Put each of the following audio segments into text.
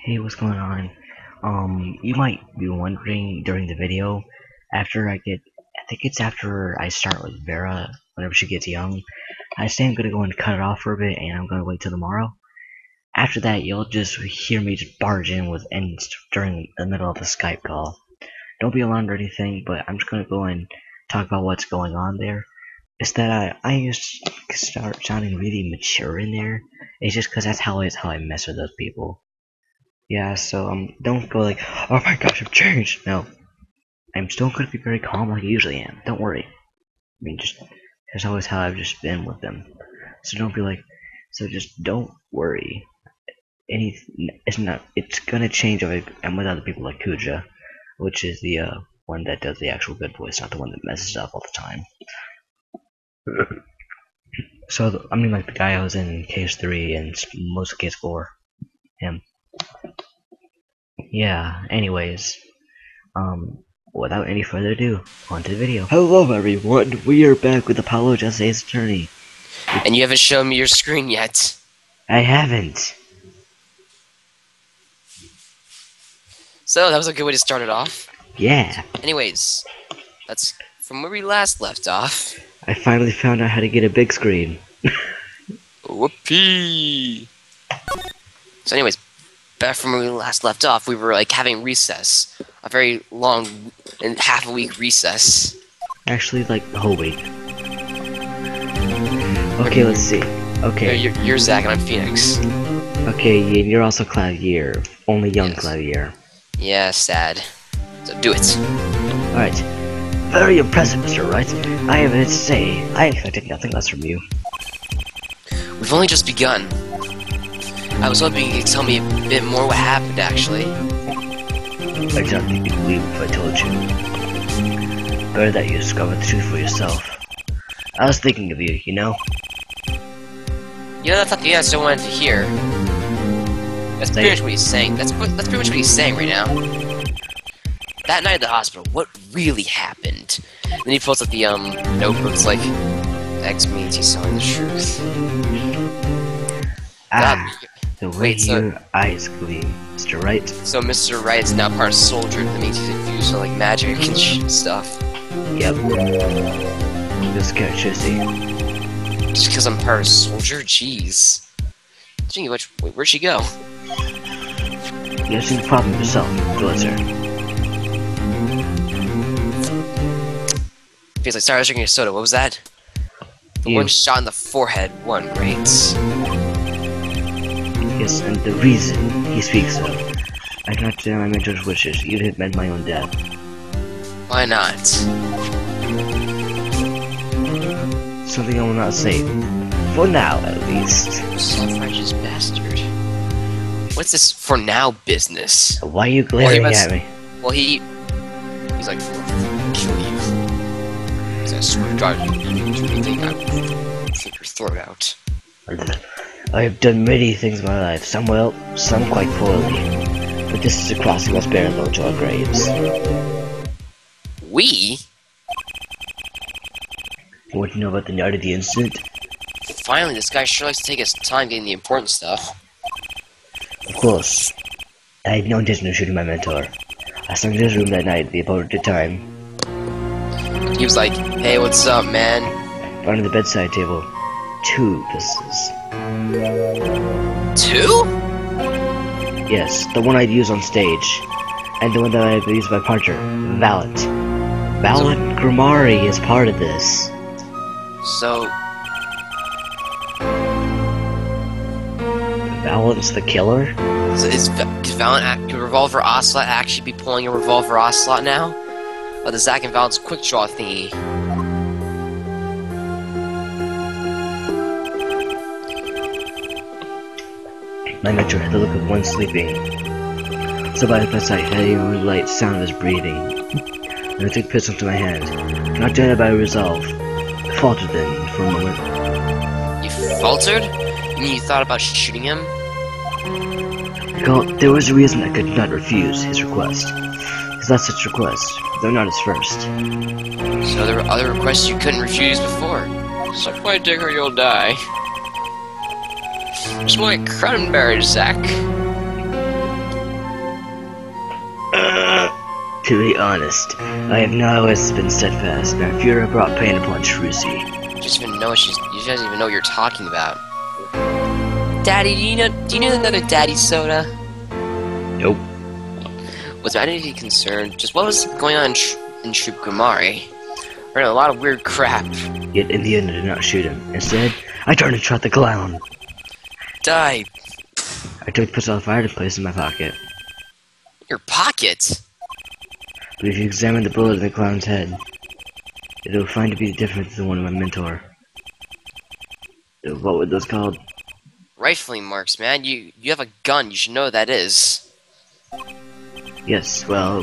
Hey, what's going on? You might be wondering during the video, I think it's after I start with Vera, whenever she gets young, I say I'm gonna go and cut it off for a bit, and I'm gonna wait till tomorrow. After that, you'll just hear me just barge in with ends during the middle of the Skype call. Don't be alarmed or anything, but I'm just gonna go and talk about what's going on there. It's that I used to start sounding really mature in there. It's just because that's how I mess with those people. Yeah, so don't go like, oh my gosh, I've changed. No, I'm still gonna be very calm like I usually am. Don't worry. I mean, just that's always how I've just been with them. So don't be like, so just don't worry. Any, it's not. It's gonna change if I'm with other people like Kuja, which is the one that does the actual good voice, not the one that messes up all the time. So I mean, like the guy I was in Case 3 and most of Case 4, him. Yeah. Anyways, without any further ado, on to the video. Hello everyone, we are back with Apollo Justice Attorney. And you haven't shown me your screen yet. I haven't. So, that was a good way to start it off. Yeah. Anyways, that's from where we last left off. I finally found out how to get a big screen. Whoopee! So anyways, back from where we last left off, we were like having recess. A very long and half a week recess. Actually, like the whole week. Okay, let's see. Okay. You're Zach and I'm Phoenix. Okay, and you're also Clavier. Only young Yes. Clavier. Yeah, sad. So do it. Alright. Very impressive, Mr. Wright. I have it to say, I expected nothing less from you. We've only just begun. I was hoping you could tell me a bit more what happened, actually. I doubt you could believe if I told you. Better that you discover the truth for yourself. I was thinking of you, you know? You know, that's not the answer I wanted to hear. That's pretty much what he's saying. That's pretty much what he's saying right now. That night at the hospital, what really happened? Then he pulls up the notebooks like, X means he's telling the truth. Ah, the way Wait, so- your eyes gleam, Mr. Wright. So Mr. Wright is now part of Soldier. That means he's infused with like magic and stuff. Yep. This characteristic. Just because I'm part of Soldier, jeez. Speaking of which, wait, where'd she go? You have seen the problem yourself, Blizzard. Feels like, sorry, I was drinking a soda. What was that? The You. one shot in the forehead won, right? Yes, and the reason he speaks of. I cannot deny my mentor's wishes, even if it meant my own death. Why not? Something I will not say. For now, at least. Self-righteous bastard. What's this for now business? Why are you glaring must- at me? Well, he's like, kill you. He's like, I swear to God, if you do anything, I will take your throat out. I have done many things in my life, some well, some quite poorly. But this is a cross we must bear alone to our graves. We? You want to know about the night of the incident? Finally, this guy sure likes to take his time getting the important stuff. Of course. I had no intention of shooting my mentor. I snuck into his room that night at the appropriate time. He was like, hey, what's up, man? Found on the bedside table 2 pistols. 2? Yes, the one I'd use on stage. And the one that I'd use by Parcher, Valet. Valet Grimari is part of this. So, Valet's the killer? could Revolver Ocelot actually be pulling a Revolver Ocelot now? Or the Zack and Valent's quick draw thingy? My mentor had the look of one sleeping. So by the bedside, had the only light sound of his breathing. And I took the pistol to my hand, not doing it by resolve. I faltered then, for a moment. You faltered? You mean you thought about shooting him? Recall, there was a reason I could not refuse his request. His last such request, though not his first. So there were other requests you couldn't refuse before. Suck my dick or you'll die. Just like cranberries, Zach. To be honest, I have not always been steadfast. My Fuhrer brought pain upon Trucy. You just even know you don't even know what you're talking about. Daddy, do you know another Daddy soda? Nope. Was Vanity concerned? Just what was going on in Troop Grimari? Heard a lot of weird crap. Yet in the end I did not shoot him. Instead, I turned and shot the clown. Die. I took the pistol fired and placed it in my pocket. Your pocket? But if you examine the bullet in the clown's head, it will find to be different than the one of my mentor. What were those called? Rifling marks, man. You have a gun. You should know what that is. Yes, well,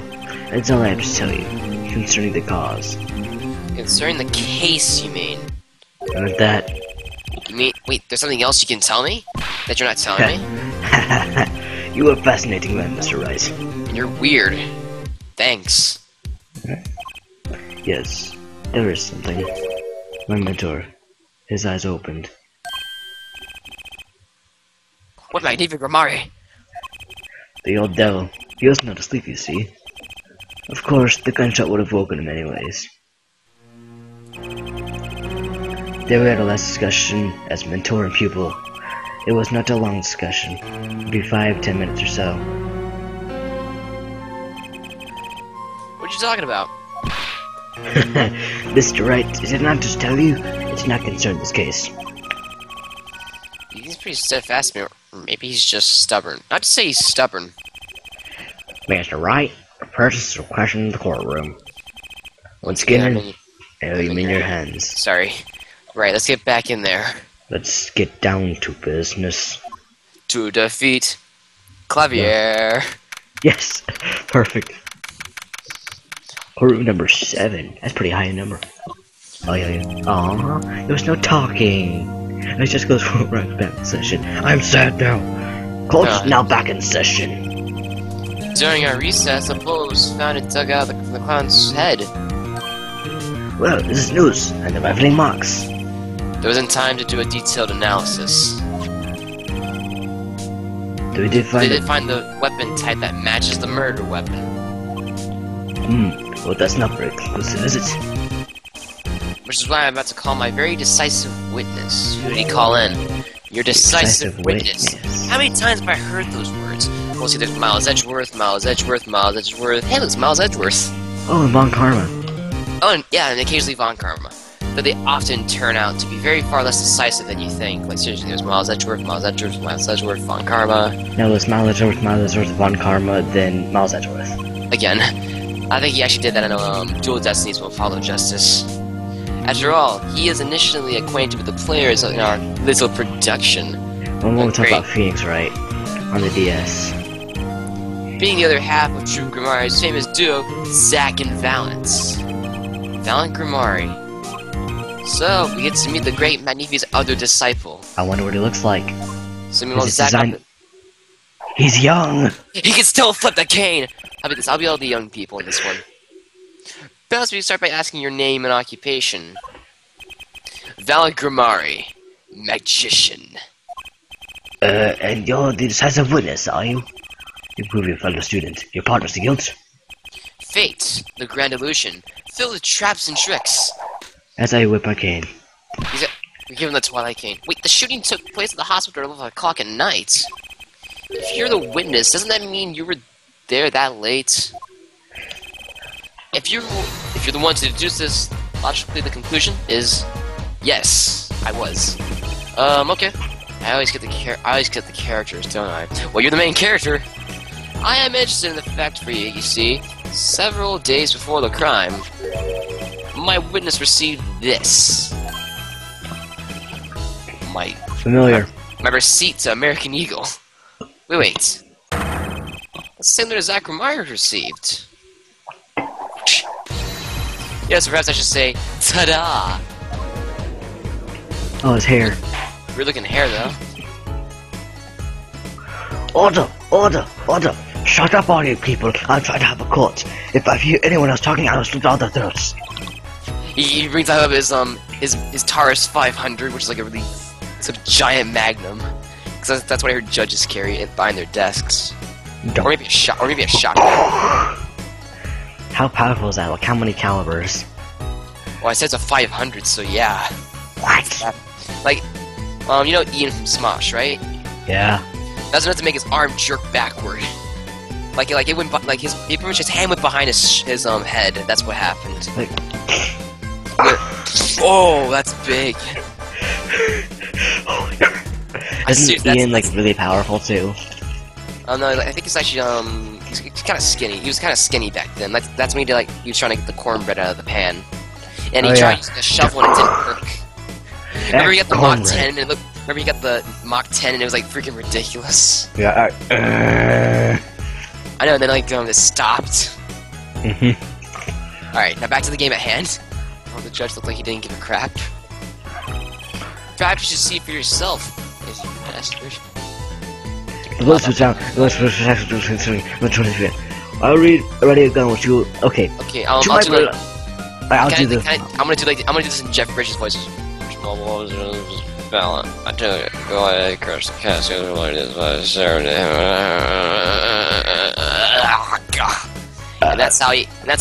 that's all I have to tell you, concerning the cause. Concerning the case, you mean? And with that... You mean... Wait, there's something else you can tell me? That you're not telling me? You are a fascinating man, Mr. Wright. And you're weird. Thanks. Yes, there is something. My mentor. His eyes opened. What Magnific Grimari? The old devil. He was not asleep, you see. Of course, the gunshot would have woken him anyways. There we had a last discussion as mentor and pupil. It was not a long discussion. It would be 5-10 minutes or so. What are you talking about? Mr. Wright, did I not just tell you? It's not concerned this case. He's pretty steadfast, or maybe he's just stubborn. Not to say he's stubborn. Mr. Wright, the purchase is question in the courtroom. Once again, aim in your hands. Sorry. Right, let's get back in there. Let's get down to business. To defeat Clavier. Yes, perfect. Courtroom number 7. That's pretty high a number. Oh yeah. Aww, there was no talking. Let's just go right back in session. I'm sad now. Court's now back in session. During our recess, a bullet was found and dug out of the clown's head. Well, this is news, and the rifling marks. There wasn't time to do a detailed analysis. They did find the weapon type that matches the murder weapon. Well that's not very conclusive, is it? Which is why I'm about to call my very decisive witness. Who did he call in? Your decisive witness. How many times have I heard those words? We'll see, there's Miles Edgeworth, Miles Edgeworth, Miles Edgeworth. Hey, it's Miles Edgeworth. Oh, and Von Karma. Oh, and yeah, and occasionally Von Karma. But they often turn out to be very far less decisive than you think. Like, seriously, there's Miles Edgeworth, Miles Edgeworth, Miles Edgeworth, Von Karma. No, there's Miles Edgeworth, Von Karma, then Miles Edgeworth. Again, I think he actually did that in Dual Destinies Will Follow Justice. After all, he is initially acquainted with the players in our little production. Well, we'll talk about Phoenix Wright on the DS. Being the other half of Troop Grimari's famous duo, Zack and Valance. Valent Grimari. So, we get to meet the great Magnifi's other disciple. I wonder what he looks like. So we want Zack He's young! He can still flip the cane! I'll be all the young people in this one. Best we start by asking your name and occupation. Valent Grimari. Magician. And you're the decisive witness, are you? You prove your fellow student. Your partner's the guilt. Fate, the grand illusion, filled with traps and tricks. As I whip my cane. You're given the Twilight Cane. Wait, the shooting took place at the hospital at 11 o'clock at night. If you're the witness, doesn't that mean you were there that late? If you're the one to deduce this, logically the conclusion is yes, I was. Okay. I always get the characters, don't I? Well, you're the main character. I am interested in the fact for you see. Several days before the crime, my witness received this. Familiar. My receipt to American Eagle. Wait. That's similar to Zack Grimari received. Yes, perhaps I should say, ta-da! Oh, his hair. Weird looking hair, though. Order! Order! Order! Shut up, all you people! I'm trying to have a court. If I hear anyone else talking, I'll slit all their throats. He brings out his Taurus 500, which is like a really giant magnum. Because that's what I heard judges carry it behind their desks. Or maybe a shotgun. How powerful is that? Like, how many calibers? Well, I said it's a 500, so yeah. What? Like, you know Ian from Smosh, right? Yeah. That's enough to make his arm jerk backward. Like it went, he pretty much his hand went behind his head. That's what happened. Like, oh, that's big. holy crap. Isn't Ian like really powerful too? Oh no, I think it's actually he's kind of skinny. He was kind of skinny back then. That's when he was trying to get the cornbread out of the pan, and he tried using a shovel and it didn't work. Remember he got the Mach 10 and remember he got the Mach 10 and it was like freaking ridiculous. Yeah. I know, and then like it stopped. Mhm. All right, now back to the game at hand. Oh, the judge looked like he didn't give a crap. Perhaps you should see it for yourself. I'll read already done with you. Okay. Okay, I'll do this. I'm gonna do this in Jeff Bridges' voice. I took it. Go ahead, curse the cast. And that's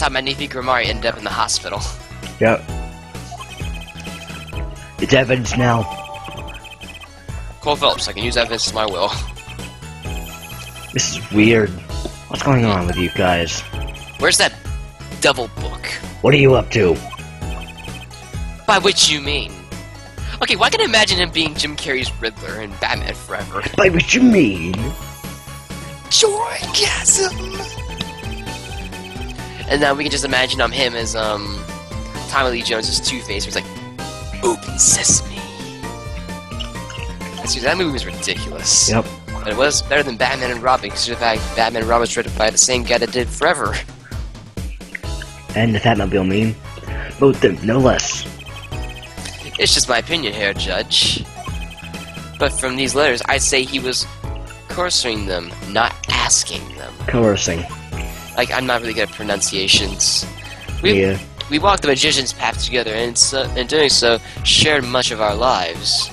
how Magnifique Romari ended up in the hospital. Yep. It's evidence now. Cole Phelps, I can use evidence as my will. This is weird. What's going on with you guys? Where's that devil book? What are you up to? By which you mean? Okay, well I can imagine him being Jim Carrey's Riddler in Batman Forever. By which you mean? Joygasm! And now we can just imagine him as Tommy Lee Jones' Two-Face, where he's like, open sesame. That movie was ridiculous. Yep. But it was better than Batman and Robin, because the fact Batman and Robin was directed by the same guy that did Forever. And the Fatmobile meme. Both them, no less. It's just my opinion here, Judge. But from these letters, I'd say he was coercing them, not asking them. Coercing. Like, I'm not really good at pronunciations. Yeah. We walked the magician's path together, and in doing so, shared much of our lives.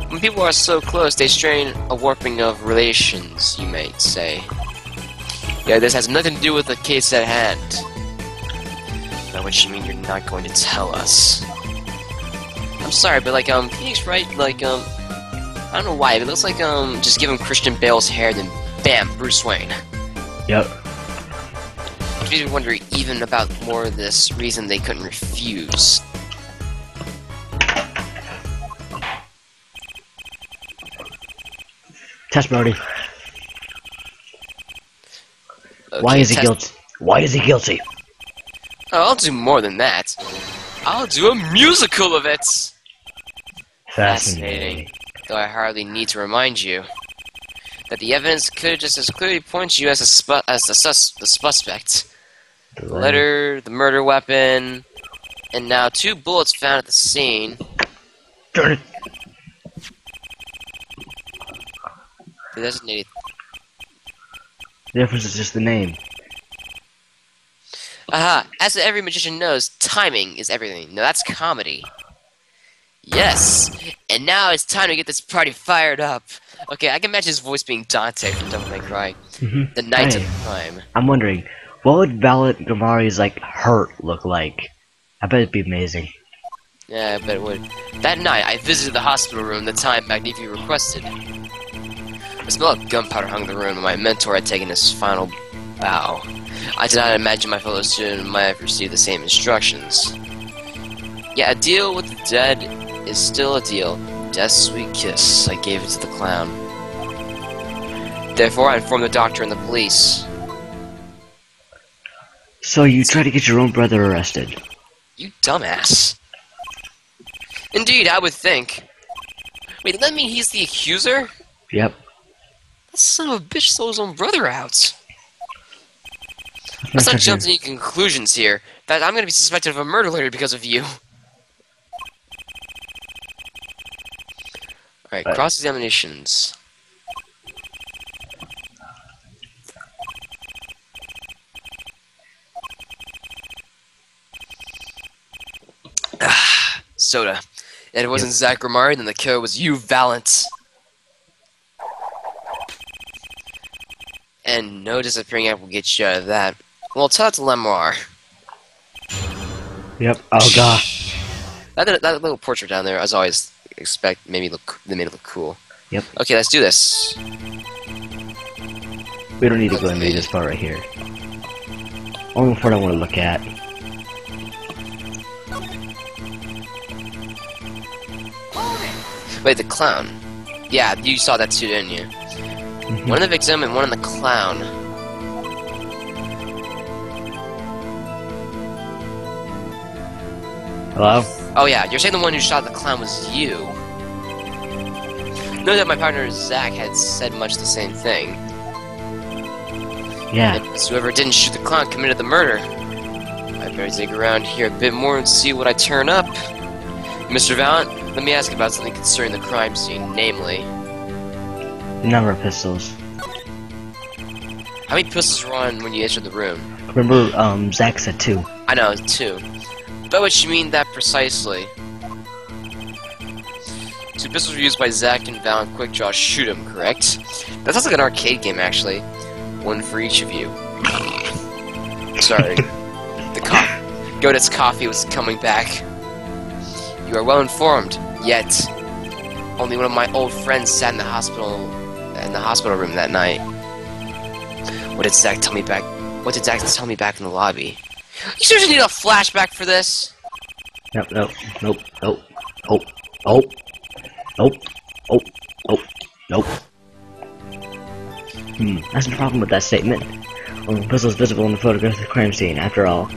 When people are so close, they strain a warping of relations, you might say. Yeah, this has nothing to do with the case at hand. By which you mean you're not going to tell us. I'm sorry, but like, Phoenix Wright, like, I don't know why, but it looks like, just give him Christian Bale's hair, then bam, Bruce Wayne. Yep. Which makes me wonder even about more of this reason they couldn't refuse. Testimony. Okay, Why is he guilty? Why is he guilty? Oh, I'll do more than that. I'll do a musical of it! Fascinating. Though I hardly need to remind you that the evidence could just as clearly point you as the suspect. The letter, the murder weapon, and now 2 bullets found at the scene. Darn it. The designated. The difference is just the name. Aha! As every magician knows, timing is everything. Now that's comedy. Yes! And now it's time to get this party fired up. Okay, I can imagine his voice being Dante from Devil May Cry. The night of time. I'm wondering, what would Valet Gamari's, like, hurt look like? I bet it'd be amazing. Yeah, I bet it would. That night, I visited the hospital room the time Magnifique requested. The smell of gunpowder hung in the room, and my mentor had taken his final bow. I did not imagine my fellow student might have received the same instructions. Yeah, a deal with the dead is still a deal. Death's sweet kiss, I gave it to the clown. Therefore, I informed the doctor and the police. So you try to get your own brother arrested? You dumbass. Indeed, I would think. Wait, does that mean he's the accuser? Yep. That son of a bitch sold his own brother out. Let's not jump to any conclusions here. In fact, I'm going to be suspected of a murder later because of you. Alright, cross-examinations. Soda. And it wasn't Zach Romari, then the killer was you, Valent. And no disappearing act will get you out of that. Well, tell that to Lemar. Yep. Oh god. That little portrait down there, as always, they made it look cool. Yep. Okay, let's do this. We don't need to go into this part right here. Only part I want to look at. Wait, the clown. Yeah, you saw that too, didn't you? One in the victim and one in the clown. Hello? Oh yeah, you're saying the one who shot the clown was you. Know that my partner Zach had said much the same thing. Yeah. And whoever didn't shoot the clown committed the murder. I better dig around here a bit more and see what I turn up. Mr. Valent, let me ask about something concerning the crime scene, namely... The number of pistols. How many pistols were on when you entered the room? Remember, Zach said 2. I know, 2. By which you mean that precisely. 2 pistols were used by Zach and Valent Quickdraw shoot him, correct? That sounds like an arcade game, actually. 1 for each of you. Sorry. Godet's coffee was coming back. You are well informed, yet only one of my old friends sat in the hospital room that night. What did Zach tell me back in the lobby? You seriously need a flashback for this? Nope. That's the problem with that statement. Only pistols visible in the photograph of the crime scene, after all.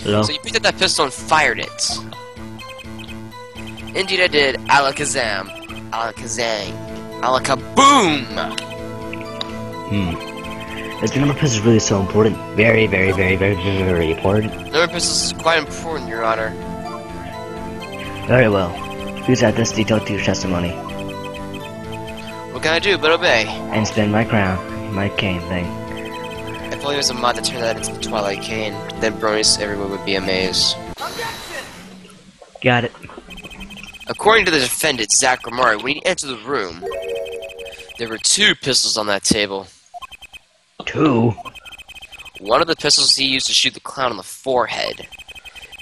Hello? So you picked up that pistol and fired it. Indeed I did. Alakazam. Alakazang. Alakaboom! Is the number of pistols really so important? Very important. Number of pistols is quite important, Your Honor. Very well. Please add this detail to your testimony. What can I do but obey? And spin my crown, my cane thing. If only there was a mod to turn that into the Twilight Cane, then bronies everywhere would be amazed. Got it. According to the defendant, Zach Romari, when he entered the room, there were 2 pistols on that table. 2? One of the pistols he used to shoot the clown on the forehead.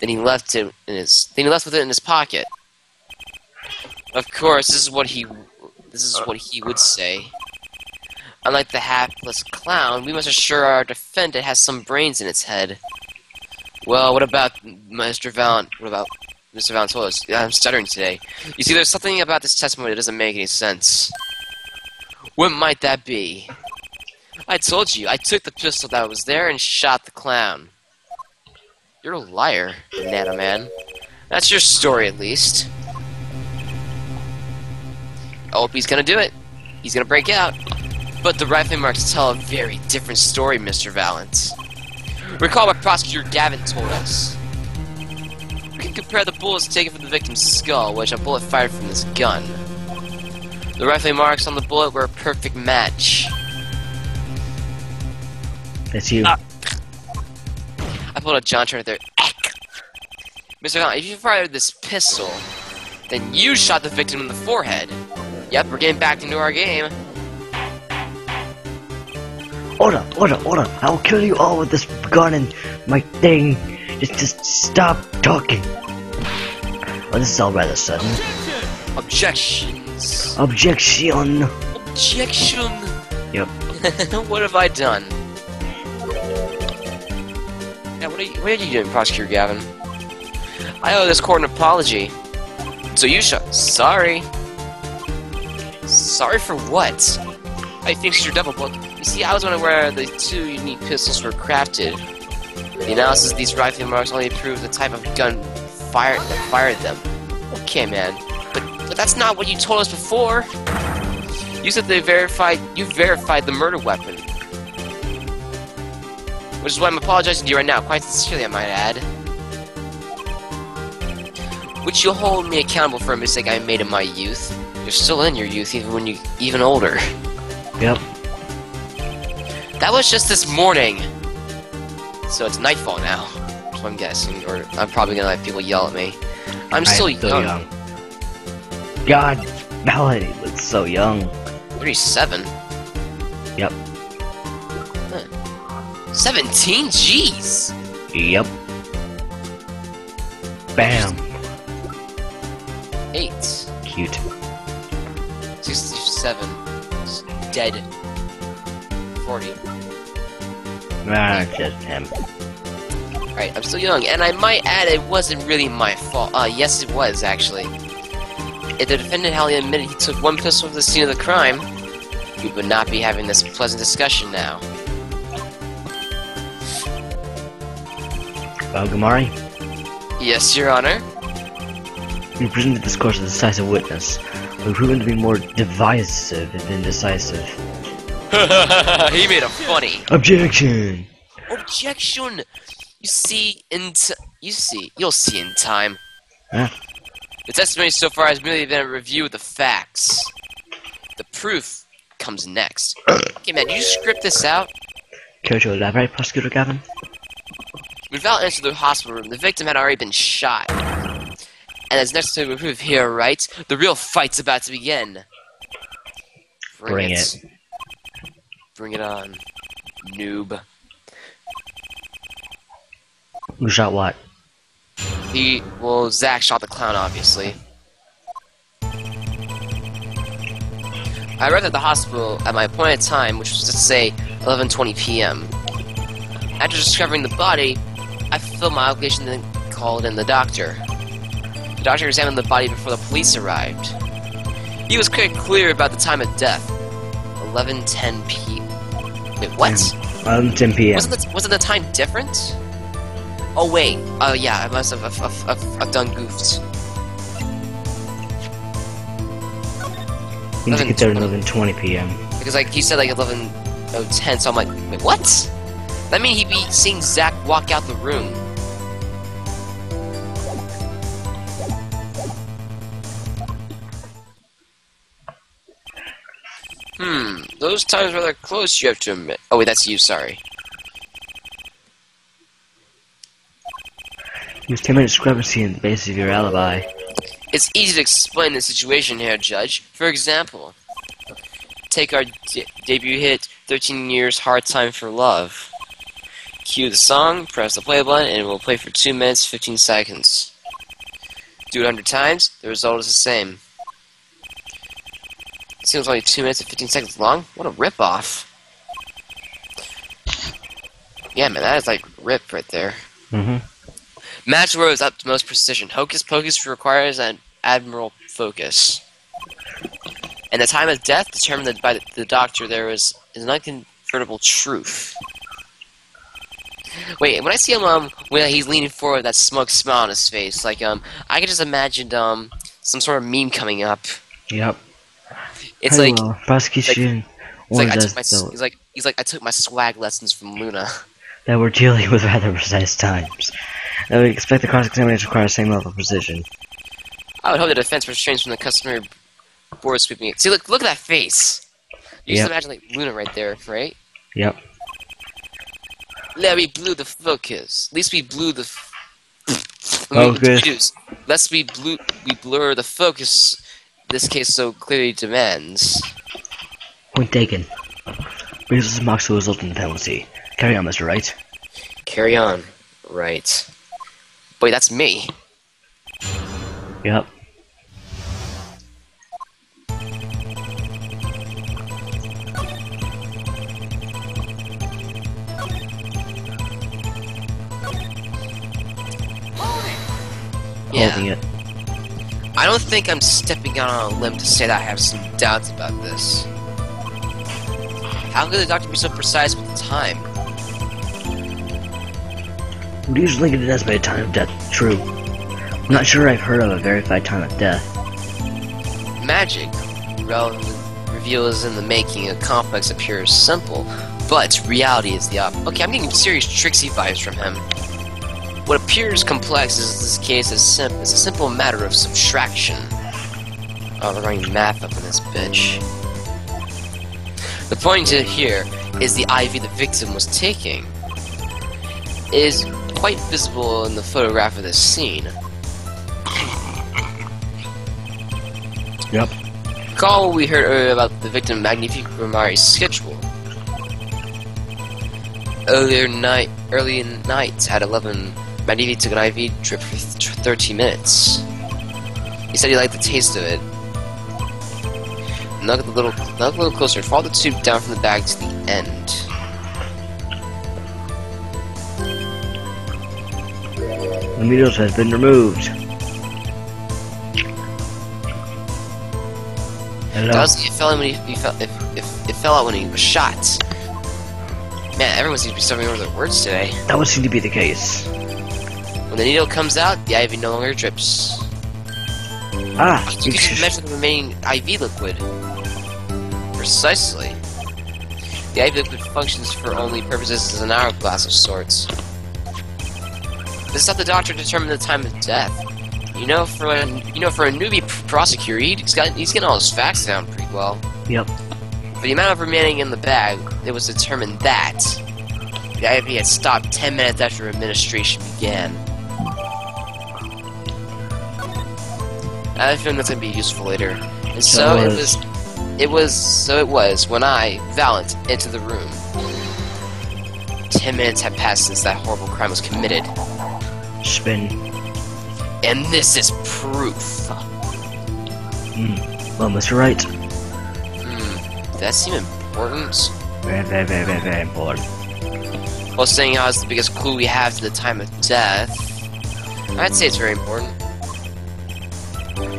Then he left with it in his pocket. Of course, this is what he would say. Unlike the hapless clown, we must assure our defendant has some brains in its head. Well, what about Mr. Valent? What about Mr. Valent told us? I'm stuttering today. You see, there's something about this testimony that doesn't make any sense. What might that be? I told you, I took the pistol that was there and shot the clown. You're a liar, Nanoman. That's your story, at least. I hope he's gonna do it. He's gonna break out. But the rifling marks tell a very different story, Mr. Valent. Recall what Prosecutor Gavin told us. We can compare the bullets taken from the victim's skull, which a bullet fired from this gun. The rifling marks on the bullet were a perfect match. That's you. I pulled a John Turner there. Mr. Valent, if you fired this pistol, then you shot the victim in the forehead. Yep, we're getting back into our game. Order! I will kill you all with this gun and my thing. Just stop talking. Well, this is all rather sudden. Objections. Objection. Yep. What have I done? Yeah, what are you doing, Prosecutor Gavin? I owe this court an apology. So you shot. Sorry. Sorry for what? I think it's your double book. You see, I was wondering where the 2 unique pistols were crafted. The analysis of these rifling marks only proves the type of gun that fired them. Okay, man. But that's not what you told us before. You said you verified the murder weapon. Which is why I'm apologizing to you right now, quite sincerely, I might add. Which you'll hold me accountable for a mistake I made in my youth. You're still in your youth, even when you're even older. Yep. That was just this morning. So it's nightfall now. That's what I'm guessing. Or I'm probably gonna let people yell at me. I'm still young. God, Melody looks so young. 37. Yep. 17? Jeez! Yep. Bam. 8. Cute. 67. Dead. 40. Ah, just him. Alright, I'm still young, and I might add it wasn't really my fault. Yes it was, actually. If the defendant Hallie admitted he took one pistol from the scene of the crime, we would not be having this pleasant discussion now. Well, Gamari, Yes, Your Honor? you presented this course as a decisive witness, but proven to be more divisive than decisive. He made a funny. Objection! Objection! You see, you'll see in time. Huh? The testimony so far has merely been a review of the facts. The proof comes next. Okay, man, did you script this out? Care to elaborate, Prosecutor Gavin? When Val entered the hospital room, the victim had already been shot. And as necessary to prove here, right? The real fight's about to begin. Bring it. Bring it on, noob. Who shot what? Well, Zach shot the clown, obviously. I arrived at the hospital at my appointed time, which was to say 11:20 p.m. After discovering the body, I fulfilled my obligation and then called in the doctor. The doctor examined the body before the police arrived. He was quite clear about the time of death. 11:10 p.m. Wait, what? 11:10 p.m. Wasn't the time different? Oh wait. Oh yeah, I must have I've done goofed. You need to get there at 11:20 p.m. Because like he said like 11:10, so I'm like, wait, what? That means he'd be seeing Zach walk out the room. Those times were rather close, you have to admit. Oh wait, that's you, sorry. There's 10-minute discrepancy in the basis of your alibi. It's easy to explain the situation here, Judge. For example, take our debut hit, 13 Years Hard Time for Love. Cue the song, press the play button, and it will play for 2 minutes, 15 seconds. Do it 100 times, the result is the same. It seems only 2 minutes and 15 seconds long? What a ripoff. Yeah, man, that is like rip right there. Match where it was up to most precision. Hocus Pocus requires an admirable focus. And the time of death determined by the doctor there is an unconvertible truth. Wait, when I see him when he's leaning forward with that smug smile on his face, like I can just imagine some sort of meme coming up. Yep. It's Hello, prosecution. He's like I took my swag lessons from Luna. That we're dealing with rather precise times. I would expect the cross-examination requires the same level of precision. I would hope the defense restrains from the customary board sweeping it. See, look at that face. You just imagine like Luna right there, right? Yep. We blew the focus. At least we blew the focus. Lest we blur the focus. This case so clearly demands. Point taken. Reasons marks will result in the penalty. Carry on, Mr. Wright. Carry on, right. Wait, that's me. Yep. Yeah. Holding it. I don't think I'm stepping out on a limb to say that I have some doubts about this. How could the doctor be so precise with the time? We usually get it as by a time of death. True. I'm not sure I've heard of a verified time of death. Magic, reveals in the making a complex appears simple, but reality is the opposite. Okay, I'm getting serious Trixie vibes from him. What appears complex is in this case it's a simple matter of subtraction. Oh, we're going math up in this bitch. The point here is the IV the victim was taking is quite visible in the photograph of this scene. Yep. Recall what we heard earlier about the victim Magnifique Romari's schedule. early night at 11, my DV took an IV drip for 13 minutes. He said he liked the taste of it. Nug a little closer. Follow the tube down from the bag to the end. The needles has been removed. Hello? It fell out when it fell out when he was shot. Man, everyone seems to be stumbling over their words today. That would seem to be the case. When the needle comes out, the IV no longer drips. Ah, You should measure the remaining IV liquid. Precisely. The IV liquid functions for only purposes as an hourglass of sorts. This is how the doctor determined the time of death. You know, for a newbie prosecutor, he's getting all his facts down pretty well. Yep. For the amount of remaining in the bag, it was determined that the IV had stopped 10 minutes after administration began. I have a feeling that's gonna be useful later. And so it was when I, Valent, entered the room. 10 minutes had passed since that horrible crime was committed. Spin. And this is proof. Well, Mr. Wright. Does that seem important? Very, very, very, very, very important. Well, saying how it's the biggest clue we have to the time of death, I'd say it's very important.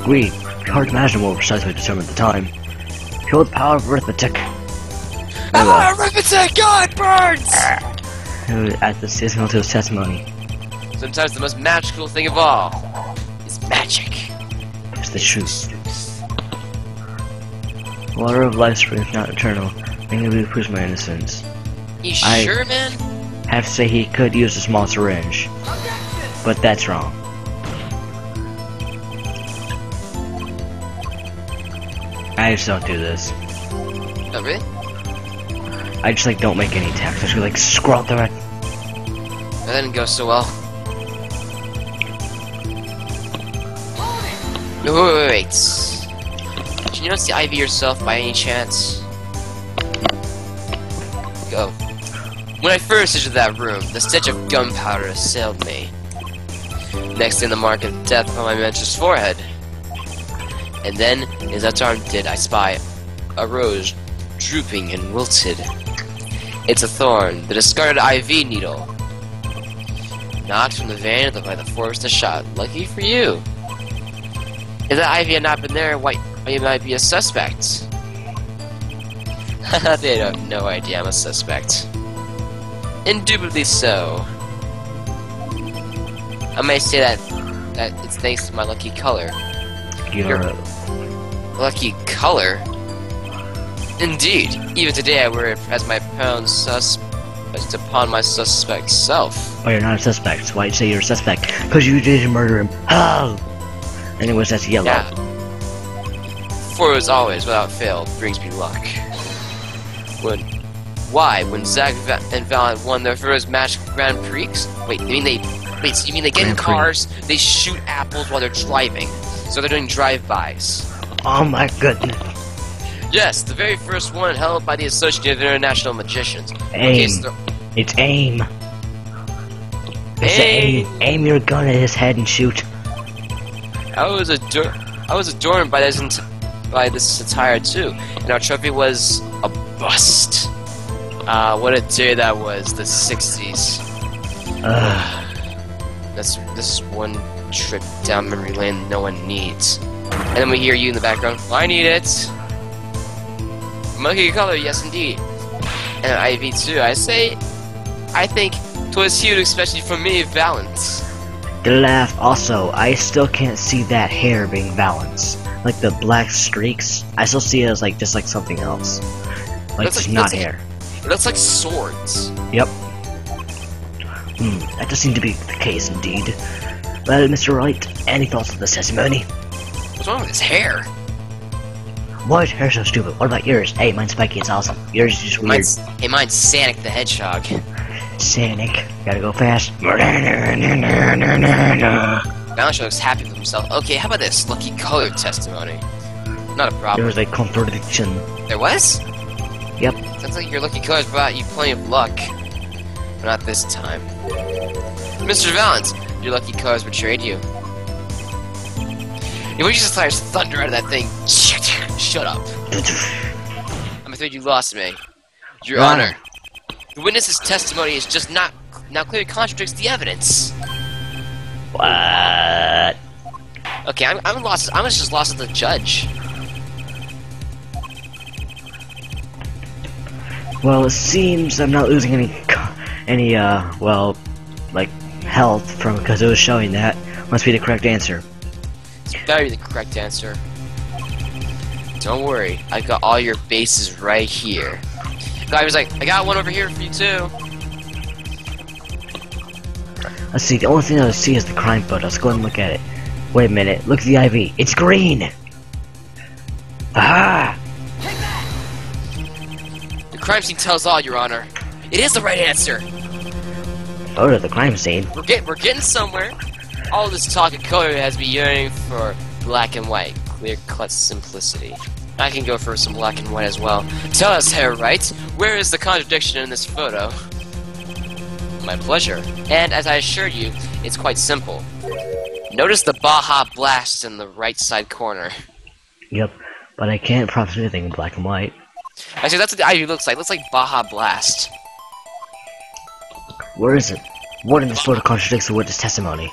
We hard to imagine what precisely determined the time. Kill the power of arithmetic. Arithmetic! God burns! At the signal to his testimony. Sometimes the most magical thing of all is magic. It's the truth. Water of life springs not eternal. Maybe proves my innocence. You sure, man? Have to say he could use a small syringe, but that's wrong. I just don't do this. Oh, really? I just like don't make any attacks. I just like scroll through it. That didn't go so well. No, wait. Did you notice the IV yourself by any chance? Go. When I first entered that room, the stench of gunpowder assailed me. Next in the mark of death on my mentor's forehead. And then, as that arm did, I spy a rose, drooping and wilted. It's a thorn, the discarded IV needle. Knocked from the vein by the force of the shot. Lucky for you. If that IV had not been there, why you might be a suspect. They have no idea I'm a suspect. Indubitably so. I may say that it's thanks to my lucky color. Your lucky color? Indeed. Even today I wear it as my proud upon my suspect self. Oh, you're not a suspect. Why'd you say you're a suspect? Because you didn't murder him. Oh! Anyways, that's yellow. Yeah. For it was always, without fail, brings me luck. When Zach and Valent won their first match Grand Prix? Wait, so you mean they get in cars, they shoot apples while they're driving. So they're doing drive-bys. Oh my goodness. Yes, the very first one held by the Association of International Magicians. Aim. It's aim. Aim your gun at his head and shoot. I was adorned by this attire too, and our trophy was a bust. What a day that was, the 60s. This is one trip down memory lane no one needs. And then we hear you in the background. I need it. Monkey color, yes indeed. And an IV too. I think 'twas huge, especially for me, Valence. The laugh also, I still can't see that hair being Valence. Like the black streaks, I still see it as like just like something else. Like it's not hair. It looks like swords. Yep. That does seem to be the case indeed. Well, Mr. Wright, any thoughts on this testimony? What's wrong with his hair? What? Hair's so stupid. What about yours? Hey, mine's spiky, it's awesome. Yours is just weird. Mine's Sonic the Hedgehog. Sonic, gotta go fast. Balance looks happy with himself. Okay, how about this lucky color testimony? Not a problem. There was a contradiction. There was? Yep. Sounds like your lucky colors brought you plenty of luck. But not this time. Mr. Valance, your lucky colors betrayed you. You just fires thunder out of that thing. Shut up. I'm afraid you lost me. Your Honor. The witness's testimony is just now clearly contradicts the evidence. What? Okay, I'm lost. I'm just lost as the judge. Well, it seems I'm not losing any well, like health from because it was showing that. Must be the correct answer. It's better be the correct answer. Don't worry, I got all your bases right here. The guy was like, I got one over here for you too. Let's see. The only thing I see is the crime photo. Let's go and look at it. Wait a minute. Look at the IV. It's green. Ah! The crime scene tells all, Your Honor. It is the right answer. Photo of the crime scene. We're getting somewhere. All this talk of color has me yearning for black and white, clear-cut simplicity. I can go for some black and white as well. Tell us, Herr Wright, where is the contradiction in this photo? My pleasure. And as I assured you, it's quite simple. Notice the Baja Blast in the right side corner. Yep, but I can't process anything in black and white. Actually, that's what the IV looks like. It looks like Baja Blast. Where is it? What in this photo contradicts the witness testimony?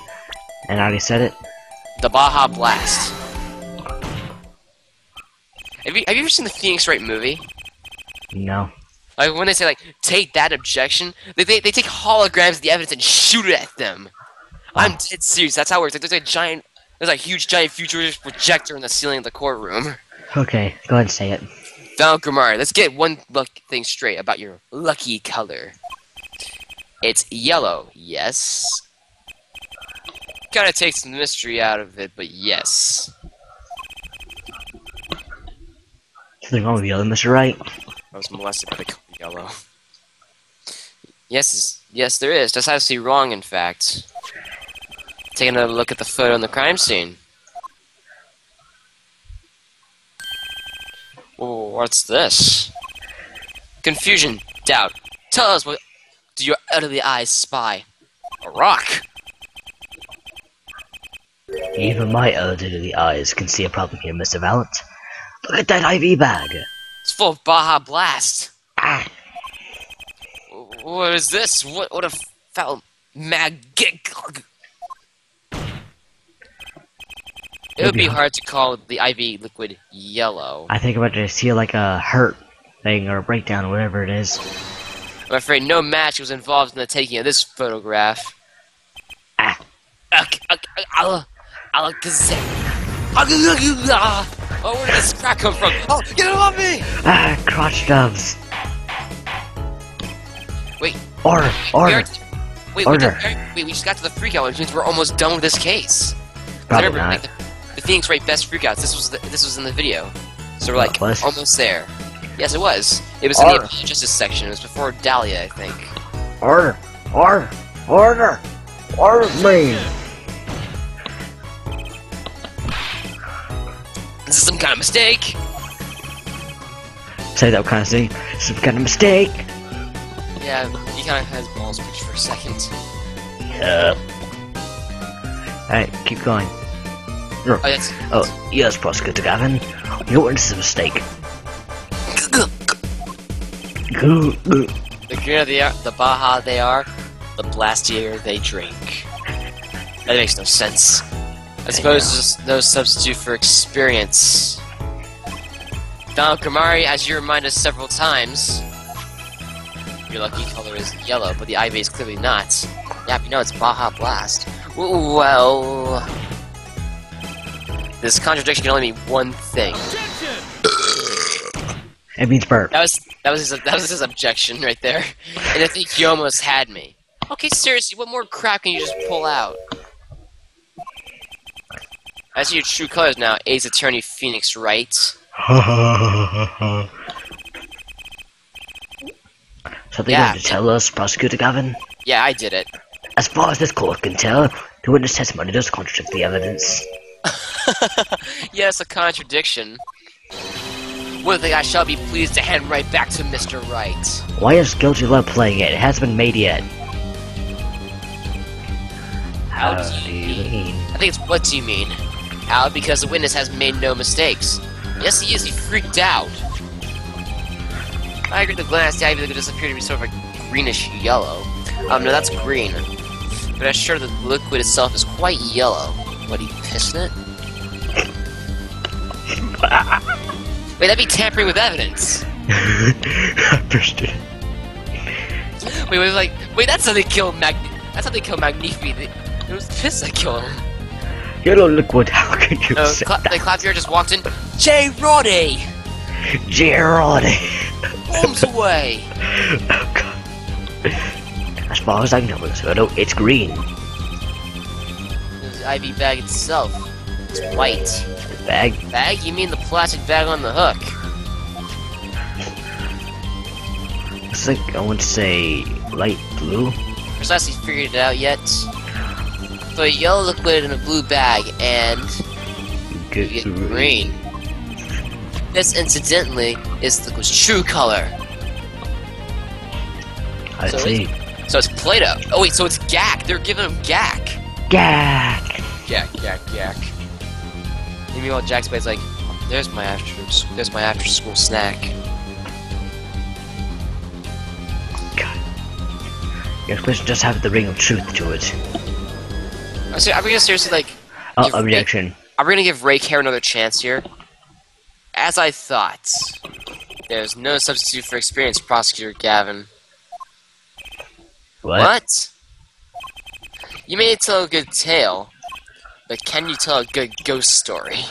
And I already said it. The Baja Blast. Have you ever seen the Phoenix Wright movie? No. Like when they say like, take that objection, they take holograms of the evidence and shoot it at them. I'm dead serious. That's how it works. Like, there's a huge giant futurist projector in the ceiling of the courtroom. Okay, go ahead and say it. Val Grimari, let's get one thing straight about your lucky color. It's yellow, yes. Kinda takes the mystery out of it, but yes. Something wrong with yellow, Mr. Wright? I was molested by the color yellow. Yes, there is. That's actually wrong, in fact. Taking a look at the photo in the crime scene. Whoa, what's this? Confusion, doubt. Tell us, what do your utterly eyes spy? A rock. Even my elderly eyes can see a problem here, Mr. Valent. Look at that IV bag! It's full of Baja Blast. Ah! What is this? What a foul maggot. It would be hard to call the IV liquid yellow. I think I'm about to see like a hurt thing or a breakdown or whatever it is. I'm afraid no match was involved in the taking of this photograph. Ah! Oh, where did this crack come from? Oh, get it off me! Ah! Crotch doves! Wait. Order! Wait, we just got to the freakout, which means we're almost done with this case. Probably remember, not. like, the Phoenix Wright best freakouts. This was in the video, so we're like almost there. Yes, it was. It was in the Apollo Justice section. It was before Dahlia, I think. Order me! This is some kind of mistake. Say that kind of thing. Some kind of mistake. Yeah, he kind of has balls pitched for a second. Yep. Alright, keep going. Yes, Prosecutor Gavin. Your witness is a mistake. The greener the Baja they are, the blastier they drink. That makes no sense. I suppose there's no substitute for experience. Donald Grimari, as you remind us several times, your lucky color is yellow, but the IV is clearly not. Yeah, you know it's Baja Blast. Well, this contradiction can only mean one thing. It means burp. That was his objection right there, and I think you almost had me. Okay, seriously, what more crap can you just pull out? I see your true colors now, Ace Attorney Phoenix Wright. Something you want to tell us, Prosecutor Gavin? Yeah, I did it. As far as this court can tell, the witness testimony does contradict the evidence. Yes, a contradiction. One thing I shall be pleased to hand right back to Mr. Wright. Why is Guilty Love playing it? It hasn't been made yet. How do you mean? I think it's what do you mean? How? Because the witness has made no mistakes. Yes, he is. He freaked out. I agree. The glass, the ivy does appear to be sort of a greenish yellow. No, that's green. But I'm sure the liquid itself is quite yellow. What, he pissed in it? Wait, that'd be tampering with evidence. I pissed it. Wait, that's how they killed Magnifi. It was piss that killed him. Yellow liquid, how can you say that? The Clavier just walked in. J. Roddy! J. Roddy! Bombs away! Oh god. As far as I know, it's green. The IV bag itself. It's white. The bag? Bag? You mean the plastic bag on the hook? It's like, I want to say, light blue? Precisely figured it out yet. So a yellow liquid in a blue bag, and you get green. This, incidentally, is the liquid's true color. I see. So it's Play-Doh. Oh wait, so it's GAC. They're giving him GAC. GAC. GAC. And meanwhile, Jack's like, there's my after school snack. God. Your question does have the ring of truth to it. Are we gonna seriously objection. Are we gonna give Ray Care another chance here? As I thought, there's no substitute for experience, Prosecutor Gavin. What? You may tell a good tale, but can you tell a good ghost story?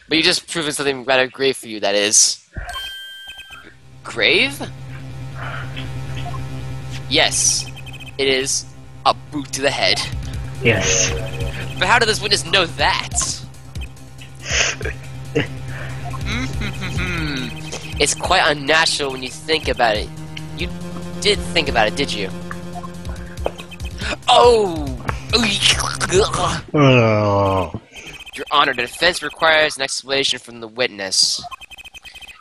But you just proven something rather grave for you, that is. Grave? Yes, it is a boot to the head. Yes. But how did this witness know that? It's quite unnatural when you think about it. You did think about it, did you? Oh! Your Honor, the defense requires an explanation from the witness.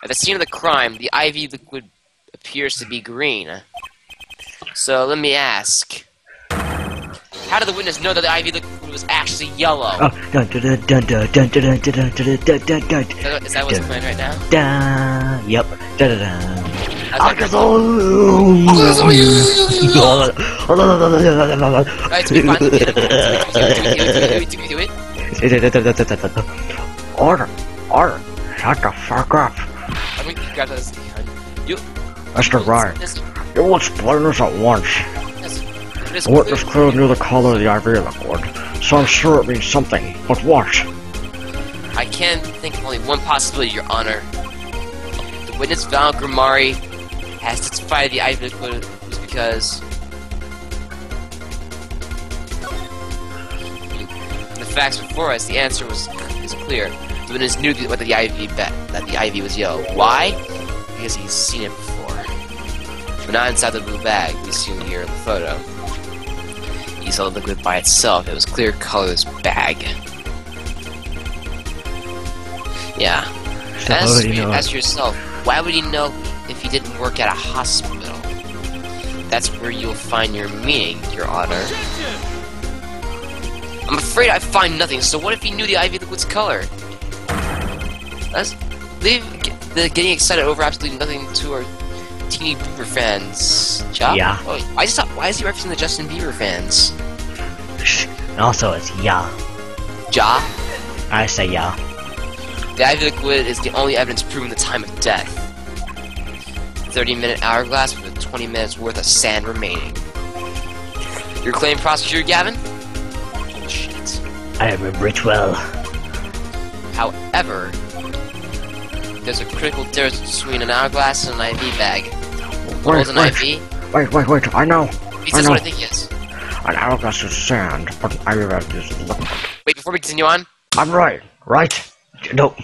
At the scene of the crime, the IV liquid appears to be green. So let me ask. How did the witness know that the IV liquid was actually yellow? Oh, dun dun dun dun dun dun dun dun dun dun dun dun. Is that what's playing right now? Dun. Yep. Dun dun dun. Order. Shut the fuck up. Mr. Wright, you will explain this at once. The witness clearly knew the color of the IV liquid, so I'm sure it means something. But what? I can think of only one possibility, Your Honor. The witness Val Grimari has testified the IV liquid was because the facts before us. The answer is clear. The witness knew that the IV was yellow. Why? Because he's seen it before, but not inside the blue bag we see here in the photo. He saw the liquid by itself. It was clear colorless bag. Yeah. Ask yourself, why would he know if he didn't work at a hospital? That's where you'll find your meaning, Your Honor. I'm afraid I find nothing, so what if he knew the IV liquid's color? Let's leave the getting excited over absolutely nothing to our teeny Bieber fans. Ja? Yeah. Oh, why is he referencing the Justin Bieber fans? And also, it's ja. Ja? I say ja. The IV liquid is the only evidence proving the time of death. 30-minute hourglass with 20 minutes worth of sand remaining. Your claim, Prosecutor Gavin? Bullshit. I remember it well. However, there's a critical difference between an hourglass and an IV bag. What is an IV? Wait, I know. He says what I think he is. An hourglass is sand, but an IV bag is liquid. Wait, before we continue on. I'm right? No.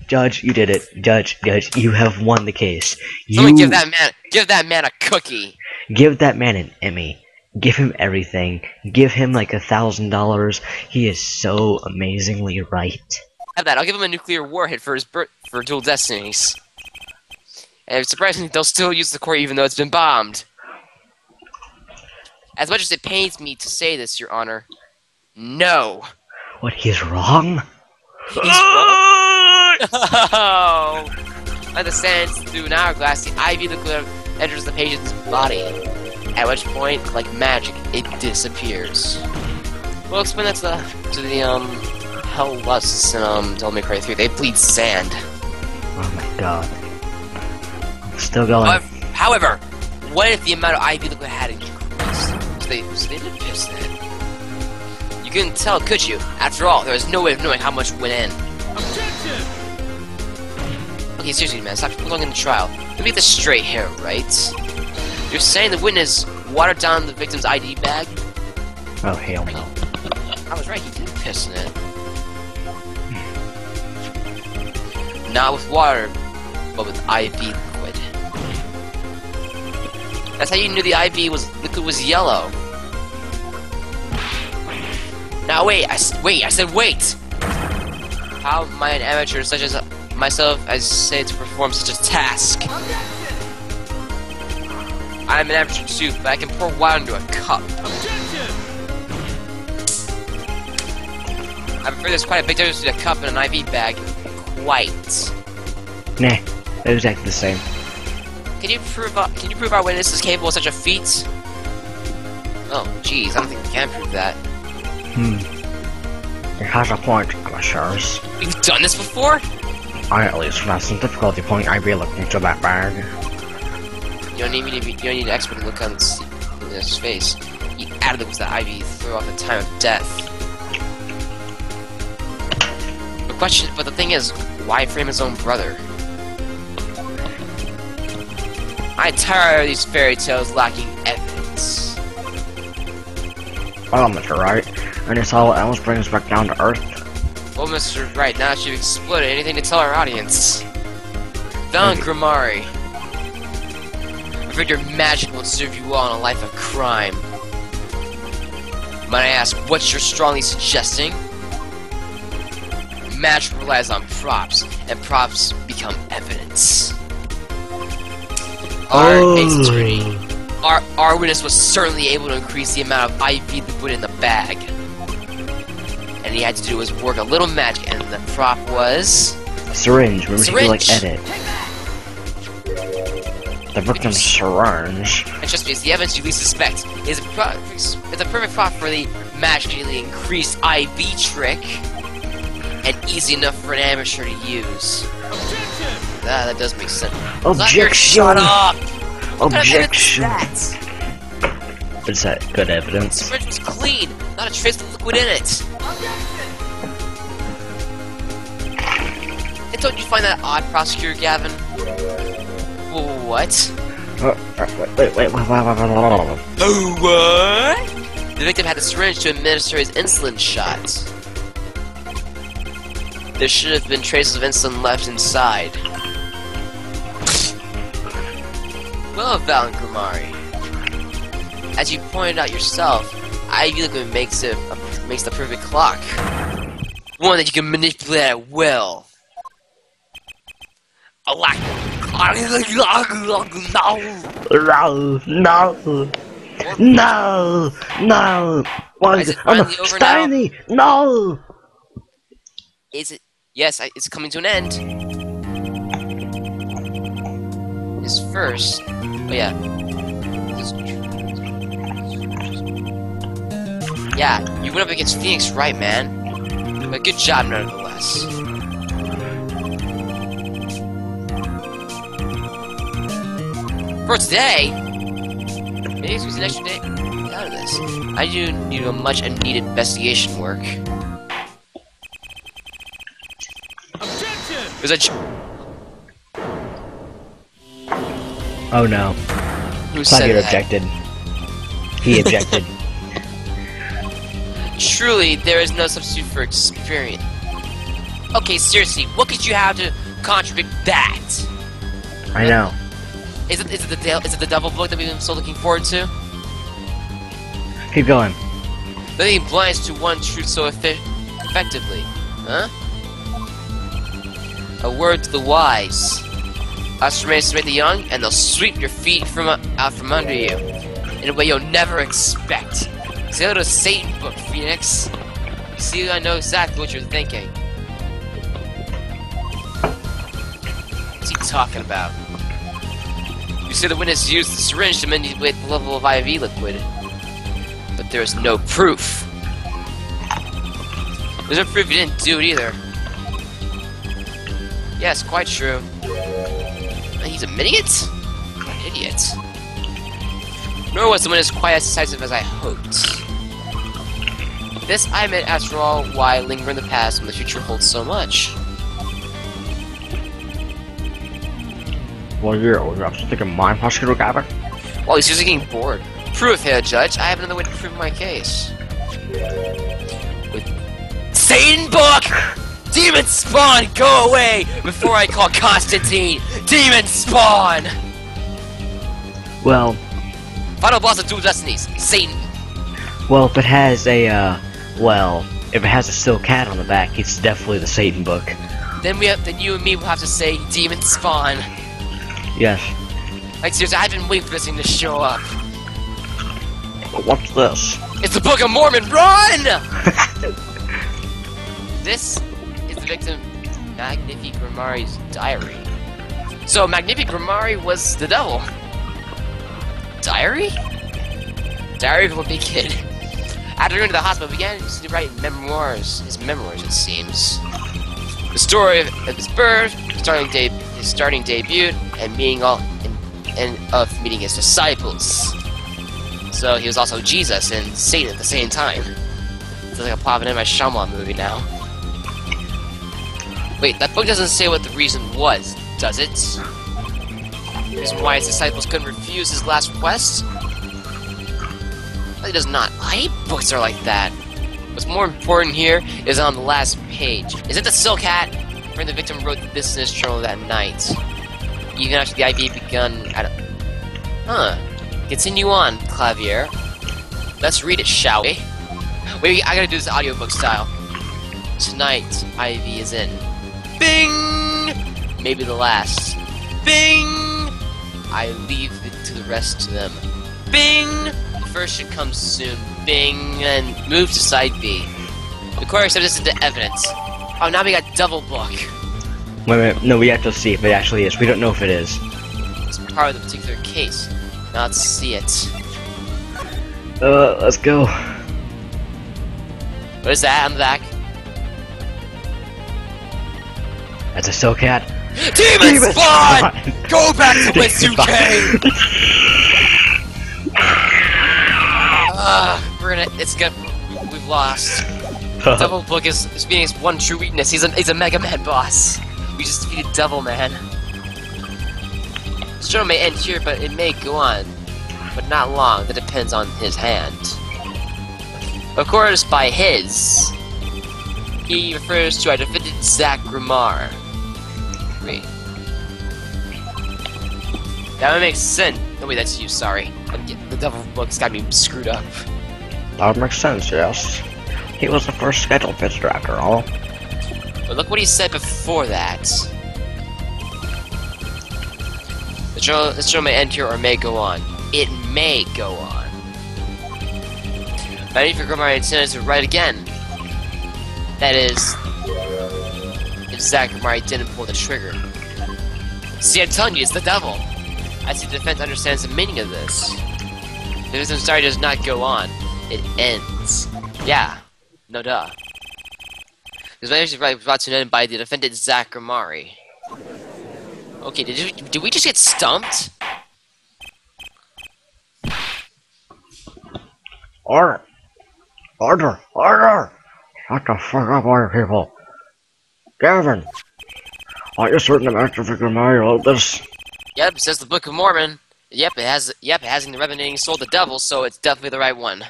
Judge, you did it. Judge, you have won the case. Someone give that man a cookie. Give that man an Emmy. Give him everything. Give him like $1,000. He is so amazingly right. have that. I'll give him a nuclear warhead for his for Dual Destinies. And surprisingly, they'll still use the core even though it's been bombed. As much as it pains me to say this, Your Honor, no. What, he's wrong? He's wrong? No! Like the sands through an hourglass, the IV liquid enters the patient's body. At which point, like magic, it disappears. We'll explain that to the Hell Lusts in Devil May Cry 3. They bleed sand. Oh my god. Still going. However, what if the amount of IV liquid had increased? So they didn't piss it. You couldn't tell, could you? After all, there was no way of knowing how much went in. Objection! Okay, seriously, man, stop prolonging the trial. Let me get this straight here, right? You're saying the witness watered down the victim's ID bag? Oh, hell no. I was right, he did piss in it. Not with water, but with IV liquid. That's how you knew the IV liquid was yellow. Now wait, I said wait! How am I an amateur such as myself as say to perform such a task? I'm an amateur too, but I can pour water into a cup. I'm afraid there's quite a big difference between a cup and an IV bag. Quite. Nah, they're exactly the same. Can you prove our witness is capable of such a feat? Oh, jeez, I don't think we can prove that. It has a point, amateurs. We've done this before? I at least have some difficulty putting IV looking into that bag. You don't need an expert to look on his face. He added it with the IV throughout the time of death. But the thing is, why frame his own brother? I'm tired of these fairy tales lacking evidence. Well, Mr. Wright, and it's all else brings us back down to earth. Well, Mr. Wright, now that you've exploded, anything to tell our audience? Valen Grimari. I'm afraid your magic won't serve you well in a life of crime. Might I ask, what you're strongly suggesting? Magic relies on props, and props become evidence. Our case attorney, our witness was certainly able to increase the amount of IV liquid in the bag. And he had to do his work a little magic, and the prop was... Syringe, remember Syringe. to like edit. The victim's syringe. And trust me, it's the evidence you least suspect. It's a perfect prop for the magically increased IV trick. And easy enough for an amateur to use. That does make sense. Objection! Shut up! Objection! Is that good evidence? The syringe was clean, not a trace of liquid in it. And don't you find that odd, Prosecutor Gavin? What? Wait. What? The victim had the syringe to administer his insulin shot. There should have been traces of insulin left inside. Well, Valen Grimari, as you pointed out yourself, IV liquid makes the perfect clock. One that you can manipulate at will. No! Why is it finally over Steiny! No! Is it? Yes, it's coming to an end. Is first. Oh yeah. Yeah, you went up against Phoenix, right, man? But good job, nonetheless. For today, maybe it's an extra day out of this. I do need a much needed investigation work. There's Oh no. Who said that? Objected. He objected. Truly, there is no substitute for experience. Okay, seriously, what could you have to contradict that? I know. Is it the Devil book that we've been so looking forward to? Keep going. Letting blinds to one truth so effectively, huh? A word to the wise. Estimate the young, and they'll sweep your feet out from under you in a way you'll never expect. Say to Satan book, Phoenix. See, I know exactly what you're thinking. What's he talking about? You say the witness used the syringe to manipulate the level of IV liquid, but there is no proof. There's no proof you didn't do it either. Yes, quite true. He's admitting it? An idiot. Nor was the witness quite as decisive as I hoped. This, I admit, after all, why linger in the past when the future holds so much. Well, you're actually thinking mind hospital together? Well, he's just getting bored. Proof here, Judge. I have another way to prove my case. With Satan book! Demon spawn, go away before I call Constantine! Demon spawn! Well, Final boss of Dual Destinies, Satan. well, if it has a, if it has a steel cat on the back, it's definitely the Satan book. Then you and me will have to say Demon spawn. Yes. Like seriously, I've been waiting for this thing to show up. What's this? It's the Book of Mormon, run! This is the victim, Magnifique Grimari's diary. So Magnifique Grimari was the devil. Diary? Diary of a big kid. After going to the hospital, he began to write memoirs. His memoirs, it seems. The story of his birth, his starting debut, and of meeting his disciples. So he was also Jesus and Satan at the same time. It's like a plot of an M. Night Shyamalan movie now. Wait, that book doesn't say what the reason was, does it? The reason why his disciples couldn't refuse his last request? It does not. I hate books that are like that. What's more important here is on the last page. Is it the Silk Hat? Where the victim wrote the business journal that night. Even after the IV begun at Continue on, Clavier. Let's read it, shall we? Wait, I gotta do this audiobook style. Tonight, IV is in. Bing! Maybe the last. Bing! I leave it to the rest to them. Bing! The first should come soon. Bing! And move to side B. The court accepted this into evidence. Oh, now we got double book. Wait, no, we have to see if it actually is. We don't know if it is. It's part of the particular case. Now let's see it. Let's go. What is that on the back? That's a Silk Cat. Demon Spawn! Go back to whence you came! We've lost. Devil Book is Phoenix's one true weakness. He's a Mega Man boss. We just defeated Devil Man. The show may end here, but it may go on. But not long. That depends on his hand. Of course, by his, he refers to our defeated Zach Grimar. Wait. That would make sense. Oh wait, that's you, sorry. The Devil Book's got me screwed up. That would make sense, yes. He was the first scheduled visitor after all. But look what he said before that. The show may end here or may go on. It may go on. Magnifique Grimari intended to write again. That is, if Zach Grimari didn't pull the trigger. See, I'm telling you, it's the devil. I see the defense understands the meaning of this. The victim's story does not go on. It ends. Yeah. No duh. Because Magnifique was brought to an end by the defendant Zach Grimari. Okay, did we just get stumped? Order! Order! Order! Shut the fuck up, order people! Gavin! Are you certain that Magnifique Grimari wrote this? Yep, it says the Book of Mormon. Yep, it has in the revenating soul the devil, so it's definitely the right one.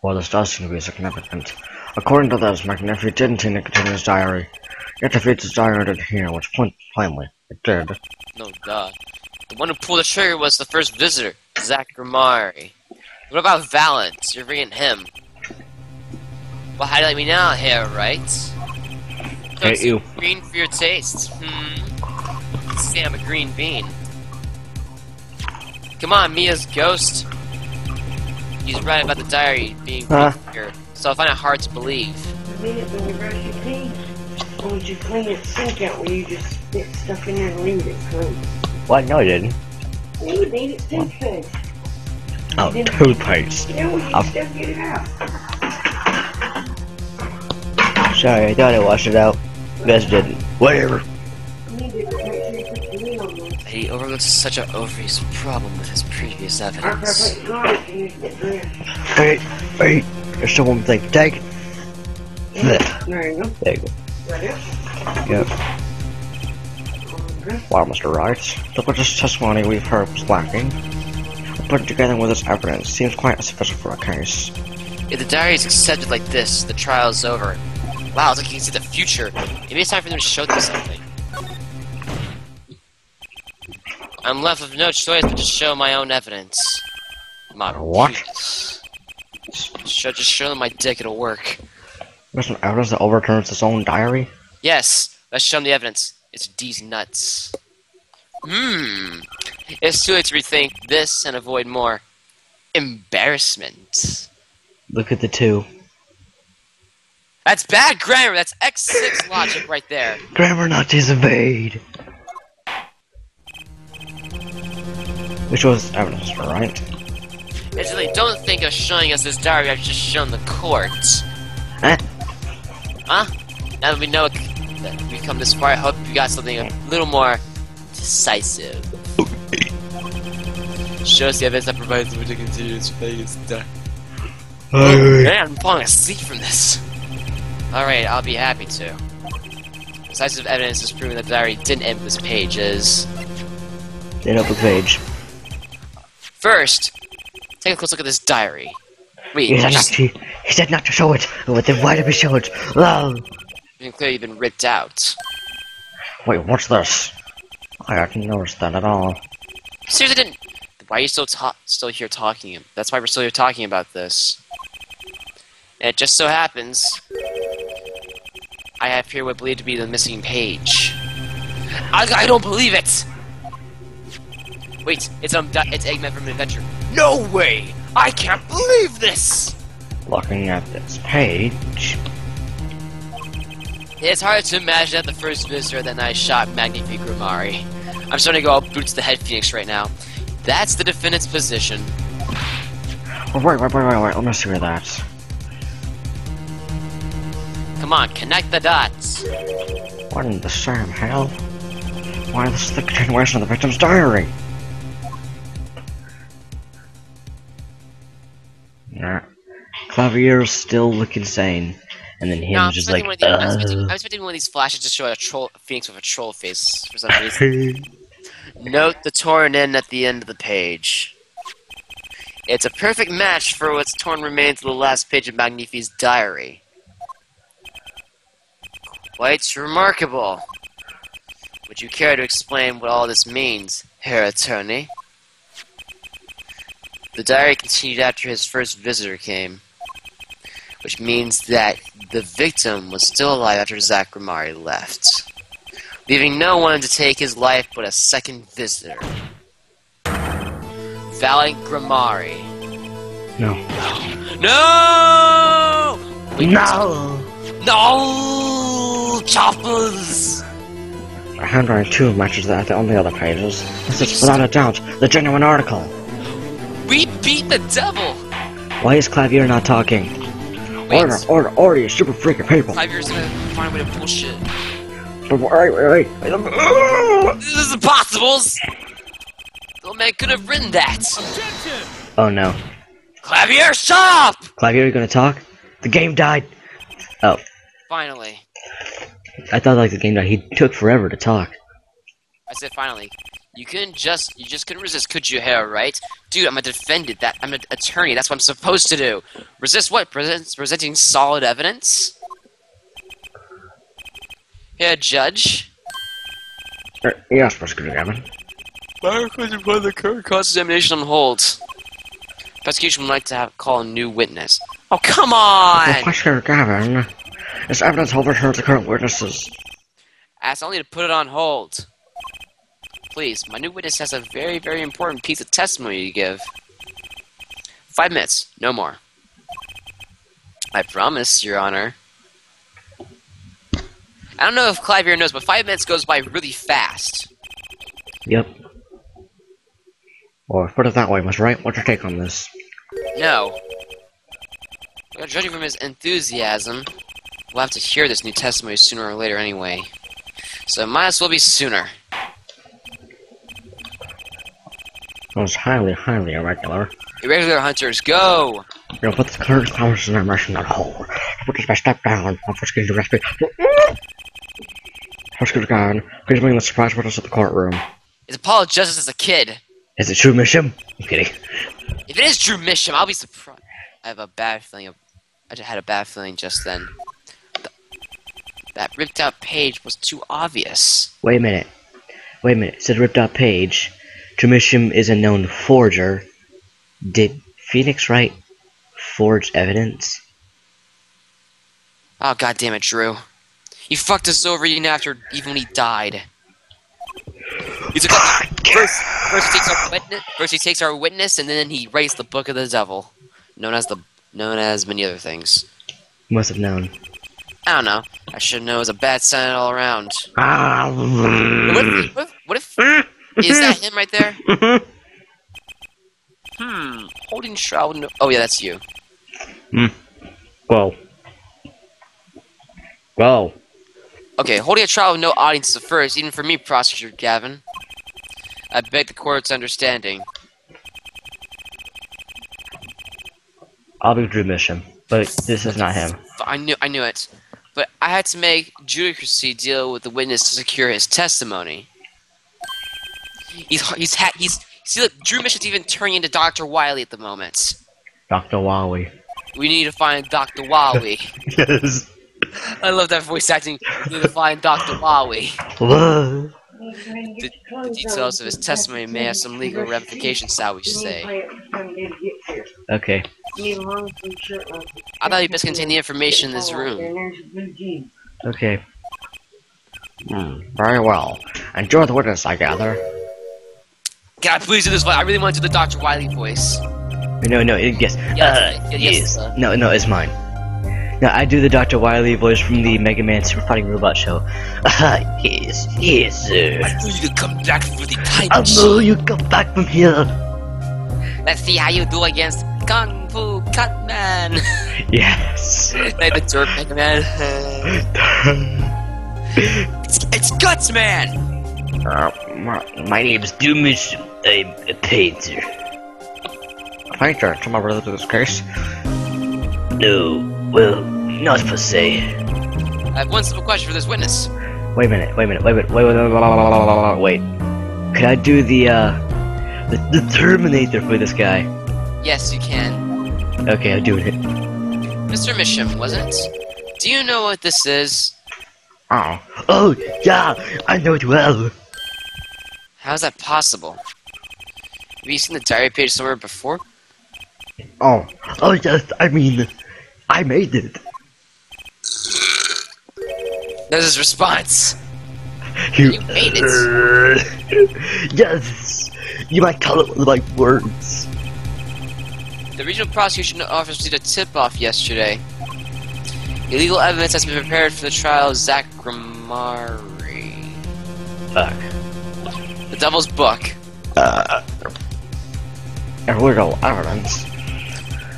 Well, this does seem to be significant. According to this, Magnifique didn't seem to continue his diary. Yet defeats his diary didn't here, which plainly, it did. No duh. The one who pulled the trigger was the first visitor, Zach Grimari. What about Valence? You're bringing him. Well, how do you like me now, here, right? Hate you. Green for your taste. See, I'm a green bean. Come on, Mia's ghost. He's right about the diary being here, so I find it hard to believe. I mean it when you brush your teeth. Why don't you clean that sink out where you just stick stuff in there and leave it clean? What? No, I didn't. Yeah, you made it toothpaste. Oh, toothpaste. Yeah, well, you still get it out. Sorry, I thought I washed it out. Guess I didn't. Whatever. You need to make sure you put the lid on there. He overlooks such an obvious problem with his previous After I evidence. put garlic, you need to get dressed. Hey, there's someone thing. Take it. There you go. There you go. Right here. Yep. Okay. Well, Mr. Wright, look what this testimony we've heard was lacking. Put it together with this evidence seems quite sufficient for a case. If the diary is accepted like this, the trial is over. Wow, it's like you can see the future. Maybe it's time for them to show them something. I'm left with no choice but to show my own evidence. My What? penis. Just show them my dick, it'll work. There's some evidence that overturns its own diary? Yes, let's show them the evidence. It's D's nuts. It's too late to rethink this and avoid more embarrassment. Look at the two. That's bad grammar. That's X6 logic right there. Grammar not disobeyed. Which was evidence, right? Basically, don't think of showing us this diary I've just shown the court. Huh? Huh? Now that we know that we've come this far, I hope you got something a little more decisive. Show us the evidence that provides the continuous phase. Man, I'm falling asleep from this. Alright, I'll be happy to. Decisive evidence is proving that the diary didn't end this page is... Then open page. First, take a close look at this diary. Wait, He said not to show it. But then why did we show it? you can clearly been ripped out. Wait, what's this? I hadn't noticed that at all. Seriously, didn't... Why are you still here talking? That's why we're still here talking about this. And it just so happens... I have here what I believe to be the missing page. I don't believe it! Wait, it's Eggman from Adventure. No way! I can't believe this! Looking at this page... It's hard to imagine that the first visitor that night shot Magnifique Grimari. I'm starting to go all boots to the head Phoenix right now. That's the defendant's position. Oh, wait, let me see where that's... Come on, connect the dots. What in the Sam hell? Why this is the continuation of the victim's diary? Nah. Clavier's still looking sane. And then him No, just like, I was expecting one of these flashes to show a Phoenix with a troll face for some reason. Note the torn end at the end of the page. It's a perfect match for what's torn remains of the last page of Magnifique's diary. Quite remarkable. Would you care to explain what all this means, Herr Attorney? The diary continued after his first visitor came, which means that the victim was still alive after Zach Grimari left, leaving no one to take his life but a second visitor. Valiant Grimari. no. No! No! No! Choppers! The handwriting too matches that on the other pages. This is without a doubt the genuine article. We beat the devil! Why is Clavier not talking? Wait. Order, you stupid freaking people! 5 years gonna find a way to bullshit. But wait. This is impossible! The man could have written that! Oh no. Clavier, shut up! Clavier, you gonna talk? The game died! Oh. Finally. I thought like the game died. He took forever to talk. I said finally. You just couldn't resist, could you, Hera, right? Dude, I'm I'm an attorney, that's what I'm supposed to do. Resist what? Presenting solid evidence? Yeah, Judge? Yes, Mr. Gavin. Why could you put the current cross-examination on hold? Prosecution would like to call a new witness. Oh, come on! Mr. Gavin, This evidence overturns the current witnesses. Ask only to put it on hold. Please, my new witness has a very, very important piece of testimony to give. 5 minutes, no more. I promise, Your Honor. I don't know if Clive here knows, but 5 minutes goes by really fast. Yep. Or put it that way, Mr. Wright. What's your take on this? No. Judging from his enthusiasm, we'll have to hear this new testimony sooner or later anyway. So it might as well be sooner. It was highly, highly irregular. Irregular hunters, go! You'll put the current conversation in immersion on hold. Put this by step down. I'm first getting the recipe. Prosecutor Gunn, please bring the surprise witness to the courtroom. Is Apollo Justice as a kid? Is it true, Misham? I'm kidding. If it is Drew Misham, I'll be surprised. I have a bad feeling. I just had a bad feeling just then. That ripped out page was too obvious. Wait a minute. It said ripped out page. Drew Misham is a known forger. Did Phoenix Wright forge evidence? Oh, god damn it, Drew. You fucked us over even when he died. He took first he takes our witness, and then he writes the Book of the Devil, known as many other things. Must have known. I don't know. I should know it was a bad sign all around. What if is that him right there? Holding shroud. No, oh yeah, that's you. Whoa. Okay, holding a trial with no audience is a first, even for me, Prosecutor Gavin. I beg the court's understanding. I'll be Drew Misham, but this is not him. I knew it. But I had to make judiciary deal with the witness to secure his testimony. See, look, Drew Misham's even turning into Dr. Wily at the moment. Dr. Wally. We need to find Dr. Wily. Yes. I love that voice acting. We need to find Dr. Wily. What? The details of his testimony may have some legal ramifications, shall we say. Okay. I thought you best contain the information in this room. Okay. Very well. Enjoy the witness, I gather. Can I please do this voice? I really want to do the Dr. Wily voice. No, yes. Yes. No, it's mine. No, I do the Dr. Wily voice from the Mega Man Super Fighting Robot Show. Yes, sir. I knew you to come back for the time I know you come back from here. Let's see how you do against Kung Fu Cutman. Yes. Like the dirt Mega Man. it's Guts Man. My name's Doomish. I'm a painter. A painter? Am I related to this case? No. Well, not per se. I have one simple question for this witness. Wait a minute. Wait. Could I do the Terminator for this guy? Yes, you can. Okay, I'll do it. Mr. Misham, wasn't it? Do you know what this is? Oh, yeah, I know it well. How is that possible? Have you seen the diary page somewhere before? Oh yes, I mean, I made it. There's his response. You made it. Yes, you might call it with my words. The regional prosecution office received a tip-off yesterday. Illegal evidence has been prepared for the trial of Zach Grimari. Fuck. The Devil's Book. Illegal evidence.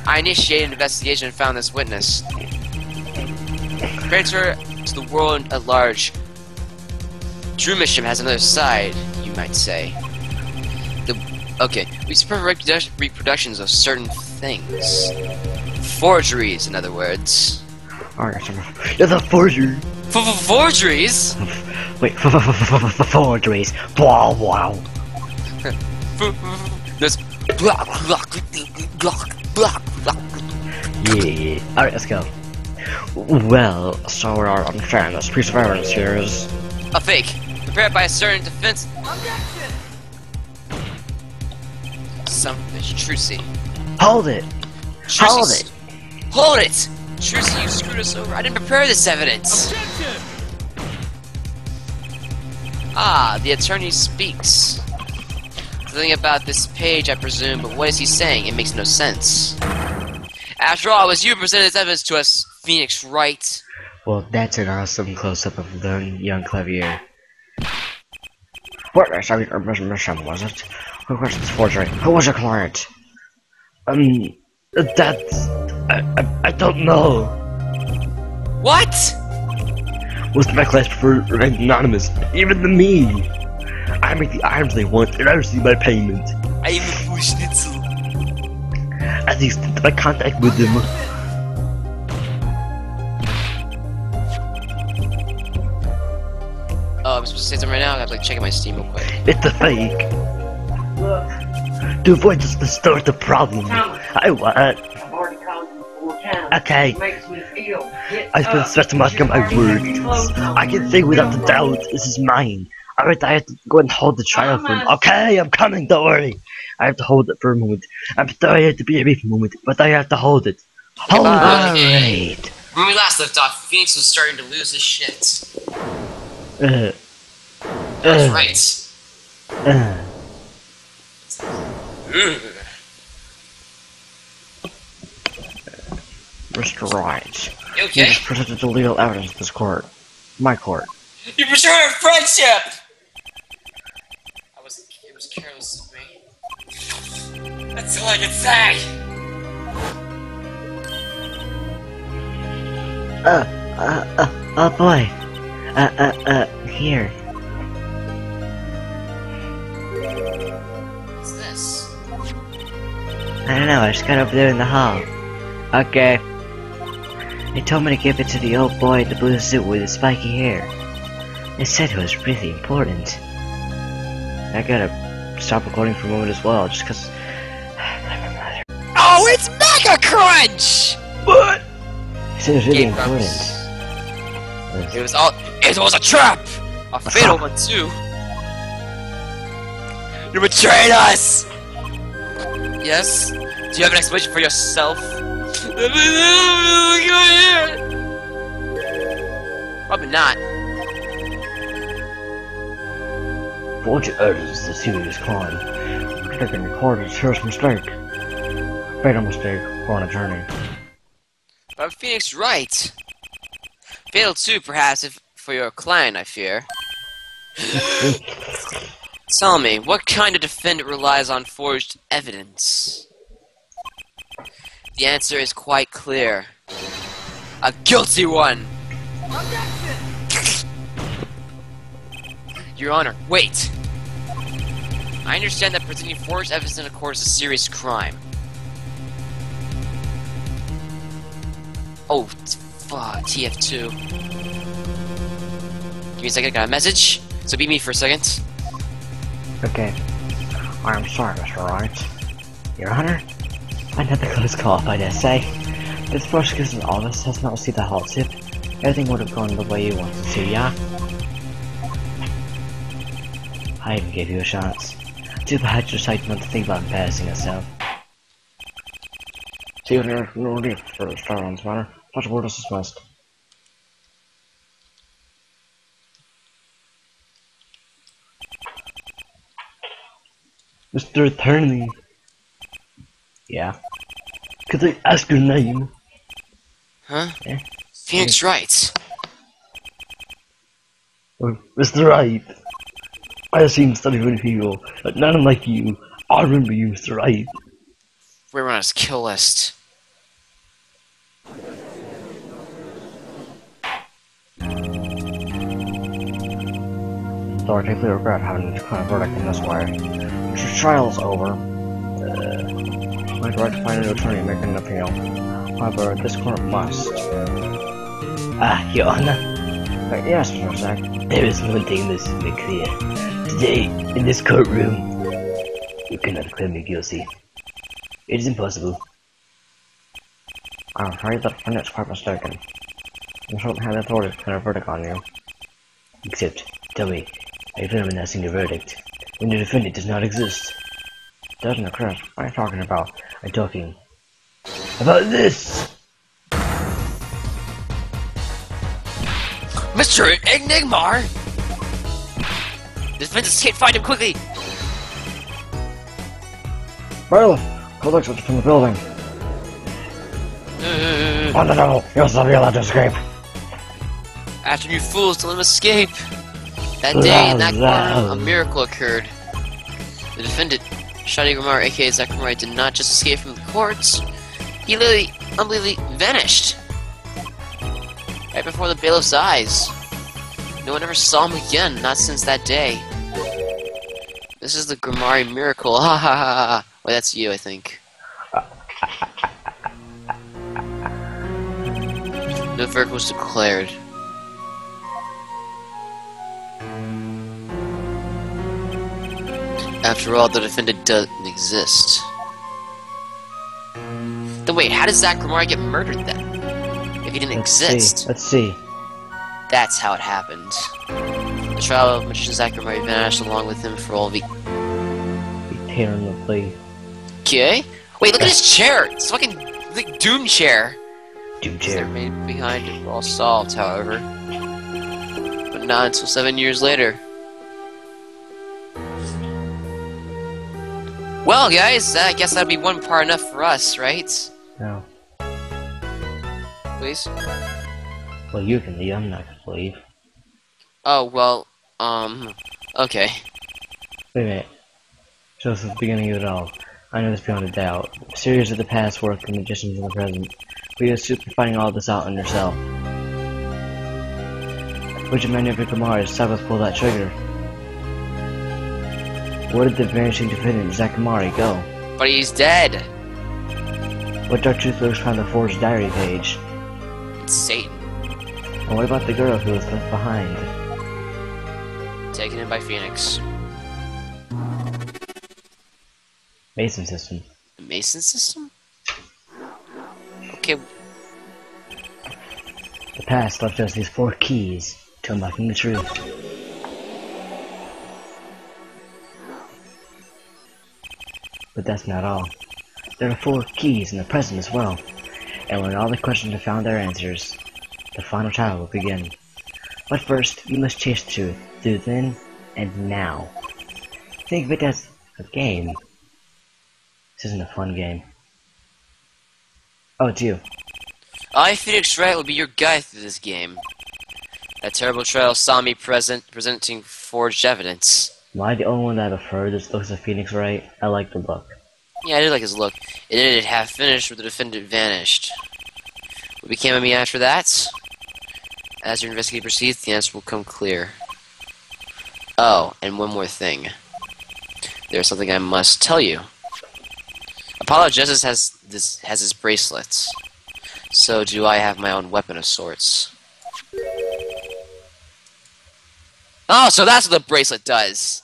I initiated an investigation and found this witness. Compared to the world at large, Drew Misham has another side, you might say. We spread reproductions of certain things. Forgeries, in other words. It's a forgery. Forgeries? Wait, forgeries. Wow. There's Yeah. Alright, let's go. Well, so our understanding this piece of evidence here is a fake, prepared by a certain defense. Objection! Some bitch, Trucy. Hold it! Hold it! Hold it! Trucy, you screwed us over. I didn't prepare this evidence. Objection! Ah, the attorney speaks. Something about this page, I presume, but what is he saying? It makes no sense. After all, it was you who presented this evidence to us, Phoenix Wright. Well, that's an awesome close-up of the young Clavier. What was it? Who was this forgery? Who was your client? That's... I don't know. What? Was my class for anonymous? Even to me. I make the items they want, and I receive my payment. I am a foolish schnitzel. At least my contact with them. Oh, I'm supposed to say something right now? I have to like check my Steam real quick. It's a fake. Look, To avoid just to start the problem. Thomas, I what? I've already called you 4 times. Okay. It makes me feel. Get I've been up. stressing my words. I can say without the doubt, this is mine. Alright, I have to go and hold the trial for him. Okay, I'm coming, don't worry. I have to hold it for a moment. I'm sorry I have to be a brief moment, but I have to hold it. Hold it. Okay. Alright. When we last left off, Phoenix was starting to lose his shit. That's right. Mr. Wright, You you okay? just presented the legal evidence to this court. My court. You betrayed our friendship! It was careless of me. That's all I can say! Oh boy. Here. What's this? I don't know, I just got over there in the hall. Okay. They told me to give it to the old boy in the blue suit with the spiky hair. They said it was really important. I gotta stop recording for a moment as well, just cause... Oh, it's Mega Crunch! What? They said it was really Game important. Grumps. It was a trap! A fatal one, too. You betrayed us! Yes? Do you have an explanation for yourself? Probably not. Forging orders is a serious crime. Taking recorded is a serious mistake. Fatal mistake for an attorney. But I'm Phoenix Wright. Fatal too, perhaps, if for your client, I fear. Tell me, what kind of defendant relies on forged evidence? The answer is quite clear. A guilty one! Your Honor, wait! I understand that presenting forged evidence in a court is a serious crime. Oh, fuck, TF2. Give me a second, I got a message. So beat me for a second. Okay. I'm sorry, Mr. Wright. Your Honor? Another close call, I dare say. This prosecutor's office has not received the hall tip. Everything would have gone the way you wanted to, yeah? I even gave you a chance. Too bad you decided not to think about embarrassing yourself. See you there, no relief for the start on this matter. Such word is dismissed. Mr. Attorney. Yeah? Could I ask your name? Huh? Yeah? Phoenix Wright. Mr. Wright. I have seen study many people, but none like you. I remember you, Mr. Wright. We're on his kill list. So I deeply regret having to declare a verdict in this way. Your trial is over. My right to find an attorney and make an appeal. However, this court must. Your Honor? Yes, Mr. Zack. There is one thing that must be clear. Today, in this courtroom, you cannot declare me guilty. It is impossible. I'm afraid that defendant is quite mistaken. You shouldn't have the authority to declare a verdict on you. Except, tell me, are you firm announcing your verdict when the defendant does not exist? Doesn't occur. What are you talking about? I'm talking about this! Mr. Enigmar! The defendants can't find him quickly! Bailiff, collect us from the building. Oh no, you'll still be allowed to escape. After you fools to let him escape! That day, in that corner, a miracle occurred. The defendant, Shadi Grimar, aka Zachary, did not just escape from the courts, he literally, unbelievably vanished. Right before the bailiff's eyes. No one ever saw him again, not since that day. This is the Grimari miracle, ha ha ha ha. Wait, that's you, I think. No verdict was declared. After all, the defendant doesn't exist. Then wait, how does Zach Grimari get murdered then? If he didn't exist? Let's see. That's how it happened. The trial of magician Zach Grimari vanished along with him for all Be tearing the plate. Okay? Wait, look at his chair! It's fucking like Doom chair! Doom They chair. remained behind it were all solved, however. But not until 7 years later. Well, guys, I guess that'd be one part enough for us, right? No. Please? Well, you can leave. I'm not gonna leave. Oh, well, okay. Wait a minute. So this is the beginning of it all. I know this beyond a doubt. Series of the past work and magicians in the present. But you're super finding all this out on yourself. Which of many of your Kamars saw us pull that trigger? Where did the vanishing defendant, Zakamari, go? But he's dead! What dark truth lurks behind the forged diary page? It's Satan. And what about the girl who was left behind? Taken in by Phoenix. Mason system. The Mason system? Okay, The past left us these 4 keys to unlocking the truth. But that's not all. There are 4 keys in the present as well. And when all the questions have found their answers, the final trial will begin. But first, you must chase the truth through then and now. Think of it as a game. This isn't a fun game. Oh, it's you. I, Phoenix Wright, will be your guide through this game. That terrible trial saw me presenting forged evidence. Am I the only one that I've heard this looks like Phoenix Wright? I like the look. Yeah, I did like his look. It ended half finished where the defendant vanished. What became of me after that? As your investigation proceeds, the answer will come clear. Oh, and one more thing. There's something I must tell you. Apollo Justice has his bracelets. So do I have my own weapon of sorts. Oh, so that's what the bracelet does!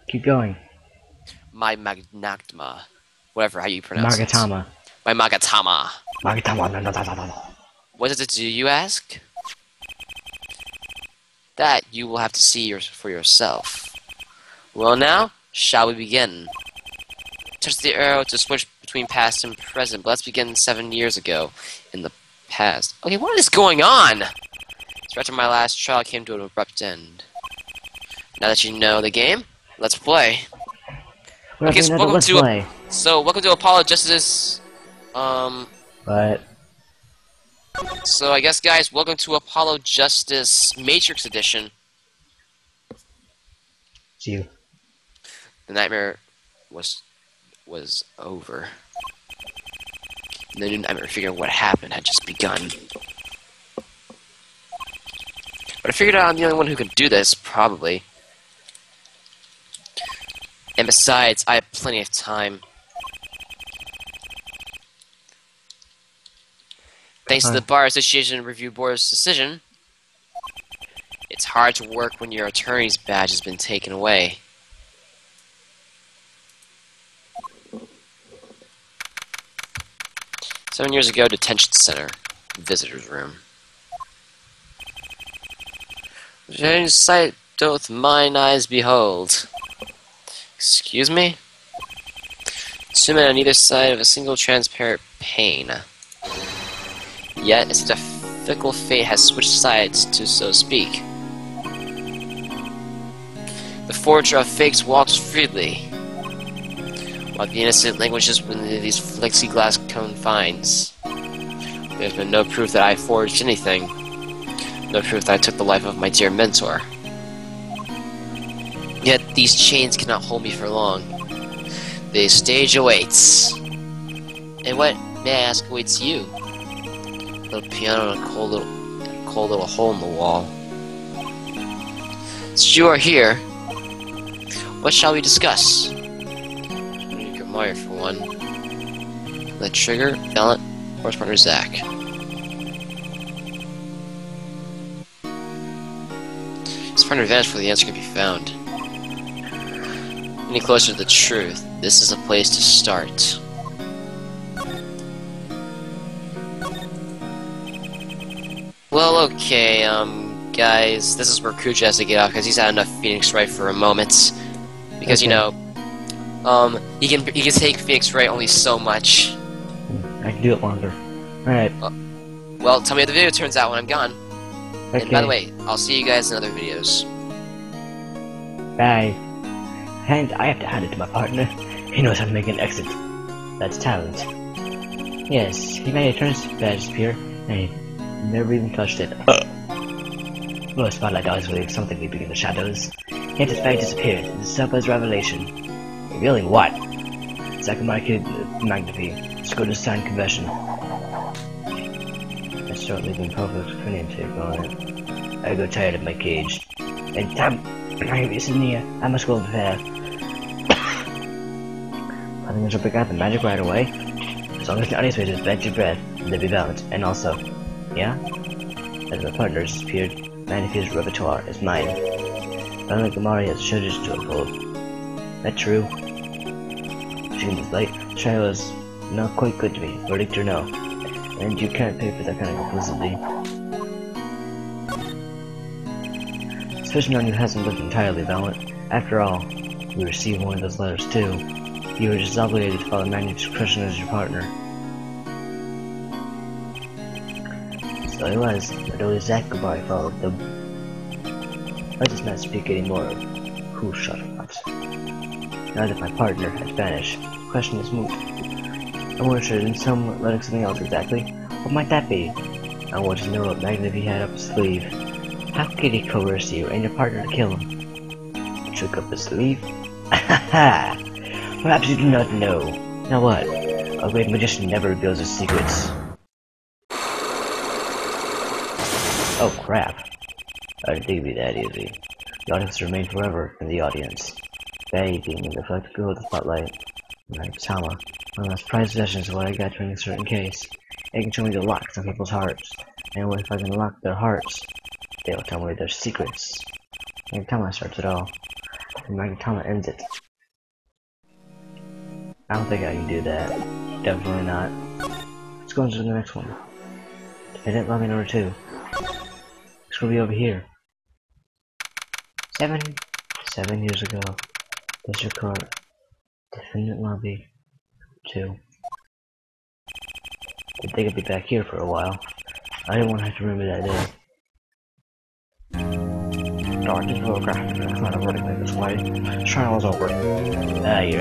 Keep going. My magnagma. Whatever, how you pronounce it. Magatama. My magatama. Magatama. No, no, no, no, no. What does it do, you ask? That you will have to see for yourself. Well now, shall we begin? Touch the arrow to switch between past and present, but let's begin 7 years ago, in the past. Okay, what is going on? So after my last trial came to an abrupt end. Now that you know the game, let's play. Okay, so welcome to Apollo Justice, But So I guess, guys, welcome to Apollo Justice Matrix Edition. it's you. The nightmare was over. And the new nightmare figuring what happened had just begun. But I figured out I'm the only one who can do this, probably. And besides, I have plenty of time. Thanks to the Bar Association Review Board's decision, it's hard to work when your attorney's badge has been taken away. "7 years ago, detention center, visitor's room. Strange sight doth mine eyes behold." Excuse me? Two men on either side of a single transparent pane. Yet it's such a fickle fate has switched sides, to so speak. The forger of fakes walks freely, while the innocent languishes within these plexiglass confines. There's been no proof that I forged anything, no proof that I took the life of my dear mentor. Yet these chains cannot hold me for long. The stage awaits. And what, may I ask, awaits you? A little piano and a cold little hole in the wall. Since you are here, what shall we discuss? Grimoire for one. The trigger, Valiant, horse partner Zack. His partner vanished where the answer can be found. Any closer to the truth, this is a place to start. Well, okay, guys, this is where Kuja has to get off because he's had enough Phoenix Wright for a moment. Because, you know, he can take Phoenix Wright only so much. I can do it longer. Alright. Well, tell me how the video turns out when I'm gone. Okay. And by the way, I'll see you guys in other videos. Bye. And I have to hand it to my partner. He knows how to make an exit. That's talent. Yes, he made a turn badge appear, and he never even touched it. Well, Spotlight always believes something leaping in the shadows. Yet his bag disappeared, and this is revelation. Revealing what? Sakamai kid Magnifi. Let's go to sign confession. I start leaving public cranium tape on it. I go tired of my cage. And damn, is near. I must go prepare. I think I should pick out the magic right away. As long as the audience waits beg your breath, they'll be bound. And also, yeah? As my partner disappeared, Magnifi's repertoire is mine. Unlike Amari has treasures to unfold. That true? She was late. Trial was not quite good to me, verdict or no. And you can't pay for that kind of complicity. Especially one who hasn't lived entirely valiant. After all, we received one of those letters too. You were just obligated to follow Magnus Christian as your partner. So I was, but only Zachary followed them. Let us not speak anymore of who shot us. Now that my partner has vanished, the question is moot. I'm more interested in something else exactly. What might that be? I want to know what Magnifi had up his sleeve. How could he coerce you and your partner to kill him? Trick up his sleeve? Ha! Perhaps you do not know. Now what? A great magician never reveals his secrets. Oh crap. I didn't think it'd be that easy. The audience remained forever in the audience. Bathing in the reflected glow of the spotlight. Like Tama, one of the most prized possessions of what I got during a certain case. It can show me the locks on people's hearts. And if I can lock their hearts, they will tell me their secrets. Magatama starts it all, and Magatama ends it. I don't think I can do that. Definitely not. Let's go on to the next one. Defendant lobby number 2. It's gonna be over here. 7 years ago. District Court. Defendant lobby 2. I'd think I'd be back here for a while. I didn't want to have to remember that day. Darkest photograph. That's not a verdict like this way. Trial is over. You're right.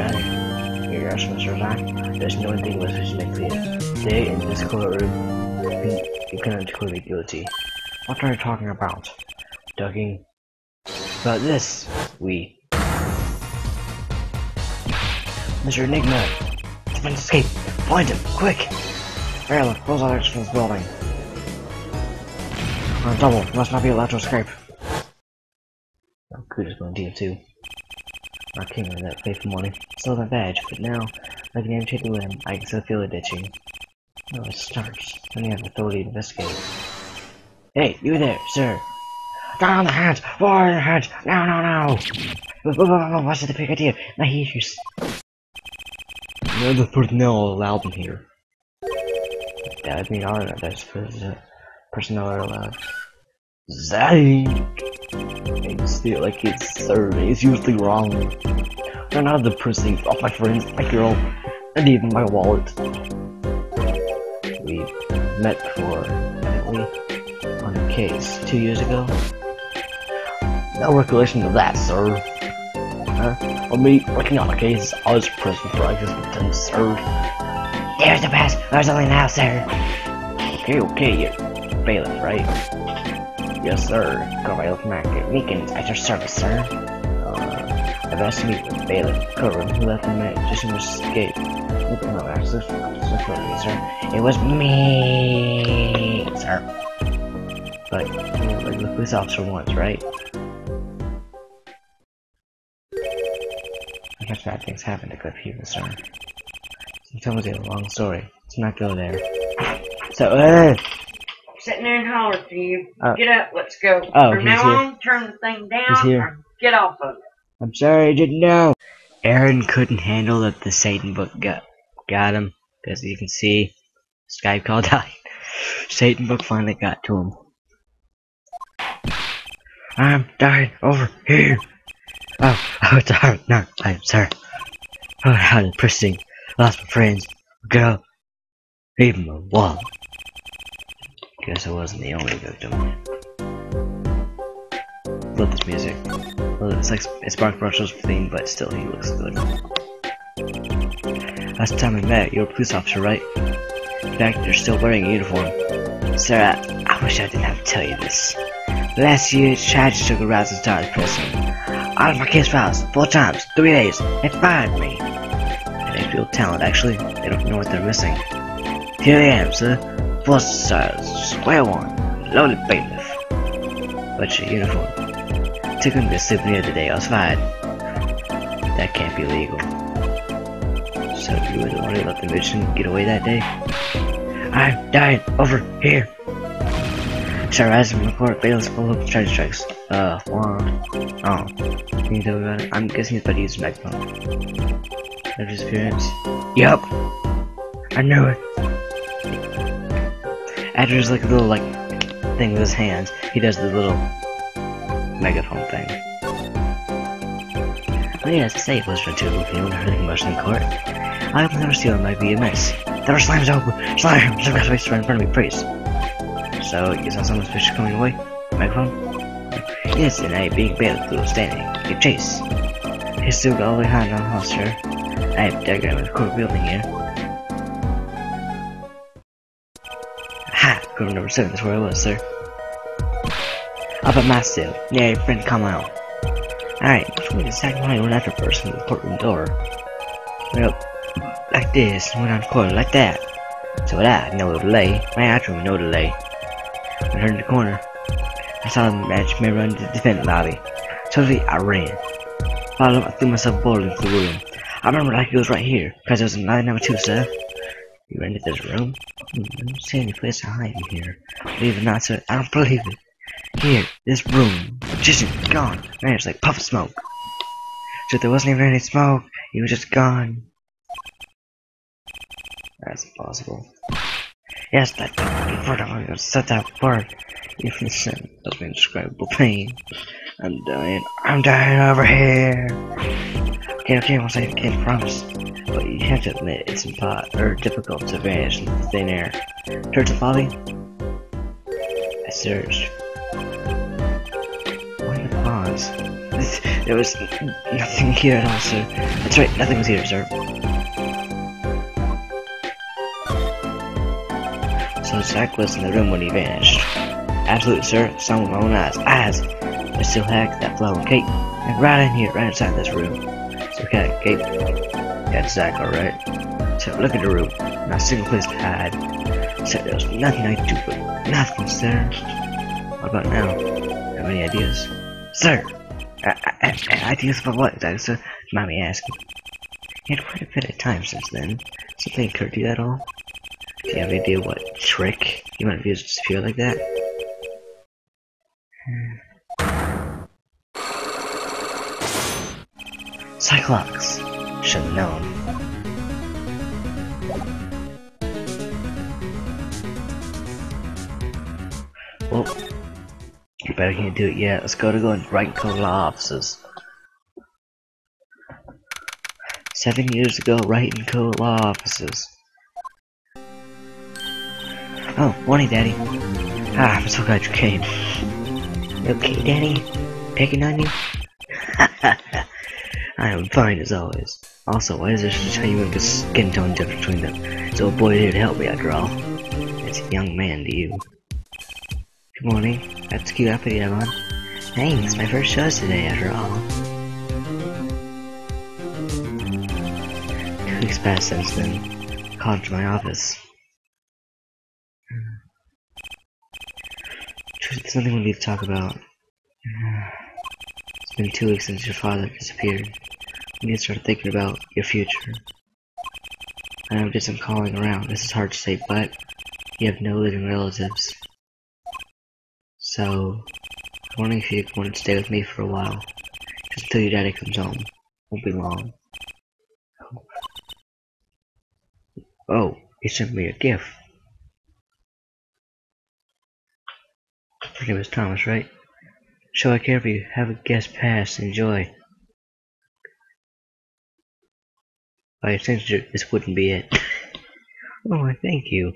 You're yes, Mr. Zack. There's no ambiguous which make clear. Today in this courtroom, you cannot declare me guilty. What are you talking about? Talking about this. Mr. Enigma! Defend escape! Find him! Quick! Maryland, close all exits from this building. On double, must not be allowed to escape. Oh, Kuda's going to too. I came in that faithful morning. Still my badge, but now, like an amputated limb, I can still feel it itching. Oh, it starts. When you have the authority to investigate. Hey, you there, sir! Down on the hands! Forward on the hands! No, no, no! What's the big idea? My ears! None of the personnel allowed in here. That would mean all of those personnel are allowed. Zang! It's feel like it's serving. It's usually wrong. Run out of the precinct, off my friends, my girl, and even my wallet. We met before, haven't we? case 2 years ago? No recollection of that, sir. Or me working on a case I was in prison for existence, sir. There's the past. There's only now, sir. Okay, you're bailiff, right? Yes, sir. Bailiff Meekins at your service, sir. I've asked to meet with bailiff Curran, who let the magician escape. No, actually, sir. It was me, sir. But you're a regular police officer once, right? I guess bad things happen to good people, sir. Sometimes they have a long story. Let's not go there. So, Sitting there and holler to you. Oh. Get up, let's go. Oh, From he's now here. on, turn the thing He's down here. or get off of it. I'm sorry, I didn't know. Aaron couldn't handle that the Satan book got him, because you can see Skype call died. Satan book finally got to him. I'm dying over here. Oh, sorry. No, I'm sorry. Oh, how depressing. Lost my friends. Go. Even my wallet. Guess I wasn't the only victim. Love this music. Well, it's like it's Mark Marshall's theme, but still, he looks good. Last time we met, you were a police officer, right? In fact, you're still wearing a uniform. Sarah, I wish I didn't have to tell you this. Last year, tragedy took a rise in Star's prison. Out of my case files, 4 times, 3 days, they fired me. And they feel talent, actually. They don't know what they're missing. Here I am, sir. 4 stars, square one, lowly bailiff. But your uniform. Took him to sleep the other day, I was fired. That can't be legal. So you were the one who let the magician get away that day? I'm dying over here. Sir, as in the court, bailiffs full of treasure strikes. One. Oh. Can you tell me about it? I'm guessing he's about to use a microphone. No disappearance? Yup! I knew it! After there's like a little thing with his hands, he does the little megaphone thing. Oh yeah, to say it was for two if you weren't hurting much in court. I hope never stealing might be a mess. The door slams open! Slam! Some guy's face right in front of me, please. So, you saw someone's picture coming away? Microphone? Yes, and a big bailiff was standing. Give chase. He still got all the way behind on the house, sir. I have a diagram of the court building here. Ha! Court number 7 is where I was, sir. Up at my cell. Yeah, your friend, come out. Alright, which way exactly how you went after first from the courtroom door? Went up like this, and went on the corner like that. So without no delay, ran after him, no delay. I turned the corner. I saw the match man run to the defendant lobby. Suddenly, I ran. Followed him, I threw myself boldly into the room. I remember like it was right here, because it was in line number 2, sir. You ran into this room? I don't see any place to hide in here. Believe it or not, sir, I don't believe it. Here, this room, just gone. Man, it's like puff of smoke. So there wasn't even any smoke, he was just gone. That's impossible. Yes, that before I was set that word. If the sin of indescribable pain. I'm dying over here. Okay, once I can't promise. But you have to admit it's difficult to vanish into thin air. Towards the lobby? I searched. Why the pause? There was nothing here at all, sir. That's right, nothing was here, sir. So Zach was in the room when he vanished. Absolutely, sir. Saw with my own eyes. I still had that flower cake. And right in here, right inside this room. So we got a cake. Got Zach, alright. So look at the room. Not a single place to hide. So there was nothing I could do but nothing, sir. What about now? Have any ideas? Sir! Ideas for what, exactly, sir? Mind me asking. You had quite a bit of time since then. Something occurred to you at all? Do you have any idea what trick you might have used to disappear like that? Cyclops! Should have known. Well, you better can't do it yet. Let's go and write code law offices. 7 years ago, writing code law offices. Oh, morning, Daddy. Ah, I'm so glad you came. You okay, Daddy? Picking on you? I am fine as always. Also, why is there such a tiny little skin tone difference between them? So a boy here to help me after all. It's a young man to you. Good morning. That's a cute outfit you have on. Thanks, my first shows today after all. 2 weeks passed since then. Called to my office. There's something we need to talk about. It's been 2 weeks since your father disappeared. We need to start thinking about your future. I know I did some calling around. This is hard to say, but you have no living relatives. So, I'm wondering if you want to stay with me for a while. Just until your daddy comes home. Won't be long. Oh, he sent me a gift. Your name is Thomas, right? Shall I care if you have a guest pass? Enjoy. By extension, this wouldn't be it. Oh, thank you.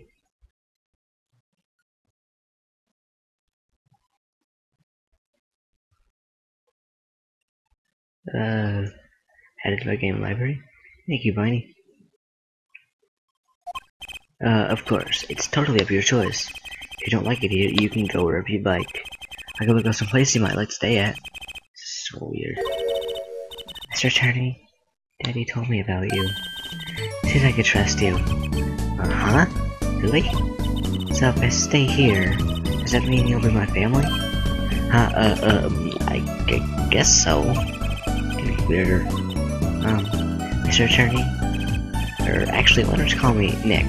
Added to my game library. Thank you, Viney. Of course, it's totally up to your choice. If you don't like it here, you can go wherever you'd like. I could look up some place you might like to stay at. So weird. Mr. Attorney, Daddy told me about you. Says I could trust you. Uh-huh? Really? So if I stay here, does that mean you'll be my family? I guess so. Getting weirder. Mr. Attorney? Or actually, why don't you call me Nick?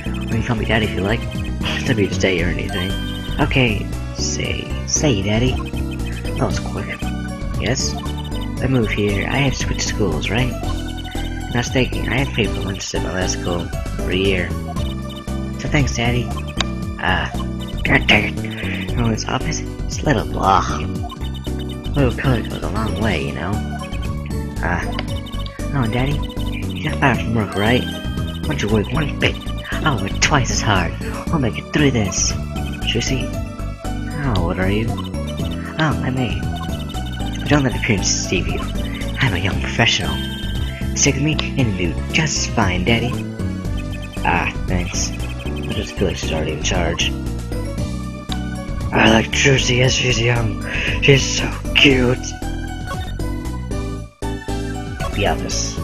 Or you can call me Daddy if you like. Doesn't be to stay or anything. Okay, say Daddy. That was quick. Yes? I moved here, I had to switch schools, right? And I was thinking, I had paid for lunches at my last school for a year. So thanks, Daddy. God dang it. Oh, this office, it's a little blah. A little color goes a long way, you know? Oh, Daddy, you just fired from work, right? Why don't you work one bit? I'll work twice as hard. I'll make it through this. Trissy? How old are you? Oh, I'm 8. But don't let appearances deceive you. I'm a young professional. Stick with me and do just fine, Daddy. Thanks. I just feel like she's already in charge. I like Trissy as she's young. She's so cute. The office.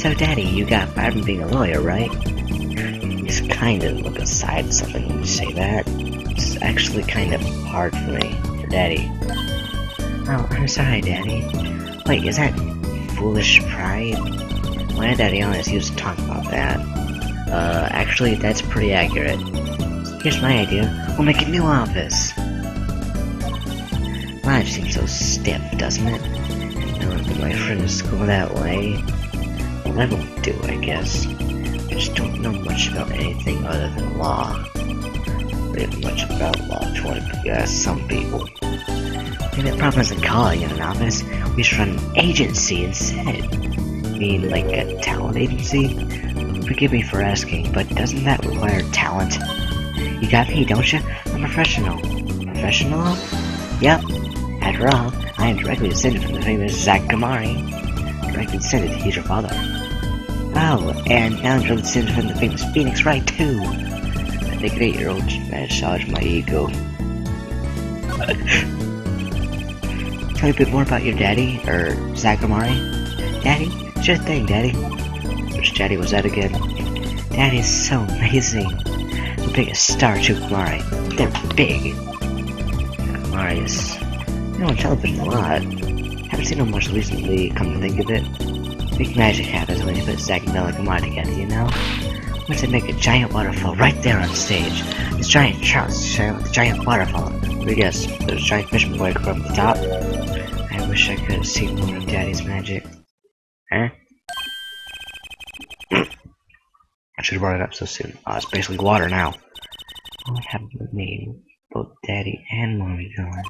So, Daddy, you got fired from being a lawyer, right? You just kind of look aside something when you say that. It's actually kind of hard for me, for Daddy. Oh, I'm sorry, Daddy. Wait, is that foolish pride? My Daddy always used to talk about that. Actually, that's pretty accurate. Here's my idea. We'll make a new office. Life seems so stiff, doesn't it? Knowing that my friends go that way. Well, that won't do, I guess. I just don't know much about anything other than law. Really much about law to ask some people. Maybe the problem isn't calling in an office. We should run an agency instead. You mean like a talent agency? Forgive me for asking, but doesn't that require talent? You got me, don't you? I'm a professional. Professional? Yep. After all, I am directly descended from the famous Zack Gamari. Directly descended, he's your father. Oh, and now I'm directly descended from the famous Phoenix Wright, too. I think an 8-year-old managed to charge my ego. Tell me a bit more about your daddy, or Zack Gamari. Daddy? Sure thing, Daddy. Which daddy was that again? Daddy is so amazing. The biggest star to Gamari. They're big. Gamari is... You know, on television a lot. Haven't seen him much recently, come to think of it. Big magic happens when you put Zack and Bella Gamari together, you know? Once they make a giant waterfall right there on stage. This giant trout showing with a giant waterfall. I guess there's a giant fishman boy from the top. I wish I could have seen more of Daddy's magic. Huh? I should have brought it up so soon. Oh, it's basically water now. What happened with me? Both Daddy and Mommy gone.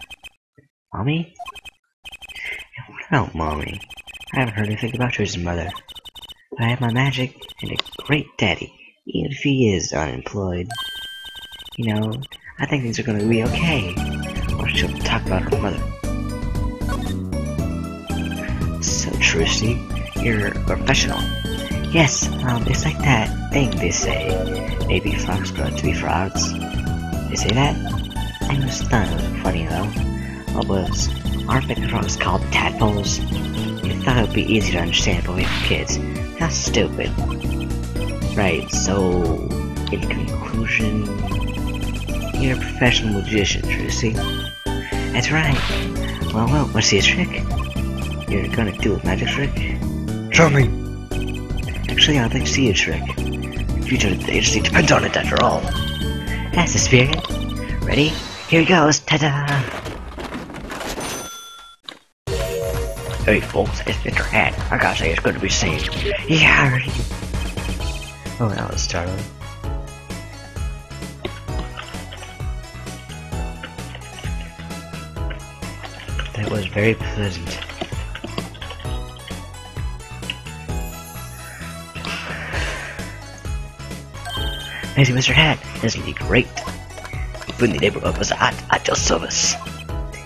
Mommy? Yeah, what about Mommy? I haven't heard anything about Triss's mother. But I have my magic and a great daddy, even if he is unemployed. You know, I think things are gonna be okay. Or she'll talk about her mother. So, Trusty, you're a professional. Yes, it's like that thing they say. Maybe frogs grow up to be frogs. They say that? I was thought it was funny though. What was? Aren't big frogs called tadpoles? You thought it would be easy to understand, but we have kids. How stupid. Right, so in conclusion, you're a professional magician, Trusty. That's right. Well, wanna see a trick? You're gonna do a magic trick? Show me! Actually, I'd like to see a trick. The future of the agency depends on it, after all. That's the spirit. Ready? Here he goes! Ta-da! Hey folks, it's Mr. Hat. I gotta say it's good to be seen. Yeah! Oh, that was startling. That was very pleasant. Thank you, Mr. Hat. Isn't he great? When the neighborhood was at your service.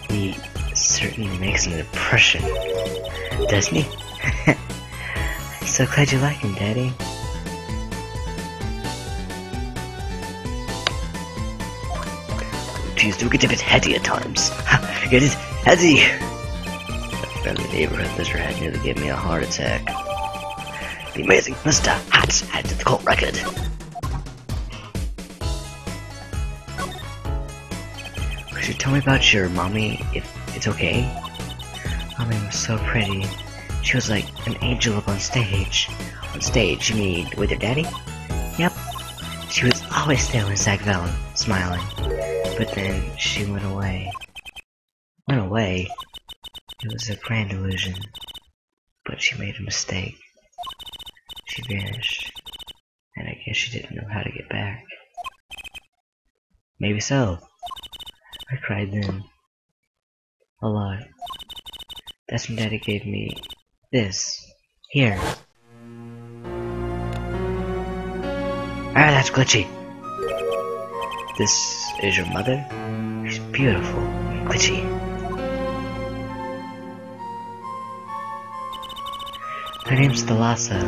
He certainly makes an impression, doesn't he? So glad you like him, Daddy. Geez, do get a bit heady at times. Get it? Heady! That friendly neighborhood Mr. Hat nearly gave me a heart attack. The amazing Mr. Hat added the cult record. Could you tell me about your mommy, if it's okay? Mommy was so pretty. She was like an angel up on stage. On stage, you mean with your daddy? Yep. She was always there when Zach Velen, smiling. But then she went away. Went away? It was a grand illusion. But she made a mistake. She vanished. And I guess she didn't know how to get back. Maybe so. I cried then. A lot. That's when Daddy gave me this. Here. Ah, that's glitchy. This is your mother? She's beautiful. Glitchy. Her name's Thalassa.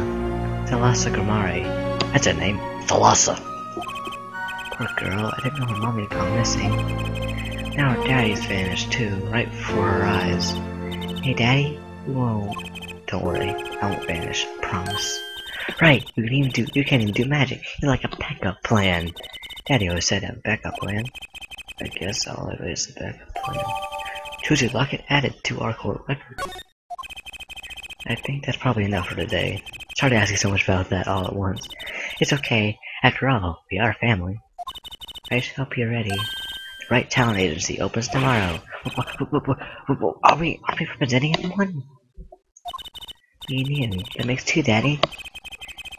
Thalassa Gramari. That's her name. Thalassa. Poor girl, I didn't know her mommy had gone missing. Now her daddy's vanished too, right before her eyes. Hey Daddy? Whoa. Don't worry, I won't vanish, promise. Right, you can't even do magic. You're like a backup plan. Daddy always said to have a backup plan. I guess I'll always the backup plan. Choose your locket added to our court record. I think that's probably enough for today. It's hard to ask you so much about that all at once. It's okay. After all, we are family. I just hope you're ready. The Right Talent Agency opens tomorrow. Are we representing anyone? Me and you. That makes two, Daddy.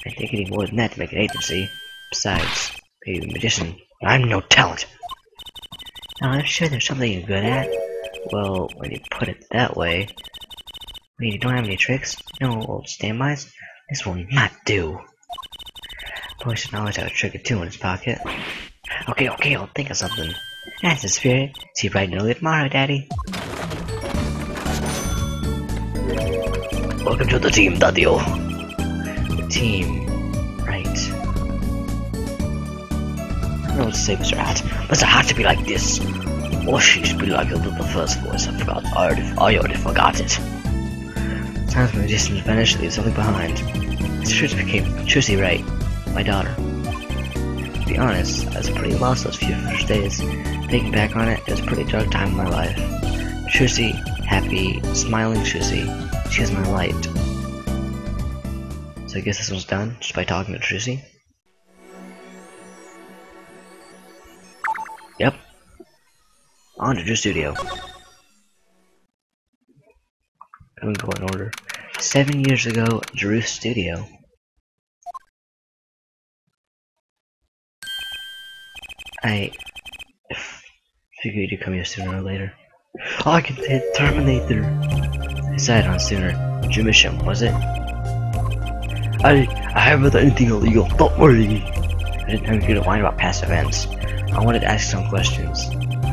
I think you need more than that to make an agency. Besides, maybe a magician. I'm no talent. Now, I'm sure there's something you're good at. Well, when you put it that way. Wait, you don't have any tricks? No old standbys? This will not do. Boy should always have a trick or two in his pocket. Okay, I'll think of something. That's the spirit. See you bright and early tomorrow, Daddy. Welcome to the team, Daddy-o. The team. Right. I don't know what to say, Mr. Hat. Mr. Hat should be like this. Or she should be like the first voice. I forgot. I already forgot it. Times when magicians vanish, leave something behind. It's Trusty right. My daughter. To be honest, I was pretty lost those few first days. Thinking back on it, it was a pretty dark time in my life. Trusty, happy, smiling Trusty. She was my light. So I guess this one's done, just by talking to Trusty. Yep. On to Drew Studio. I'm going in order. 7 years ago, Drew Studio. I figured you'd come here sooner or later. Oh, I can hit Terminator. I decided on sooner. Drew mission, was it? I haven't done anything illegal. Don't worry. I didn't have to get a line about past events. I wanted to ask some questions.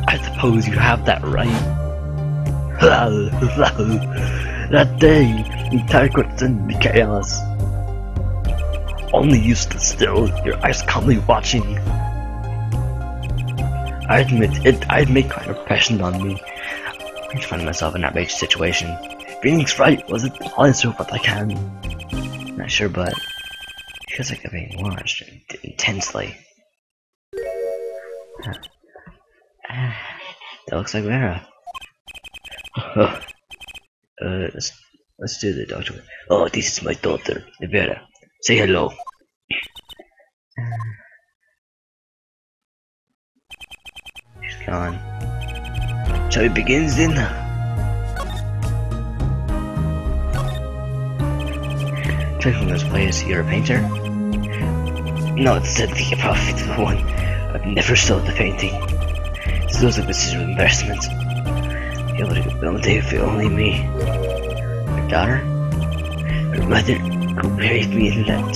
I suppose you have that right. That day, the entire court sent me chaos. Only you stood still, your eyes calmly watching. I admit, it had made quite an impression on me. I find myself in that rage situation. Feeling's right, was it? I'll answer what I can. Not sure, but it feels like I'm being watched intensely. That looks like Vera. Let's do the doctor. Oh, this is my daughter, Vera. Say hello. She's gone. Shall we begin then? Check from this place. You're a painter? No, it's the profitable one. I've never sold the painting. This looks like this is an investment. You're able to get built if only me. My daughter? Her mother could bury me in that.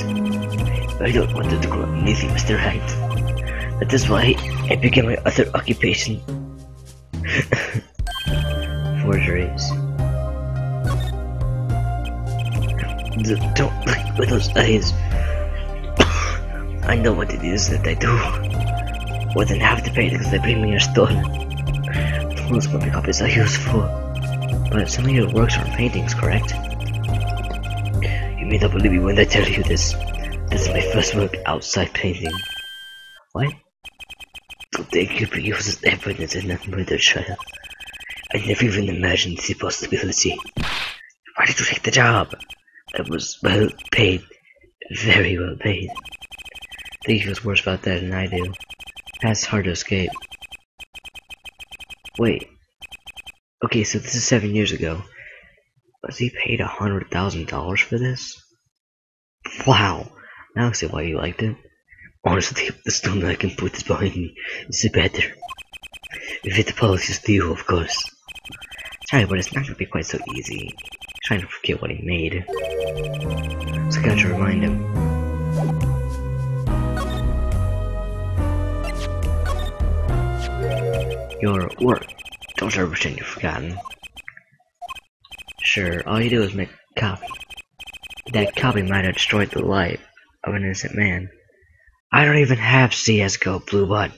But I don't want her to grow up anything Mr. Right. That is why I began my other occupation. Forgeries. Don't look with those eyes. I know what it is that I do. More than half the paintings they bring me are stolen. The most of my copies are useful. But some of your works are paintings, correct? You may not believe me when I tell you this. This is my first work outside painting. What? Don't think you could use as evidence in that murder trial. I never even imagined the possibility. Why did you take the job? I was well paid. Very well paid. I think he feels worse about that than I do. That's hard to escape. Wait. Okay, so this is 7 years ago. Was he paid $100,000 for this? Wow. Now I see why you liked it. Honestly, the stone I can put this behind me is better. If it apologizes to you, of course. Sorry, but it's not gonna be quite so easy. I'm trying to forget what he made. So I got to remind him. Your work. Don't ever pretend you've forgotten. Sure, all you do is make a copy. That copy might have destroyed the life of an innocent man. I don't even have CSGO, Bluebutt.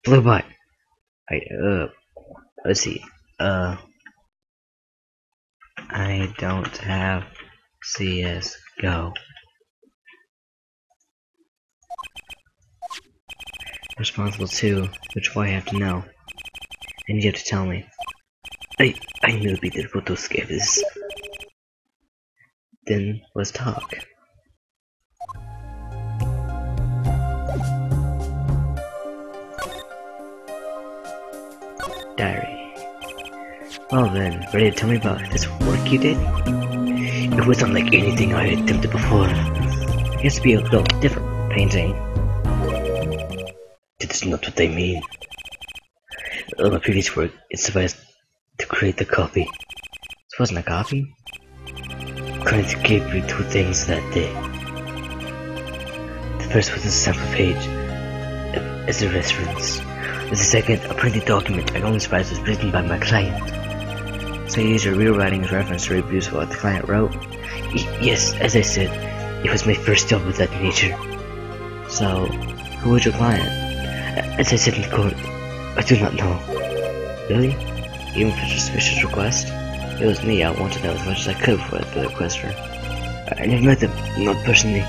Bluebutt. Let's see. I don't have CSGO. Responsible too, which why I have to know. And you have to tell me. I knew it'd be difficult to escape this. Then let's talk. Diary. Well then, ready to tell me about this work you did? It was unlike anything I had attempted before. It has to be a little different from painting. That is not what I mean. On my previous work, it sufficed to create the copy. This wasn't a copy? Client gave me two things that day. The first was a sample page as a reference. The second, a printed document I only surprised was written by my client. So you use your rewriting as reference to reproduce what the client wrote? Yes, as I said, it was my first job of that nature. So, who was your client? As I said in court, I do not know. Really? Even for a suspicious request? It was me. I wanted to know as much as I could before the requester. I never met them, not personally.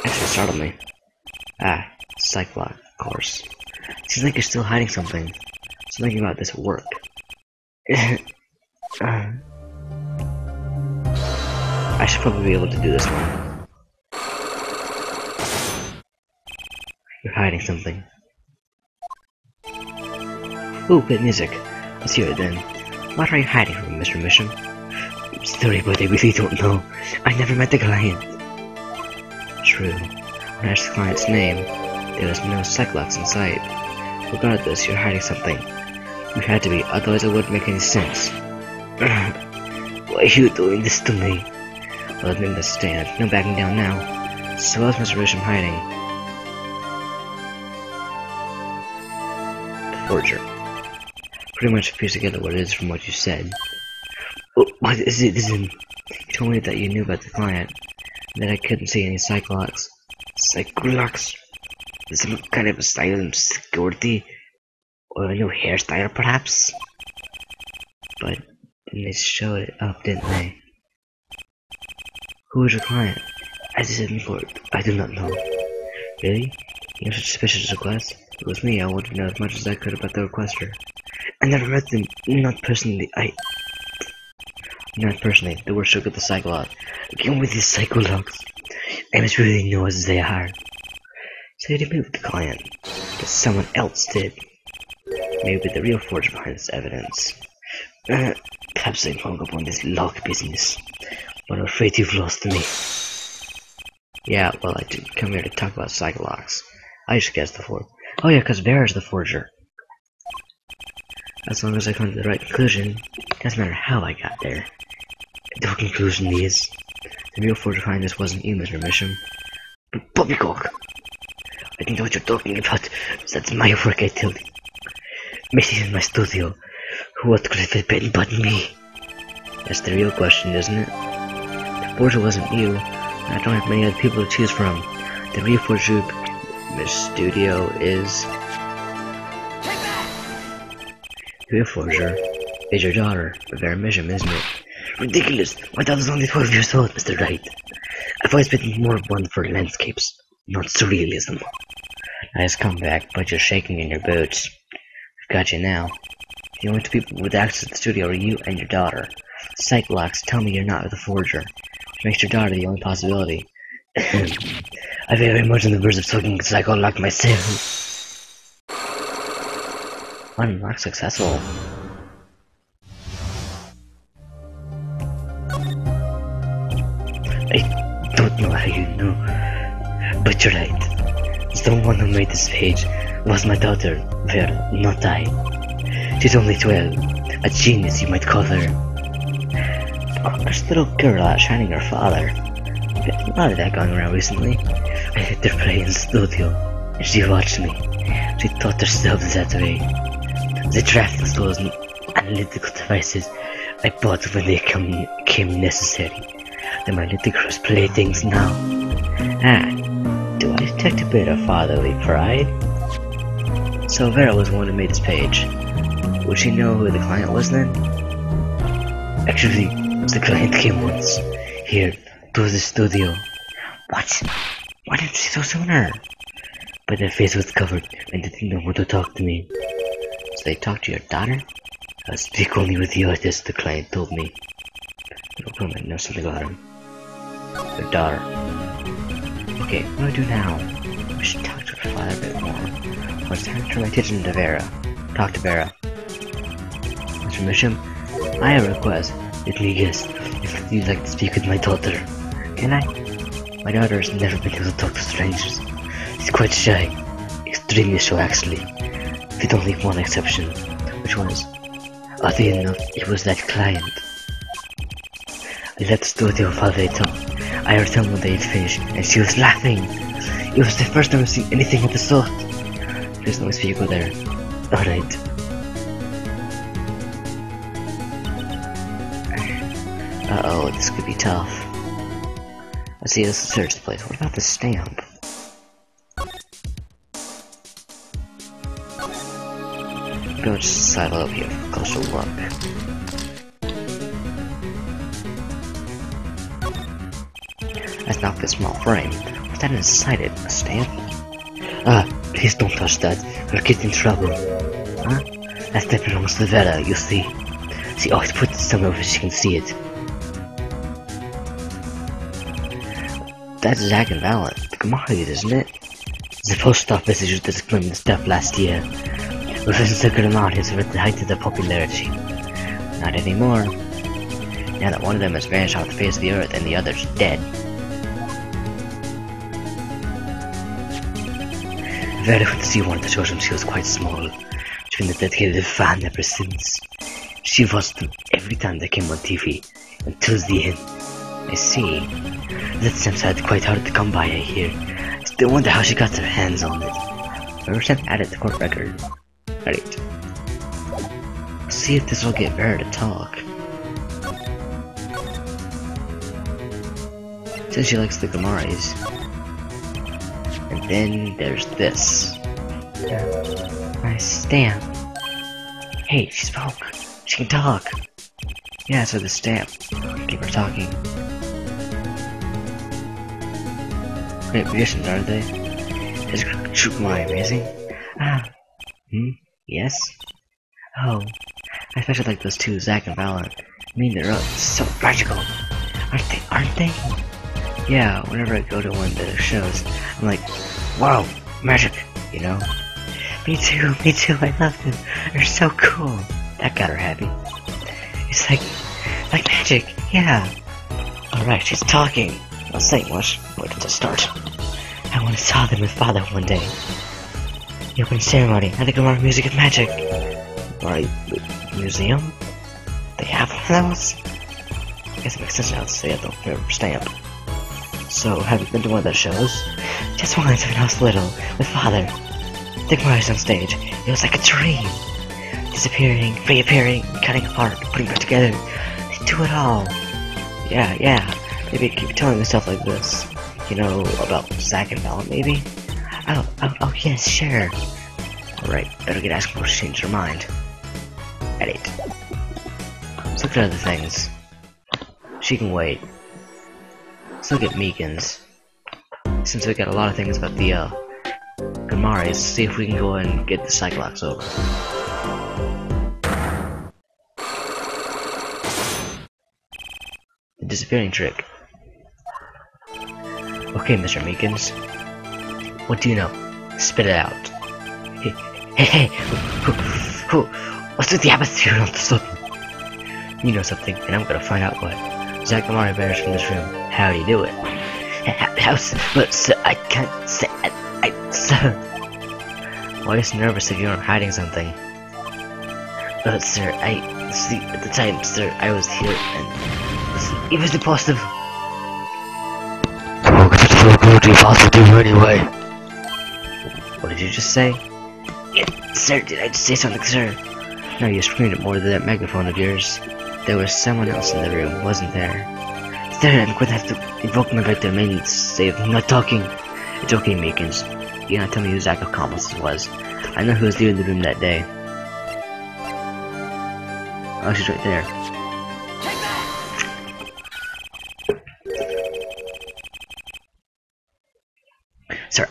Actually startled me. Ah, psych block, of course. Seems like you're still hiding something. Something about this work. I should probably be able to do this one. You're hiding something. Ooh, good music. Let's hear it then. What are you hiding from, Mr. Mission? Sorry, but I really don't know. I never met the client. True. When I asked the client's name, there was no psych-locks in sight. Regardless, you're hiding something. You had to be, otherwise it wouldn't make any sense. Why are you doing this to me? Well, I understand. No backing down now. So what's Mr. Risham hiding? forger. Pretty much piece together what it is from what you said. Oh, what is it? You told me that you knew about the client, and that I couldn't see any Psychologs. Psychologs? Some kind of asylum security? Or a new hairstyle, perhaps? But they showed it up, didn't they? Who was your client? As I said before, I do not know. Really? You have such suspicious requests? If it was me, I would know as much as I could about the requester. I never met them, not personally, Not personally, the word shook at the Psycholog. Again with these Psychologs. I must really know as they are. So you didn't meet with the client, but someone else did. Maybe the real forger behind this evidence. Perhaps I'm hung up on this log business, but I'm afraid you've lost me. Yeah, well, I didn't come here to talk about Psychologs. I just guessed the forger. Oh yeah, because Vera's the forger. As long as I come to the right conclusion, it doesn't matter how I got there. The conclusion is, the real forger behind this wasn't you, Mr. Misham, but Poppycock. I think what you're talking about is that's my work, I tell you. Missy in my studio. What could it have been but me? That's the real question, isn't it? The forger wasn't you, and I don't have many other people to choose from. The real forger, Miss Studio, is... The real forger is your daughter, Vera Misham, isn't it? Ridiculous! My daughter's only 12 years old, Mr. Wright. I've always been more one for landscapes, not surrealism. Nice comeback, but you're shaking in your boots. We've got you now. The only two people with access to the studio are you and your daughter. Psychologs tell me you're not the forger, which makes your daughter the only possibility. I very much on the verge of talking Psycholog myself. Unlock successful. I don't know how you know, but you're right. The one who made this page was my daughter, Vera, not I. She's only 12, a genius you might call her. Oh, there's a little girl out shining her father. There's a lot of that going around recently. I hit their play in the studio, and she watched me. She taught herself that way. The drafting tools and analytical devices I bought when they came necessary. The ludicrous playthings now. Do I detect a bit of fatherly pride? So Vera was the one who made this page. Would she know who the client was then? Actually, the client came once. Here, to the studio. What? Why didn't she so sooner? But their face was covered and didn't know what to talk to me. So they talked to your daughter? I'll speak only with the artist, the client told me. No comment, know something about him. Your daughter. Okay, what do I do now? We should talk to her father a bit more. Let's turn my attention to Vera. Talk to Vera. Mr. Misham, I have a request. Let me guess, if you'd like to speak with my daughter. Can I? My daughter has never been able to talk to strangers. She's quite shy. Extremely shy, actually. With only one exception. Which was, oddly enough, it was that client. I left the studio while they talked. I heard them when they had finished, and she was laughing. It was the first time I've seen anything of the sort. Please let me speak with her. Alright. Uh-oh, this could be tough. Let's see, let's search the place. What about the stamp? Go just sidle up here for a closer look. That's not the small frame. What's that inside it? A stamp? Please don't touch that. We'll get in trouble. Huh? That stamp belongs to Vera, you see. She always puts it somewhere where she can see it. That's Zack and Valent, the commodities, isn't it? The post office issued this claiming stuff last year. Within the commodities were at the height of their popularity. Not anymore. Now that one of them has vanished off the face of the earth and the other's dead. Vera went to see one of the children. She was quite small. She's been a dedicated fan ever since. She watched them every time they came on TV, until the end. I see. That stamp had quite hard to come by, I hear. Still wonder how she got her hands on it. Or sent added to court record. Alright. See if this will get Vera to talk. Says she likes the Gamaris. And then there's this. My stamp. Hey, she spoke. She can talk. Yeah, so the stamp. Keep her talking. Great magicians, aren't they? Is Shukumai amazing? Ah. Yes? Oh. I especially like those two, Zack and Valen. I mean, they're so magical. Aren't they? Yeah, whenever I go to one of their shows, I'm like, wow, magic, you know? Me too, I love them. They're so cool. That got her happy. It's like magic, yeah. Alright, she's talking. Not saying much, but to start. I once saw them with Father one day. The opening ceremony at the Gamara Music of Magic. Right, museum? They have one of those? I guess it makes sense now to say the favorite stamp. So, have you been to one of their shows? Just once when I was little, with Father. The Gamara's on stage. It was like a dream. Disappearing, reappearing, cutting apart, putting back together. They do it all. Yeah. Maybe I keep telling myself like this. You know, about Zack and Valen, maybe? Oh, yes, sure. Alright, better get asking her to change her mind. Edit. Let's look at other things. She can wait. Let's look at Meekins. Since we got a lot of things about the, Gamaris, see if we can go and get the Cyclops over. The disappearing trick. Okay, Mr. Meekins. What do you know? Spit it out. Hey, what's with the atmosphere all of a sudden? You know something, and I'm gonna find out what. Zack Gamari bears from this room. How do you do it? Sir, I can't say sir. Why are you so nervous if you're hiding something? Sir, see, at the time, sir, I was here, and it was impossible. What do you possibly do anyway? What did you just say? Sir, did I just say something, sir? No, you screamed it more than that megaphone of yours. There was someone else in the room, wasn't there? Sir, I'm going to have to invoke my victim and say I'm not talking. It's okay, Meekins. You gotta tell me who Zack Accomplice was. I know who was leaving the room that day. Oh, she's right there. Sorry.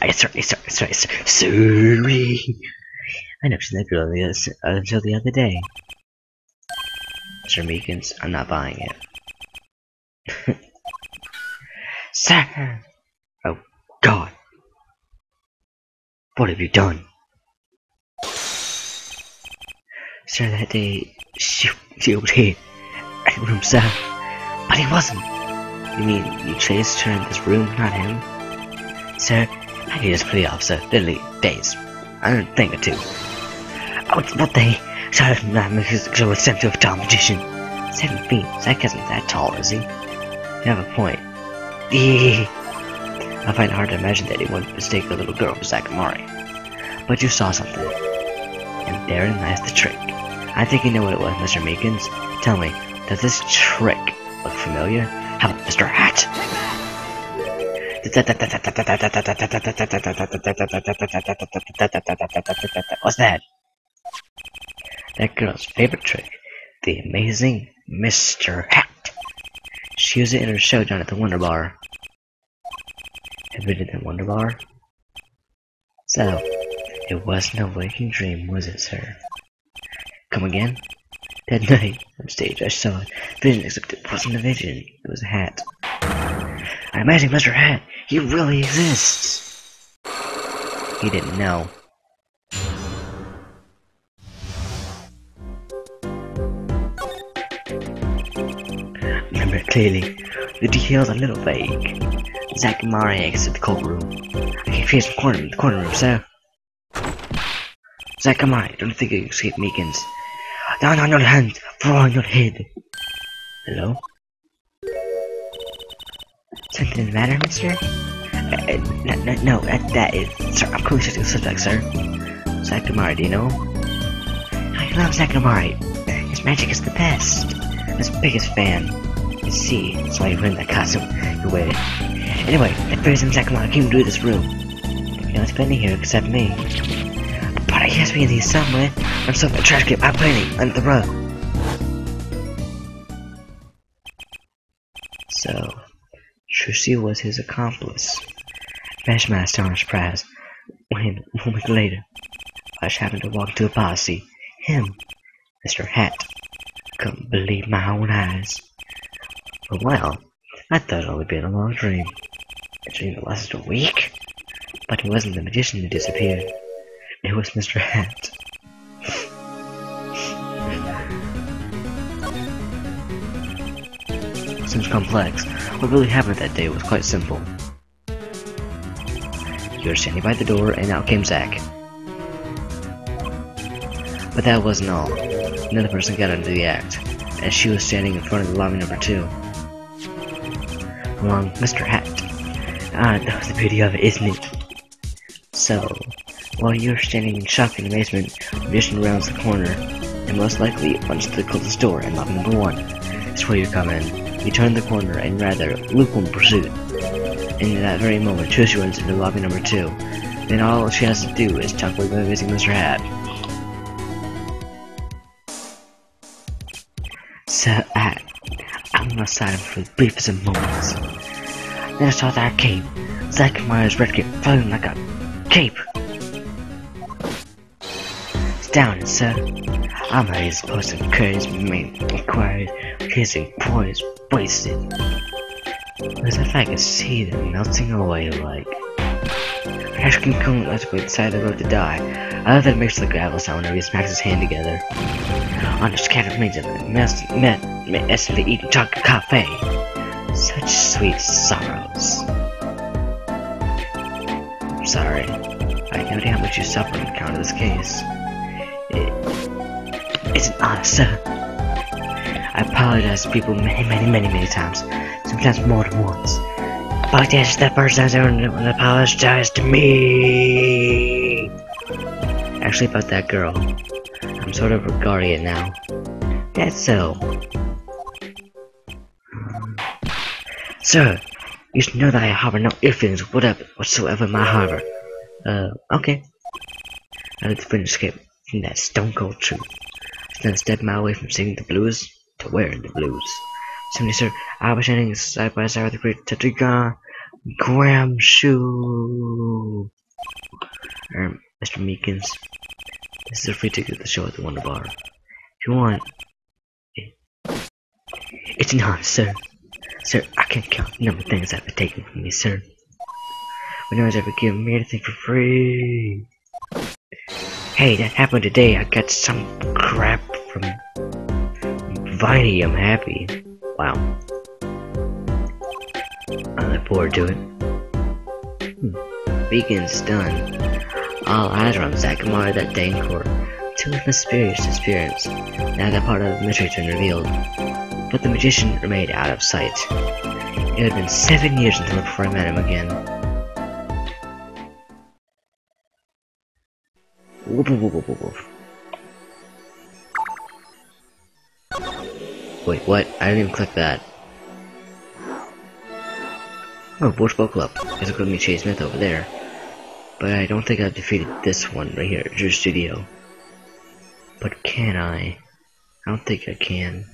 I never seen that girl until the other day. Mr. Meekins, I'm not buying it. Sir! Oh, God. What have you done? Sir, that day, she was here. At room 7. But he wasn't. You mean you chased her in this room, not him? Sir, I need this police officer, literally, days. I don't think or two. Oh, it's not they. Sorry from that because I was sent to a tall magician. 7 feet. Zack isn't that tall, is he? You have a point. I find it hard to imagine that he would mistake a little girl for Zack Gamari. But you saw something. And therein lies the trick. I think you know what it was, Mr. Meekins. Tell me, does this trick look familiar? How about Mr. Hat? What's that? That girl's favorite trick. The amazing Mr. Hat. She used it in her show down at the Wonder Bar. Have you been to the Wonder Bar? So, it wasn't a waking dream, was it, sir? Come again? That night, on stage, I saw a vision, except it wasn't a vision. It was a hat. I imagine Mr. Hat, he really exists. He didn't know. Remember clearly, the details are a little vague. Zack Gamari exited the courtroom. I can feel some corner room, sir. Zack Gamari, don't think you can escape Meekins. Down on your hands, fall on your head. Hello? Something the matter, mister? No, that is... Sir, I'm close to the suspect, sir. Zack Gamari, do you know? I love Sakamari. His magic is the best. His biggest fan. Let's see, that's why you were in that costume. You waited. Anyway, that fearsome Sakamari came to this room. No one's been in here except me. But he has to be in here somewhere. I'm stuck in the trash can. I'm playing under the rug. So, Trucy was his accomplice. Imagine my astonished surprise when, a moment later, I just happened to walk into a posse. Him, Mr. Hat. Couldn't believe my own eyes. But well, I thought it only been a long dream. A dream that lasted a week? But it wasn't the magician who disappeared. It was Mr. Hat. Seems complex. What really happened that day was quite simple. You were standing by the door, and out came Zack. But that wasn't all. Another person got into the act, as she was standing in front of the lobby number 2. Along Mr. Hat. Ah, that was the beauty of it, isn't it? So, while you're standing in shock and amazement, the magician rounds the corner, and most likely runs to the closest door in lobby number 1. That's where you come in. You turn the corner in rather lukewarm pursuit. And in that very moment, Trucy runs into lobby number 2. Then all she has to do is chuckle by visiting Mr. Hat. So, I'm outside him for the briefest of moments. Then I saw that cape. Sakamari's red cape floating like a cape. Astounded, sir. I'm ready to post some courage, make inquiries, kissing poise, wasted. As if I could see them melting away like. Crash King Kong left to the side of the road to die. I love that it makes the gravel sound whenever he smacks his hand together. On the scattered remains of the instantly eaten chocolate cafe. Such sweet sorrows. I'm sorry. I have no idea how much you suffer on account of this case. It's an honor, sir. I apologize to people many times. Sometimes more than once. But that's the first time everyone apologized to me. Actually, about that girl. I'm sort of her guardian now. That's so. Sir, you should know that I harbor no ill feelings whatsoever in my harbor. Okay. I let the friend escape from that stone cold truth. Then step my way from singing the blues to wearing the blues. Simply, sir, I was standing side by side with the great Tetragon Graham Shoe. Mr. Meekins, this is a free ticket to the show at the Wonder Bar. If you want, it's an honor, sir. Sir, I can't count the number of things that have been taken from me, sir. But no one's ever given me anything for free. Hey, that happened today. I got some crap from Viney. I'm happy. Wow. I look forward to it. Beacon's done. All eyes are on Sakamari that day in court. Too mysterious experience. Now that part of the mystery has been revealed. But the magician remained out of sight. It had been 7 years until before I met him again. Woof, woof, woof, woof, woof. Wait, what? I didn't even click that. Oh, Bush Boat Club. There's a good meet Chase Smith over there. But I don't think I've defeated this one right here at Drew Studio. But can I? I don't think I can.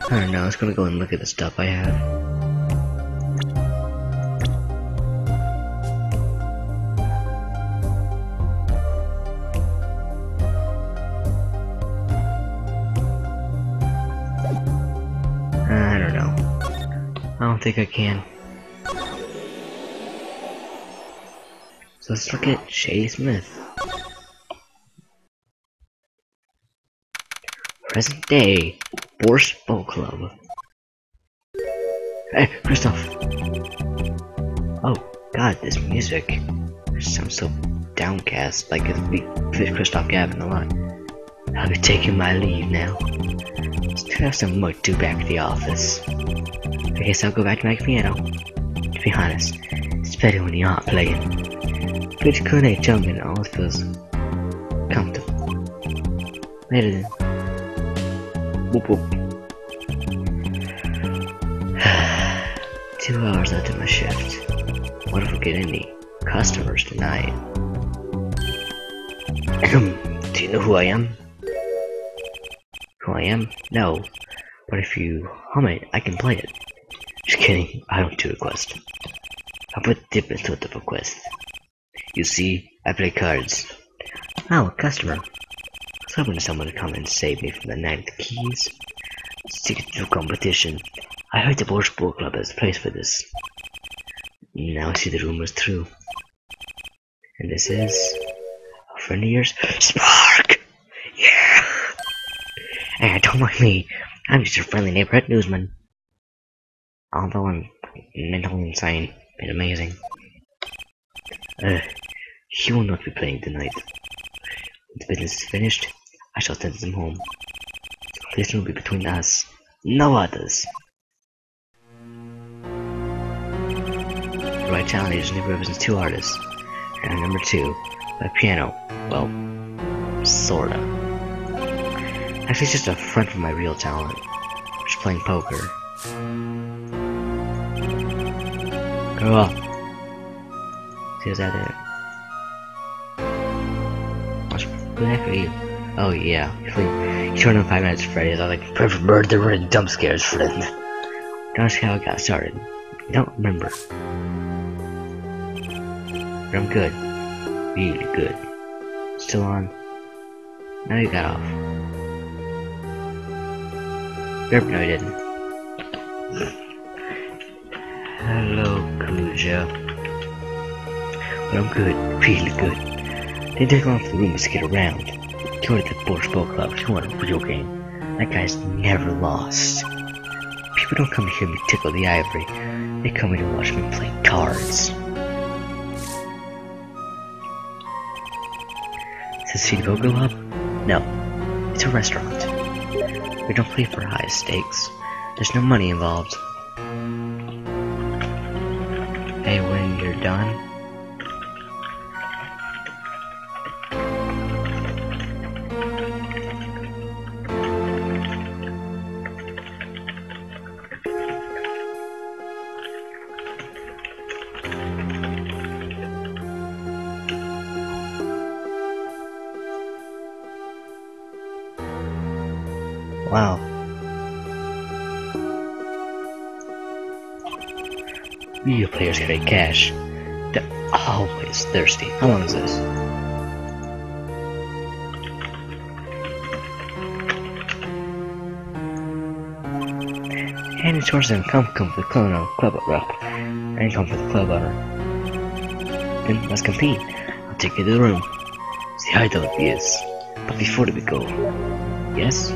I don't know, I was gonna go and look at the stuff I have. I don't know. I don't think I can. So let's look at Shay Smith. Present day, Borscht Boat Club. Hey, Christoph! Oh god, this music sounds so downcast, like if we fit Christoph Gavin a lot. I'll be taking my leave now. Let's turn off some work to back at the office. I guess I'll go back to my piano. To be honest, it's better when you aren't playing. Pretty cool at jumping, all feels come to. Later then. Whoop whoop. 2 hours after my shift. What if we get any customers tonight? Do you know who I am? Who I am? No. But if you hum it, I can play it. Just kidding, I don't do a quest. I put different sort of a quest. You see, I play cards. Oh, a customer. I was hoping someone would come and save me from the night of the keys. Stick to competition. I heard the Borscht Book Club has a place for this. Now I see the rumors true. And this is a friend of yours? Spark! Yeah! Hey, don't mind me. I'm just your friendly neighborhood newsman. Although I'm mentally insane and amazing. He will not be playing tonight. When the business is finished, I shall send him home. This will be between us, no others. The right challenge usually represents 2 artists, and number 2, by piano. Well, sorta. Actually, it's just a front for my real talent, which is playing poker. Grow up. See what's out there. Who the heck are you? Oh yeah, you showed up 5 minutes for Freddy. I was like, perfect murder and jump scares, friend. That's how it got started. I don't remember. But I'm good. Really good. Still on. Now you got off. Derp, no you didn't. Hello, Kaluja. But I'm good. Really good. They took off the rooms to get around. Go to the Borscht Book Club if you want a real game. That guy's never lost. People don't come to hear me tickle the ivory. They come here to watch me play cards. Is this City Poker Club? No. It's a restaurant. We don't play for high stakes. There's no money involved. Hey, when you're done, wow. Video players create cash. They're always thirsty. How long is this? And it's worse than come for the club rep. And come for the club owner. Then let's compete. I'll take you to the room. See how it is. But before we go, yes?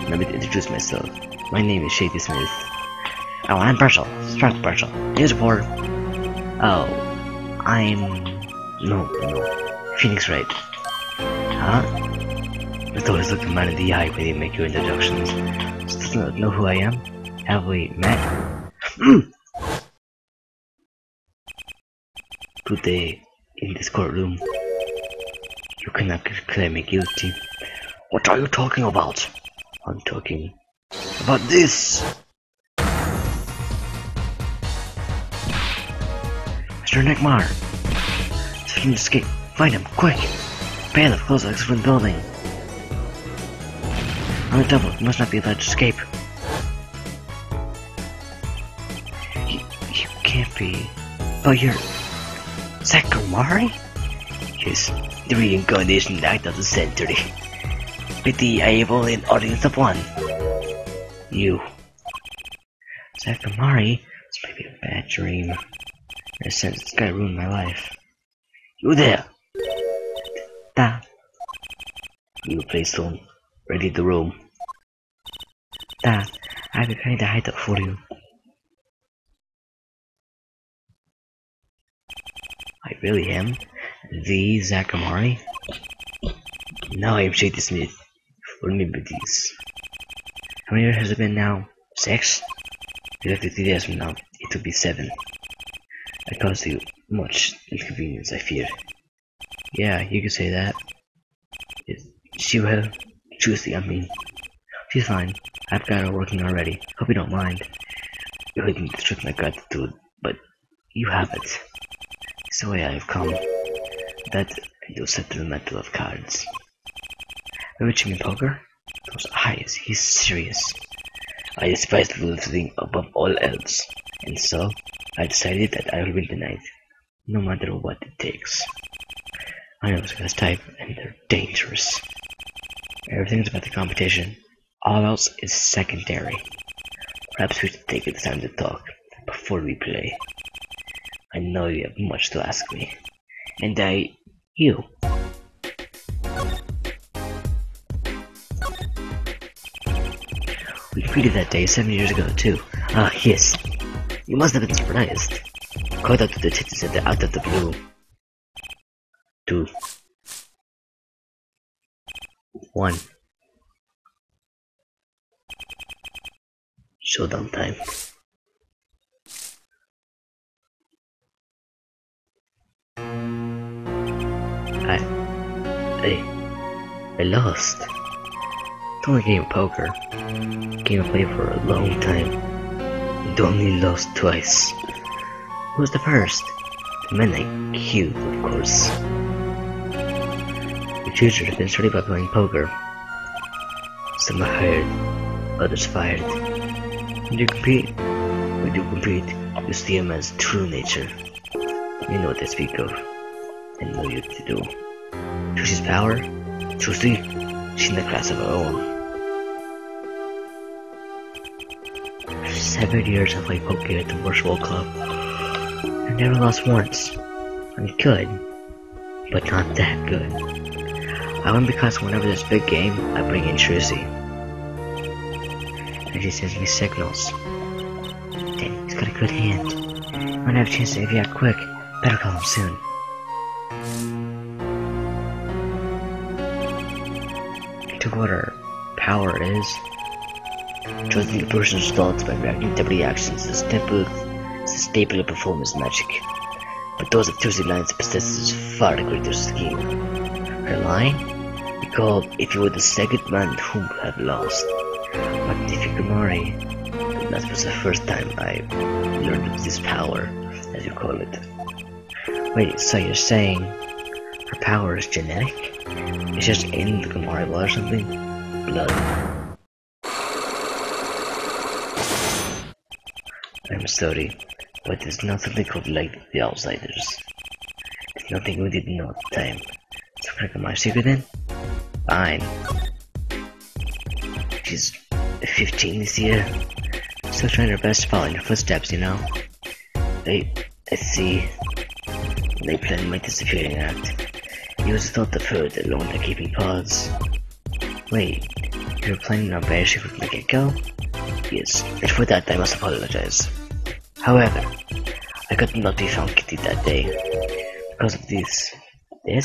Let me introduce myself. My name is Shady Smith. Oh, I'm Burchell. Spark Burchell. News reporter. Oh, I'm... No. Phoenix Wright. Huh? Let's always look a man in the eye when you make your introductions. Still not know who I am? Have we met? Today, in this courtroom, you cannot claim me guilty. What are you talking about? I'm talking about this! Mr. Neckmar! Searching to escape. Find him, quick! Bailiff, close the exit building. On the double, you must not be allowed to escape. You can't be... Oh, you're... Sakamari? Yes, the reincarnation act of the century. Pity I have only an audience of one. You. Sakamari? This might be a bad dream. In a sense, it's gonna ruin my life. You there! Da. You play soon. Ready the room. Da. I've been trying to hide that for you. I really am? The Sakamari? Now I am Shady Smith. Remember these. How many years has it been now? 6? Exactly 3 days from now, it will be 7. I caused you much inconvenience, I fear. Yeah, you could say that. She will. Juicy, I mean. She's fine. I've got her working already. Hope you don't mind. You hate me to trick my gratitude, but you have it. It's the way I have come. That and you'll set the metal of cards. Reaching in poker? Those eyes, he's serious. I despise the little thing above all else, and so I decided that I will win tonight, no matter what it takes. I know this type, and they're dangerous. Everything's about the competition. All else is secondary. Perhaps we should take the time to talk before we play. I know you have much to ask me, and you. We competed that day 7 years ago, too. Ah, yes. You must have been surprised. Caught out to the titties out of the blue. 2, 1. Showdown time. I lost. It's only a game of poker. Game I played for a long time. And only lost twice. Who was the first? The man I killed, of course. The children have been started by playing poker. Some are hired, others fired. When you compete, you see him as true nature. You know what I speak of, and know what to do. Trucy's power? Trucy? She's in the class of her own. For 7 years I played poker at the Virtual Club. I never lost once. I'm good, but not that good. I win because whenever there's a big game, I bring in Trucy. And she sends me signals. Dang, he's got a good hand. I'm gonna have a chance to react quick. Better call him soon. To what her power is, judging the person's thoughts by reacting to every action is a staple of performance magic. But those of Trucy Lines possesses far greater skill. Her line? Recall if you were the second man whom you have lost. Magnifica Mori. That was the first time I learned of this power, as you call it. Wait, so you're saying her power is genetic? It's just in the Gamari blood or something? Blood. I'm sorry, but there's nothing called like the outsiders. There's nothing we didn't know at the time. So can I get my secret then? Fine. She's 15 this year. Still trying her best to follow in your footsteps, you know? I see. They planned my disappearing act. You was thought of her alone by keeping paws. Wait, you were planning on banishing from the get-go? Yes, and for that I must apologize. However, I could not be found guilty that day. Because of this? A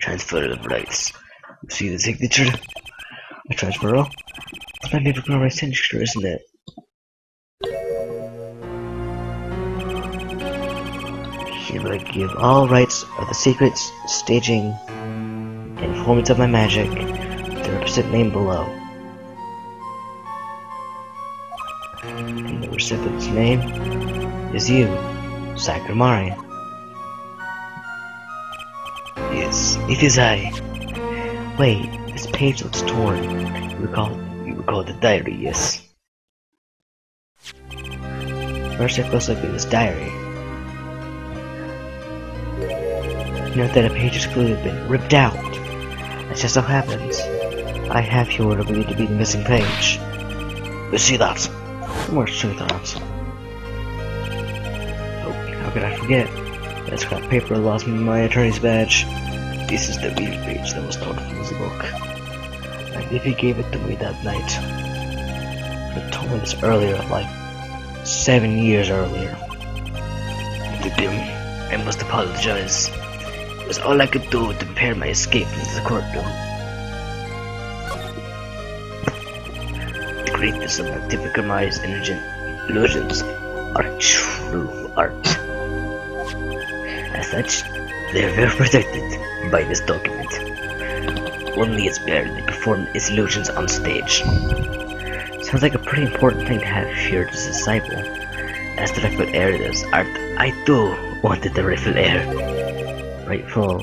transfer of rights. You see the signature? A transfer? It's my favorite Gamari signature, isn't it? I give all rights of the secrets, staging, and performance of my magic to the represent name below. And the recipient's name is you, Sakurmari. Yes, it is I. Wait, this page looks torn. You recall the diary, yes? First a close look at this diary. Note that a page has clearly been ripped out. It just so happens I have here what I believe to be the missing page. You see that? Where's to that? Oh, how could I forget? That scrap paper lost me my attorney's badge. This is the real page that was torn from his book. And if he gave it to me that night, I told me this earlier, like 7 years earlier. To him, I must apologize. It was all I could do to prepare my escape into the courtroom. The greatness of Magnifica Mari's illusions are true art. As such, they are very protected by this document. only its bearer may perform its illusions on stage. Sounds like a pretty important thing to have if you're his disciple. As the rightful heir does, I too wanted the rightful heir. Rightful.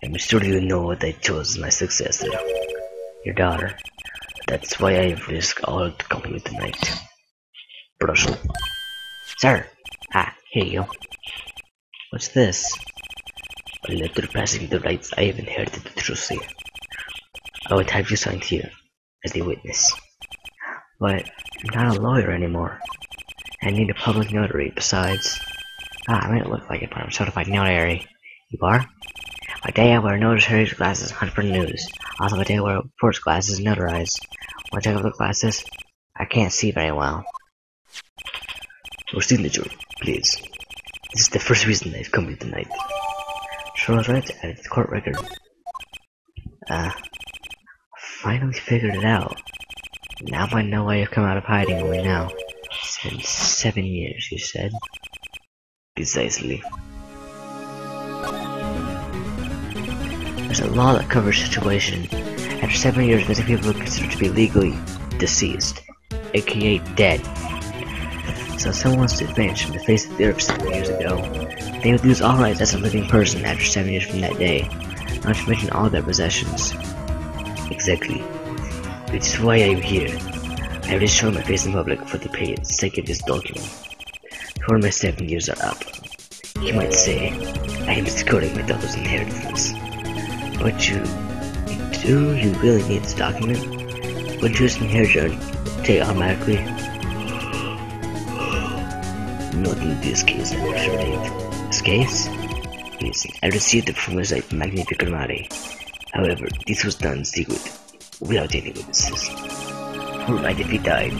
I'm sure you know what I chose as my successor. Your daughter. That's why I have risked all to come here tonight. Brussel. Sir! Here you go. What's this? A letter passing the rights I have inherited to Trucy. I would have you signed here, as the witness. But I'm not a lawyer anymore. I need a public notary, besides... I might look like it, but I'm a certified notary. You are? A day I wear notary's glasses hunt for news. Also a day I wear reports glasses notarized. Want to check out the glasses? I can't see very well. Your signature, please. This is the first reason I've come here tonight. Sure was right to add it to the court record. Finally figured it out. Now I know why you've come out of hiding only now. It's been 7 years, you said? Precisely. There's a law that covers situation. After 7 years, many people are considered to be legally deceased, aka dead. So if someone wants to advance from the face of the earth 7 years ago, they would lose all rights as a living person after 7 years from that day, not to mention all their possessions. Exactly. Which is why I am here. I have just shown my face in public for the sake of this document. Before my 7 years are up, you might say I am securing my daughter's inheritance. But do you really need this document? Would you just inherit it automatically? Not in this case, I'm afraid. This case? Yes, I received it from his Magnifico Mari. However, this was done in secret, without any witnesses. Right if he died,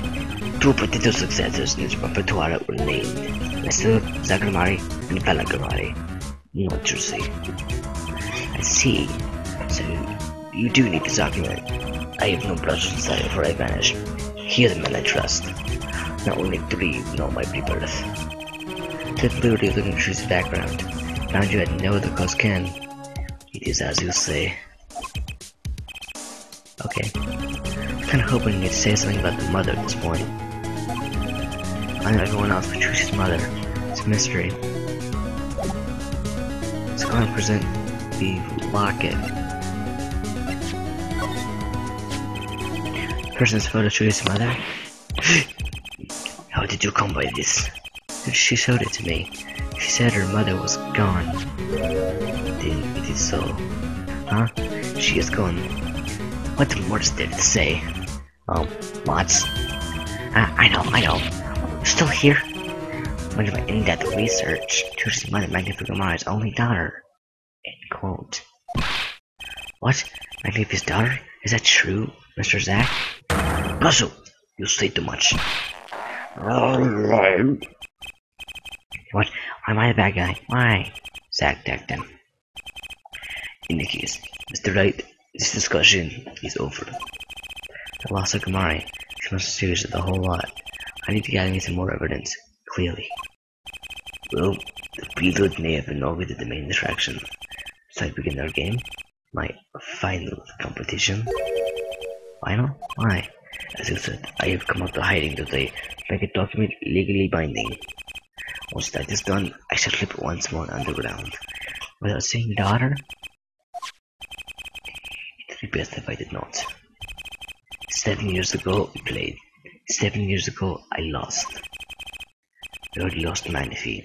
2 potential successors in his repertoire were named. Myself, Zagramari, and Valagamari. Not Jersey. I see. So, you do need this document. I have no brothers inside before I vanish. He is the man I trust. Not only do you know my rebirth. Took liberty of looking through his background. Found you had no other cause can. It is as you say. Okay. I'm kinda hoping you'd say something about the mother at this point. I know everyone else but Trucy's mother. It's a mystery. Let's go and present the locket. Person's photo Trucy's mother? How did you come by this? She showed it to me. She said her mother was gone. It is so. Huh? She is gone. What more is there to say? Lots. I know. You're still here? Much of my in-depth research, Trucy's mother, Magnifico Mari's only daughter. End quote. What? Magnifico's daughter? Is that true, Mr. Zack? Russell, you say too much. What? Am I the bad guy? Why? Zack tacked him. In the case, Mr. Wright, this discussion is over. The loss of Gamari, she must have serious of the whole lot. I need to gather me some more evidence, clearly. Well, the prelude may have been already the main distraction. So I begin our game? My final competition? Final? Why? As you said, I have come out of hiding today to make a document legally binding. Once that is done, I shall slip it once more underground. Without saying daughter? It would be best if I did not. 7 years ago, we played. 7 years ago, I lost. I already lost Magnifi.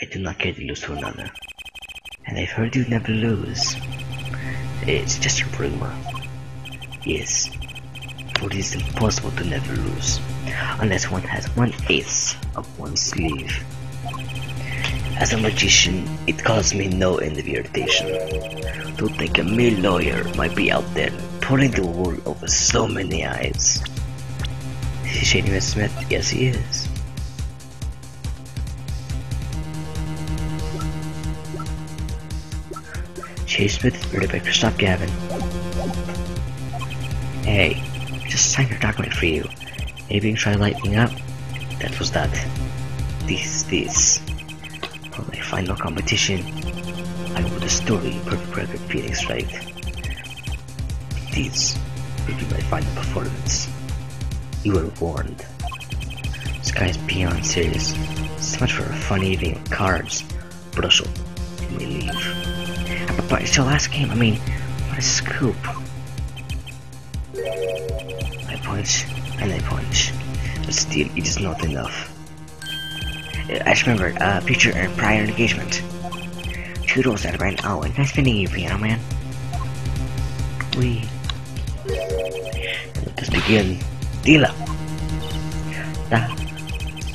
I do not care to lose to another. And I've heard you never lose. It's just a rumor. Yes. For it is impossible to never lose, unless one has one ace up one's sleeve. As a magician, it caused me no end of irritation. To think a mere lawyer might be out there pulling the wool over so many eyes. Is he shading Miss Smith? Yes, he is. Chase Smith, written by Christoph Gavin. Hey, just signed your document for you. Maybe you can try lighting up? That was that. This. For my final competition, I will the story perfect record Phoenix Wright. these will be my final performance. You were warned. This guy's beyond serious. So much for a fun evening of cards. Brussel, can we leave? But it's your last game, I mean, what a scoop. I punch, and I punch. But still, it is not enough. I just remembered, future and prior engagement. Toodles at right now, and nice meeting you, Piano Man. Let us begin. Deal up!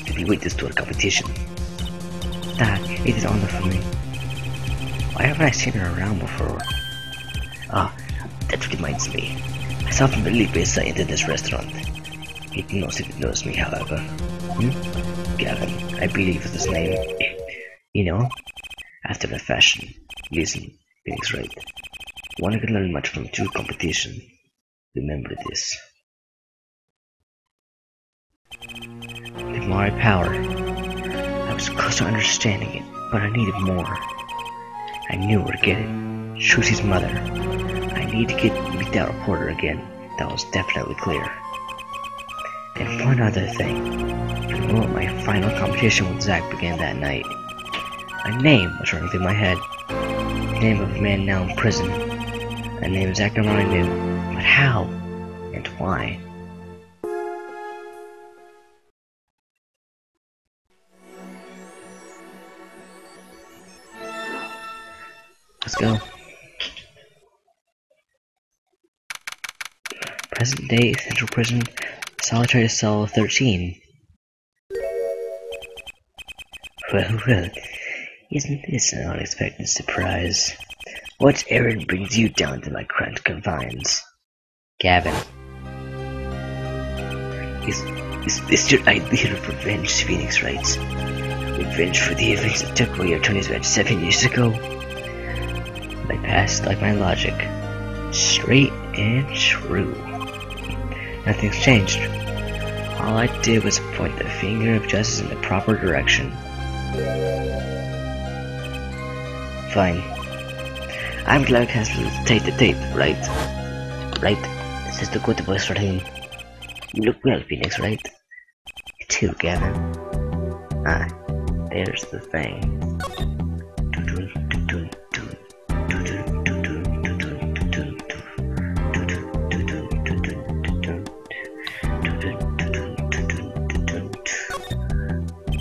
Did we wait this to a competition? It is honor for me. Why haven't I seen her around before? That reminds me. I saw familiar face I entered this restaurant. He knows if he knows me, however. Gavin, I believe is his name. You know, after the fashion. Listen, Phoenix Wright. One can learn much from true competition. Remember this. The Mari power. I was close to understanding it, but I needed more. I knew where to get it. Shushi's mother. I need to meet that reporter again. That was definitely clear. And one other thing. The moment my final competition with Zack began that night, a name was running through my head. The name of a man now in prison. A name Zack Amari knew. But how? And why? Let's go. Present day Central Prison, Solitary Cell 13. Well, isn't this an unexpected surprise? What errand brings you down to my cramped confines? Gavin. Is this your idea of revenge, Phoenix Wright? Revenge for the events that took away your Tony's Ranch 7 years ago? My past, like my logic. Straight and true. Nothing's changed. All I did was point the finger of justice in the proper direction. Fine. I'm glad it has to take the tape, right? Right? This is the good voice for him. You look well, Phoenix, right? You too, Gavin. There's the thing.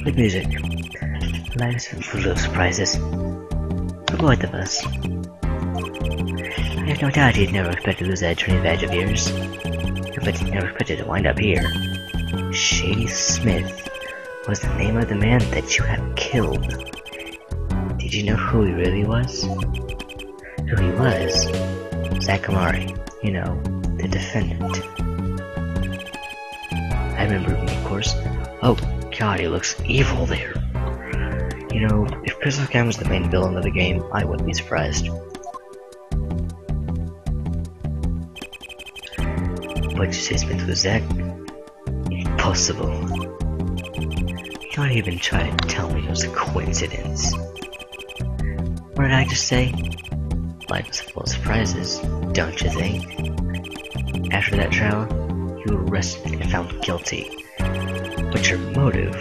Good music. Life is full of surprises. For both of us. I have no doubt you'd never expect to lose that training badge of yours. But you never expected to wind up here. Shady Smith was the name of the man that you had killed. Did you know who he really was? Who he was? Zack Amari, you know, the defendant. I remember him, of course. Oh god, he looks evil there. You know, if Crystal Cam was the main villain of the game, I wouldn't be surprised. But you say Smith was Zack? Impossible. You don't even try to tell me it was a coincidence. What did I just say? Life is full of surprises, don't you think? After that trial, you were arrested and found guilty. But your motive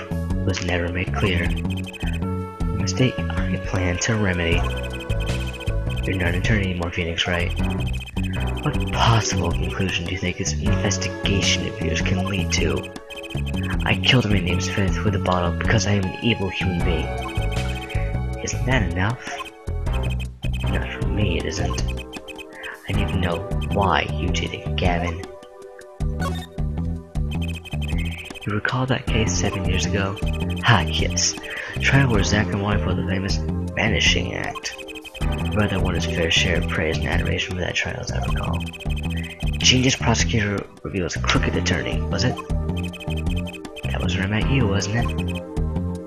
was never made clear. A mistake I plan to remedy. You're not an attorney anymore, Phoenix Wright. What possible conclusion do you think this investigation of yours can lead to? I killed a man named Smith with a bottle because I am an evil human being. Isn't that enough? Not for me, it isn't. I need to know why you did it, Gavin. You recall that case 7 years ago? Yes. Trial where Zack and Amari for the famous Vanishing Act. Brother won his fair share of praise and adoration for that trial, as I recall. Genius prosecutor reveals crooked attorney, was it? That was when I met you, wasn't it?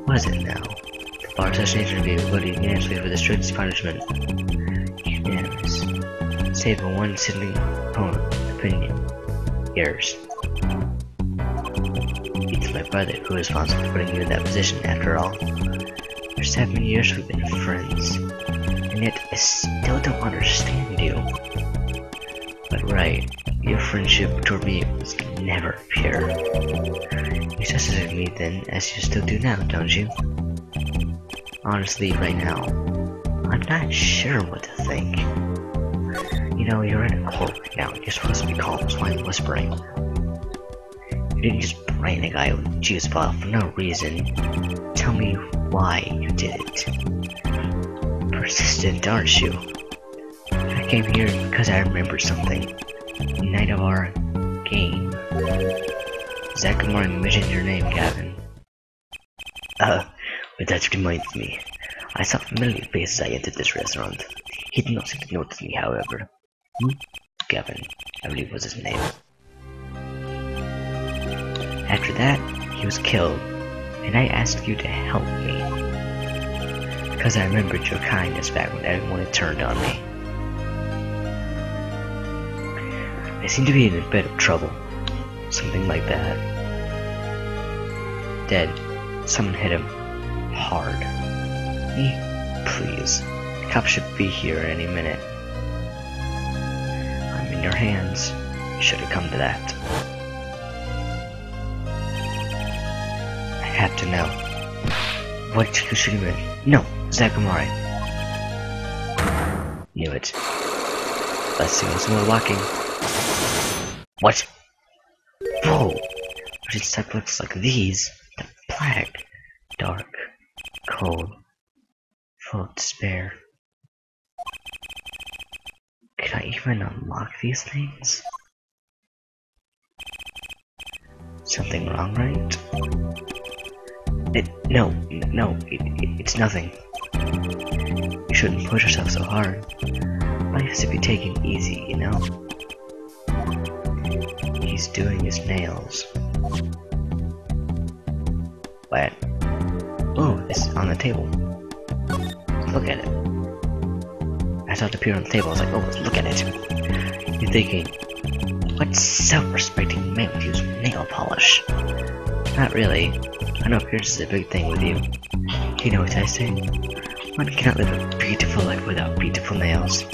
Was it now? The bar session interview voted unanimously for the strictest punishment. Unanimous. Save for one sitting opinion. Yours. It's my brother who is responsible for putting you in that position, after all. For 7 years we've been friends. And yet I still don't understand you. But right, your friendship toward me was never pure. You trusted me then, as you still do now, don't you? Honestly, right now, I'm not sure what to think. You know, you're in a court right now. You're supposed to be calm, so I'm whispering. You didn't just brain a guy with a juice bottle for no reason. Tell me why you did it. Persistent, aren't you? I came here because I remember something. The night of our game. Zakamori mentioned your name, Gavin. But that reminds me. I saw familiar faces as I entered this restaurant. He did not seem to notice me, however. Gavin, I believe was his name. After that, he was killed, and I asked you to help me. Because I remembered your kindness back when everyone had turned on me. I seem to be in a bit of trouble. Something like that. Dead. Someone hit him. Hard. Me? Please. The cops should be here any minute. I'm in your hands. You should have come to that. I have to know. What did you shoot him in? No! Zakamori. Knew it. Let's see what's more walking. What? Whoa! What did stuff looks like these? The black, dark, cold, full of despair. Could I even unlock these things? Something wrong, right? No, it's nothing. You shouldn't push yourself so hard. Life should be taken easy, you know? He's doing his nails. What? Oh, it's on the table. Look at it. I saw it appear on the table. I was like, oh, let's look at it. You're thinking, what self-respecting man would use nail polish? Not really. I know appearance is a big thing with you. You know what I say? One cannot live a beautiful life without beautiful nails.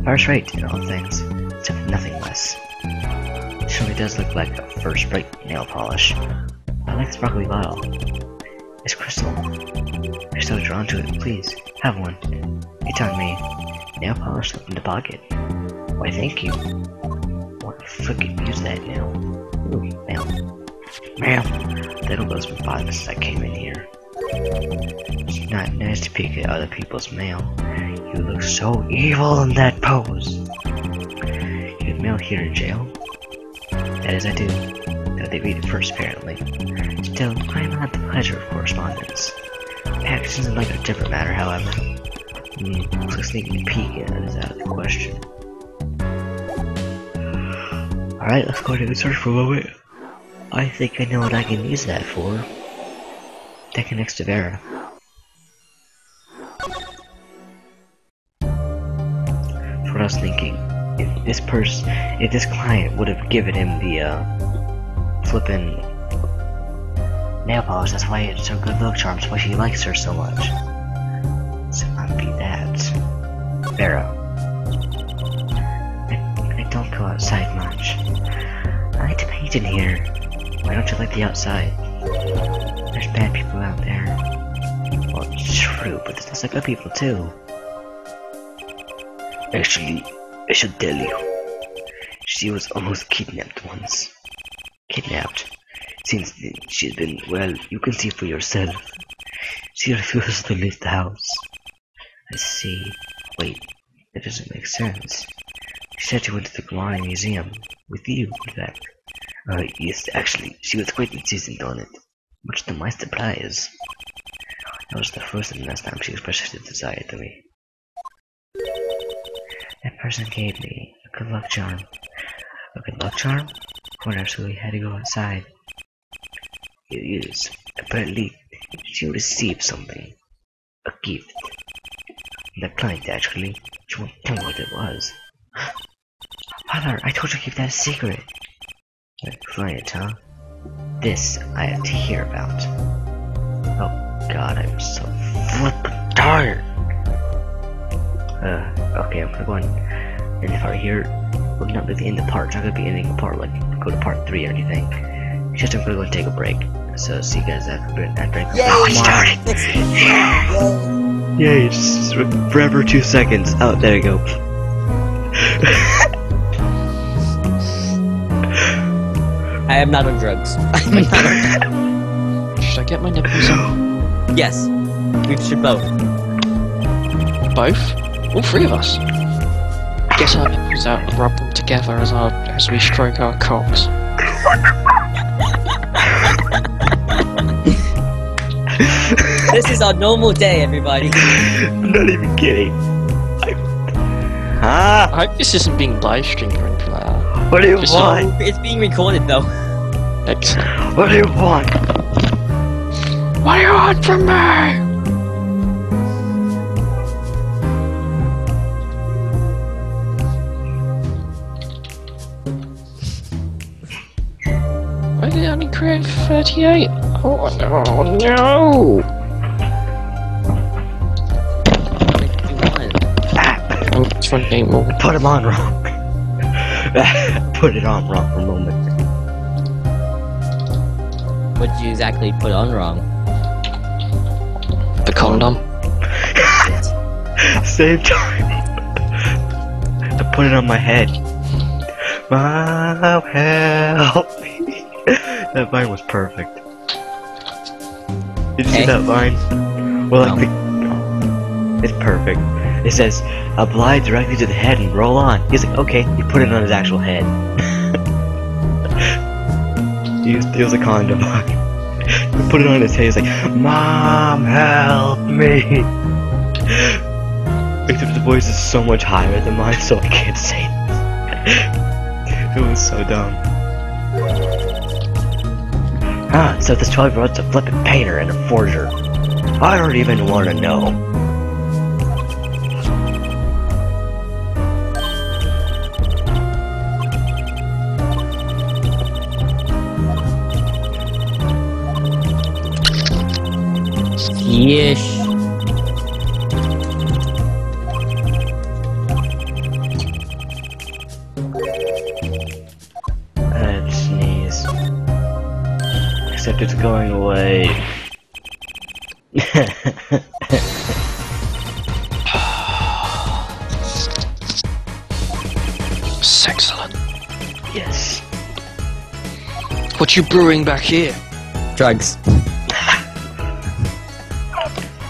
First rate in all things, except nothing less. It surely does look like a first-rate nail polish. I like the sparkly bottle. It's crystal. You're so drawn to it. Please, have one. It's on me. Nail polish slipped in the pocket. Why, thank you. What frickin' use that nail? Ooh, nail. Mail! There goes been 5 minutes since I came in here. It's not nice to peek at other people's mail. You look so evil in that pose. You have mail here in jail? That is, I do. Though they read it first, apparently. Still, I am not the pleasure of correspondence. Actions in life are a different matter, however. Looks like sneaking a peek at it is out of the question. Alright, let's go ahead and search for a moment. I think I know what I can use that for. That connects to Vera. That's what I was thinking. If this client would have given him the flippin' nail polish, that's why it's so good luck charms, why she likes her so much. So it might be that. Vera. I don't go outside much. I like to paint in here. Why don't you like the outside? There's bad people out there. Well, it's true, but there's lots of good people too. Actually, I should tell you. She was almost kidnapped once. Kidnapped? Since then, she's been, well, you can see for yourself. She refuses to leave the house. I see. Wait, that doesn't make sense. She said she went to the Kalani Museum. With you, in fact. Yes, actually, she was quite insistent on it. Much to my surprise. That was the first and last time she expressed her desire to me. That person gave me a good luck charm. A good luck charm? When I absolutely had to go outside. It is. Apparently, she received something. A gift. The client, actually. She won't tell me what it was. Father, I told you to keep that a secret. The client, huh? This I have to hear about. Oh god, I'm so flippin' tired. Okay, I'm gonna go on. And if I hear We're not really in the part. It's not gonna be ending the part like go to part 3 or anything. It's just I'm gonna go and take a break. So see you guys after Yay! Oh, it started! Yay! It's forever 2 seconds. Oh, there you go. I am not on drugs. Should I get my nipples out? Yes, we should both. Both? All 3 of us? Get our nipples out and rub them together as we stroke our cocks. This is our normal day, everybody. I'm not even kidding. I hope this isn't being live streamed or anything like that. What do you Just want? It's being recorded though. Excellent. What do you want? What do you want from me? Why did it only create 38? Oh no! I'm 28 more. Put him on wrong. Put it on wrong for a moment. What did you exactly put on wrong? The condom. Same time. I put it on my head. Mom, help me. That vine was perfect. Did you see that vine? Well, like it's perfect. It says, apply directly to the head and roll on. He's like, okay, he put it on his actual head. He used a condom. He put it on his head, he's like, Mom, help me! Except the voice is so much higher than mine, so I can't say it. It was so dumb. So this 12-year-old's a flippin' painter and a forger. I don't even want to know. Yeesh. I'd sneeze. Except it's going away. Excellent. Yes. What you brewing back here? Drugs.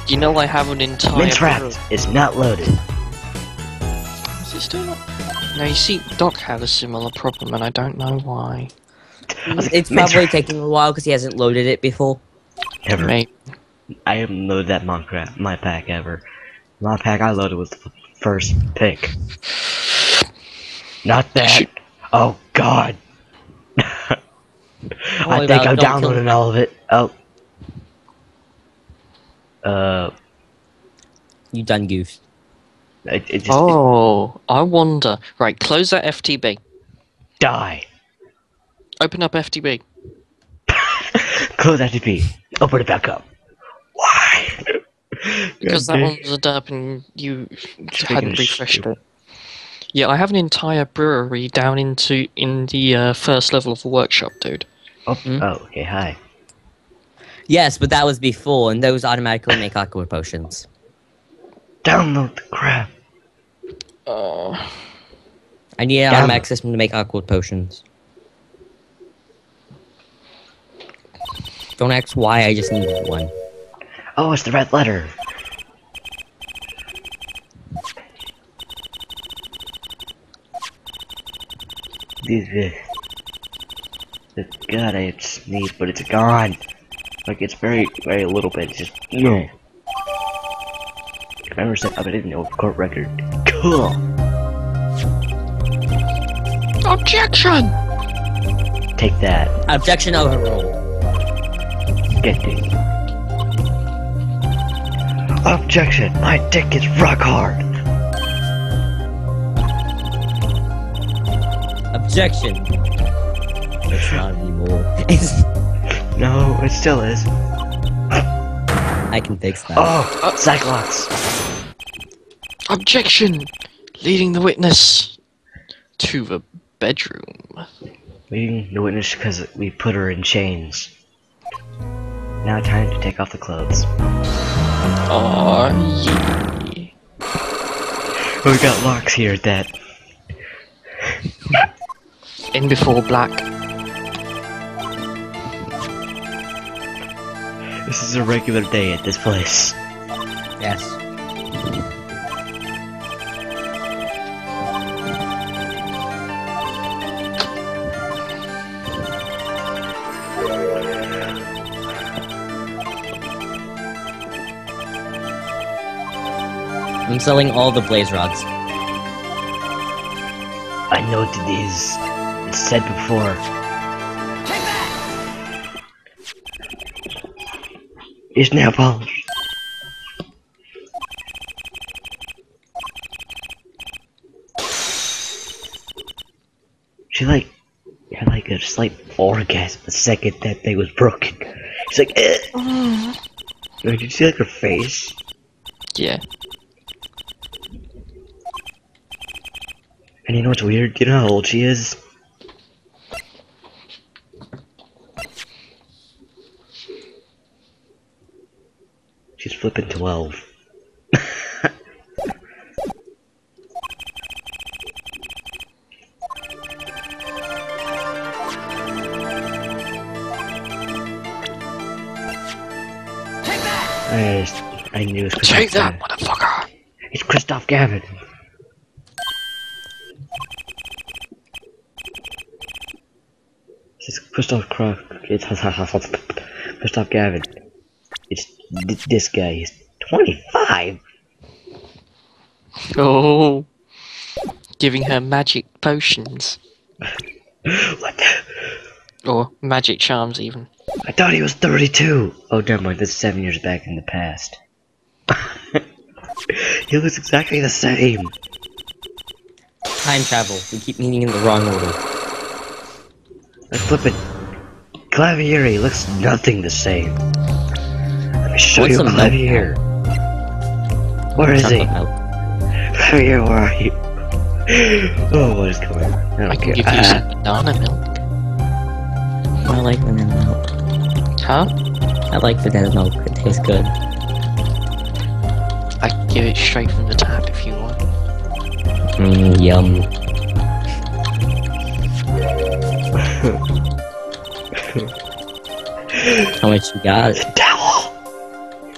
You know I have an entire Mince wrapped. It's not loaded. Is it still not? Now you see, Doc had a similar problem and I don't know why. It's probably taking a while because he hasn't loaded it before. Ever. Mate, I haven't loaded that my pack ever. My pack I loaded was the first pick. Not that. Oh God. I think I'm downloading all of it. Oh. You done goofed. It just oh, I wonder. Right, close that FTB. die. Open up FTB. Close FTP. Open it back up. Why? Because that one was a dub and you hadn't refreshed it. Yeah, I have an entire brewery down in the first level of the workshop, dude. Oh, oh, okay, hi. Yes, but that was before, and those automatically make aqua potions. Download the crap. I need an automatic system to make aqua potions. Don't ask why, I just need one. Oh, it's the red letter. God, I had sneezed, but it's gone. Like, it's very little bit. It's just, no. I understand, but I didn't know court record. Cool. Objection! Take that. Objection overruled. Get it. Objection! My dick is rock hard. Objection. It's not anymore. No, it still is. I can fix that. Oh, Cyclops. Objection! Leading the witness. to the bedroom. Leaving the witness because we put her in chains. Now time to take off the clothes. Oh, yeah. We got locks here at that. In before black. This is a regular day at this place. Yes. I'm selling all the blaze rods. I know what it is. It's said before. It's nail polish. She had like a slight orgasm the second that thing was broken. She's like, eh. Did you see like her face? Yeah. And you know what's weird? You know how old she is? She's flipping 12. I knew it was Christoph Take that, Gavin. motherfucker! It's Christoph Gavin. It's Christoph Krug. It's Christoph Gavin. It's this guy. He's 25. Oh, giving her magic potions. What the? Or magic charms, even. I thought he was 32. Oh, never mind. That's 7 years back in the past. He looks exactly the same. Time travel. We keep meeting in the wrong order. Let's flip it. Clavier looks nothing the same. Let me show What's you a milk Clavier. Where is he? Chocolate milk. Clavier, where are you? Oh, what is going on? I can give you some banana milk. I like vanilla milk. Huh? I like vanilla milk. It tastes good. I can give it straight from the tap if you want. Yum. How much you got? The devil!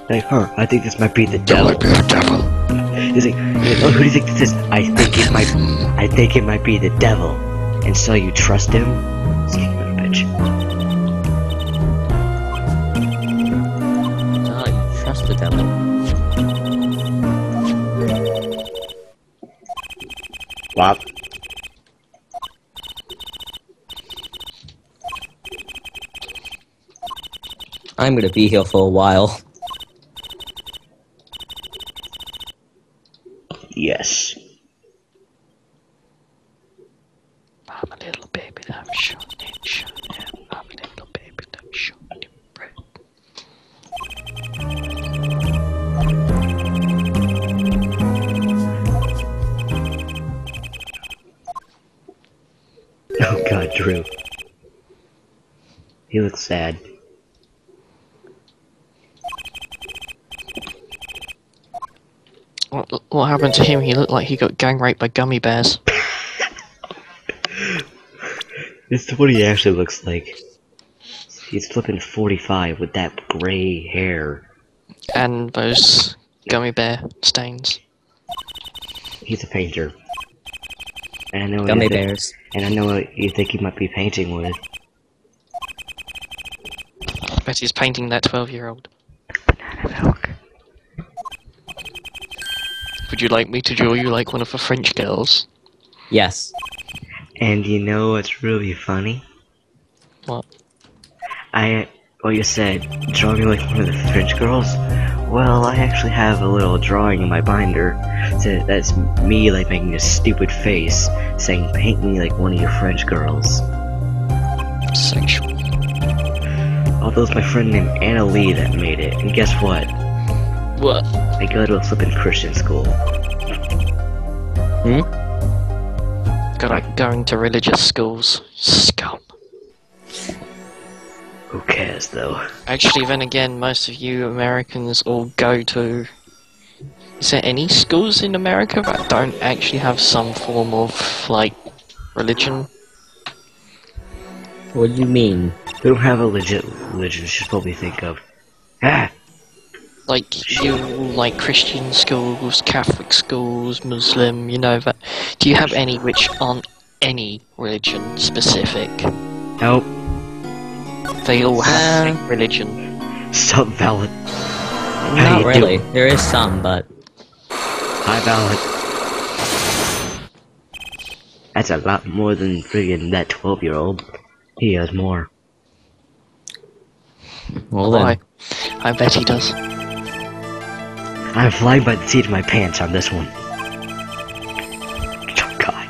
Like, huh, I think this might be the devil. He's like, oh, who do you think this is? I think it might be the devil. And so you trust him? Son of a bitch. Oh, you trust the devil. Wop. I'm gonna be here for a while. Yes. I'm a little baby that I'm showing it. I'm a little baby that I'm showing it bread. Oh god, Drew. He looks sad. What happened to him? He looked like he got gang raped by gummy bears. This is what he actually looks like. He's flipping 45 with that gray hair. And those gummy bear stains. He's a painter. And I know Gummy what you bears. And I know what you think he might be painting with. I bet he's painting that 12-year-old. Banana milk. Would you like me to draw you like one of the French girls? Yes. And you know what's really funny? What? Well, you said, draw me like one of the French girls? Well, I actually have a little drawing in my binder that's me, like, making a stupid face, saying, paint me like one of your French girls. Sexual. Although it's my friend named Anna Lee that made it, and guess what? What? I go to a flippin' Christian school. going to religious schools. Scum. Who cares, though? Actually, then again, most of you Americans all go to... Is there any schools in America that don't actually have some form of, like, religion? What do you mean? We don't have a legit religion, should probably think of. Ah! Like, you, like, Christian schools, Catholic schools, Muslim, you know that. Do you have any which aren't any religion specific? Nope. They all have religion. Some valid. Not really. There is some, but... High valid. That's a lot more than friggin' that 12-year-old. He has more. Well then. I bet he does. I'm flying by the seat of my pants on this one. Oh, God.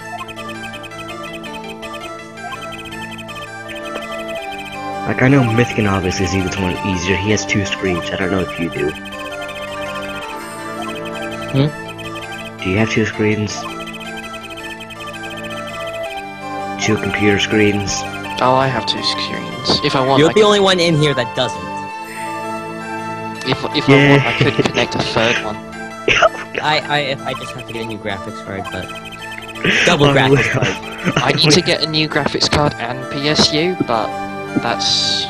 Like, I know Myth can obviously see this one easier. He has 2 screens. I don't know if you do. Do you have 2 screens? 2 computer screens? Oh, I have 2 screens. If I want, You're the only one in here that doesn't. If I want, I could connect a third one. I just have to get a new graphics card, but... Double graphics card. I need to get a new graphics card and PSU, but that's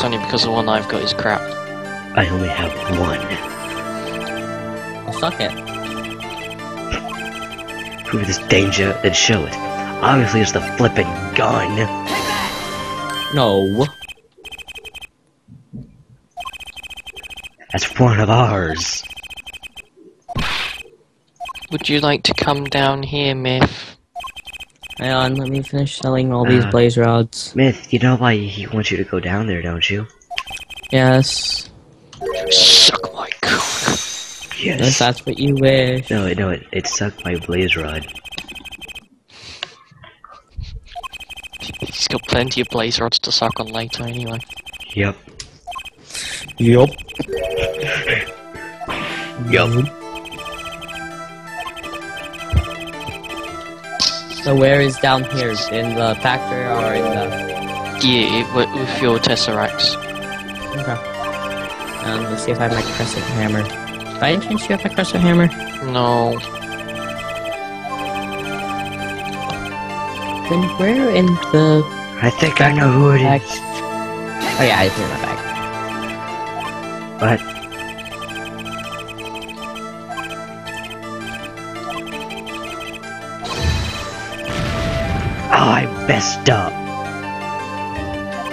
only because the one I've got is crap. I only have 1. I'll suck it. Prove this danger, then show it. Obviously it's the flippin' gun. No. That's one of ours. Would you like to come down here, Myth? Hang on, let me finish selling all these blaze rods. Myth, you know why he wants you to go down there, don't you? Yes. Suck my cock. If Yes. that's what you wish. No, it sucked my blaze rod. He's got plenty of blaze rods to suck on later anyway. Yep. Yup. Yup. So where is down here? In the factory or in the... Yeah, with your tesseracts. Okay. Let's see if I have my crescent hammer. By any chance you have my crescent hammer? No. Then where in the... I think I know who it bag? is. Oh yeah, it's in my bag. But I messed up.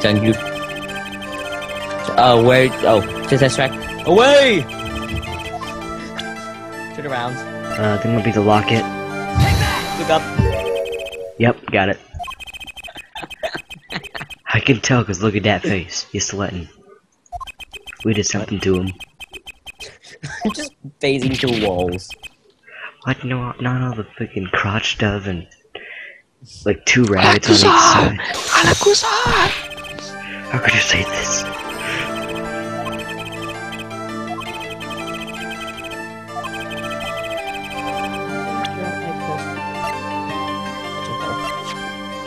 Then you... where... Oh, just that's right. Away! Turn around. That might be the locket. Look up. Yep, got it. I can tell because look at that face. He's sweating. We did something to him. I'm just phasing through walls. What? No, not all the freaking crotch stuff and like 2 rabbits on each side. How could you say this?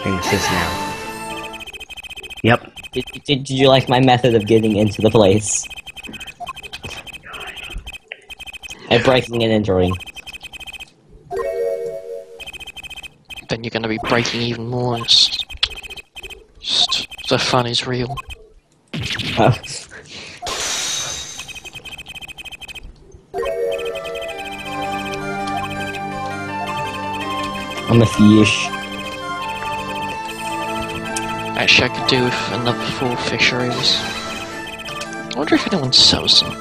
Fix this now. Yep. Did you like my method of getting into the place? And breaking and entering. Then you're gonna be breaking even more. And just the fun is real. I'm a fish. Actually, I could do with another 4 fisheries. I wonder if anyone sells them.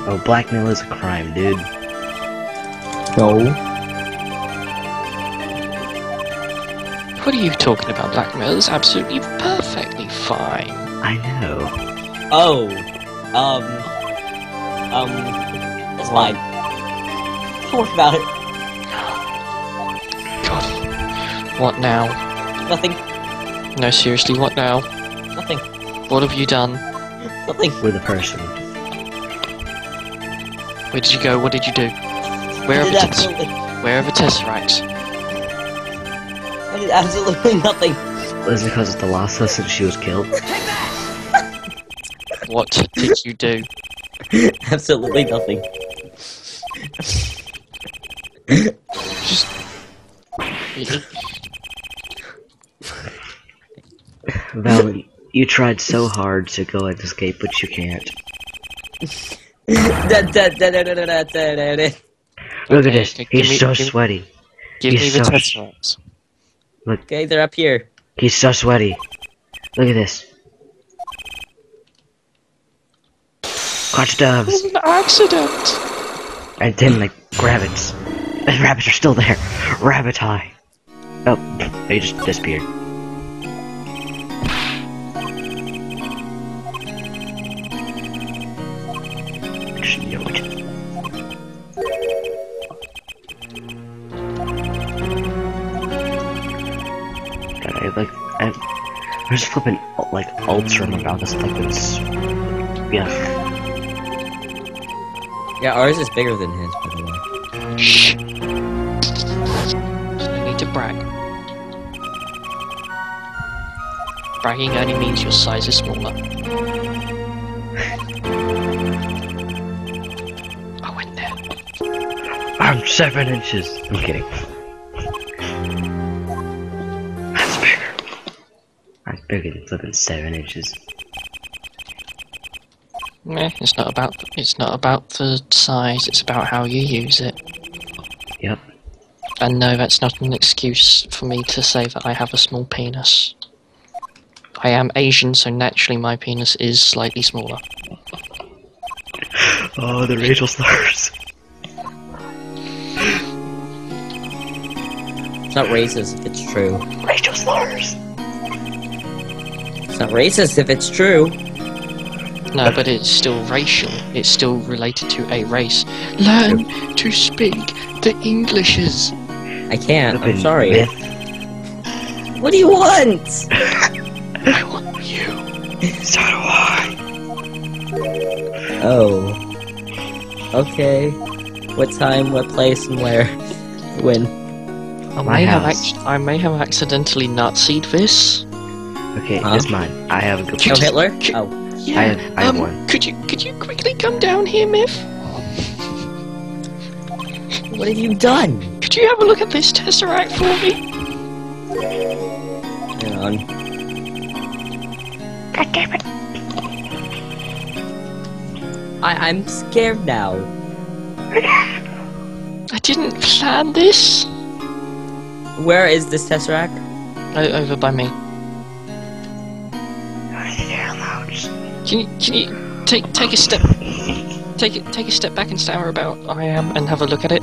Oh, blackmail is a crime, dude. No. What are you talking about, blackmail? It's absolutely perfectly fine. I know. Oh. That's fine. Don't worry about it. God. What now? Nothing. No, seriously, what now? Nothing. What have you done? Nothing. With a person. Where did you go? What did you do? Where Did did absolutely Where are the Tesseracts? I did absolutely nothing. Was it because of the last lesson she was killed? What did you do? Absolutely nothing. Just... Really? Val, you tried so hard to go and escape, but you can't. Look at this. He's so sweaty. Give He's me the so Tesseracts. Okay, they're up here. He's so sweaty. Look at this. Clutch doves. It was an accident! And then, like, rabbits. The rabbits are still there. Rabbit high. Oh, they just disappeared. Just knew it. God, I'm just flipping, like, ults from about this, like, this. Yeah. Yeah, ours is bigger than his, by the way. Shh! No need to brag. Bragging only means your size is smaller. I went there. I'm 7 inches. I'm kidding. That's bigger. I'm bigger than flipping 7 inches. Meh, it's not about the size, it's about how you use it. Yep. And no, that's not an excuse for me to say that I have a small penis. I am Asian, so naturally my penis is slightly smaller. Oh, the racial slurs. It's not racist if it's true. Racial slurs. It's not racist if it's true. No, but it's still racial. It's still related to a race. Learn to speak the Englishes. I can't. I'm Flippin' sorry. myth. What do you want? I want you. So do I. Oh. Okay. What time, what place, and where? When? I My house. may have accidentally Nazi'd this. Okay, Huh? it's mine. I have a good Oh, Hitler? Could- Oh. Yeah. I have one. Could you quickly come down here, Myth? What have you done? Could you have a look at this Tesseract for me? Hang on. God damn it. I'm scared now. I didn't plan this. Where is this Tesseract? Over by me. Can you take a step take a step back and stammer about I am and have a look at it?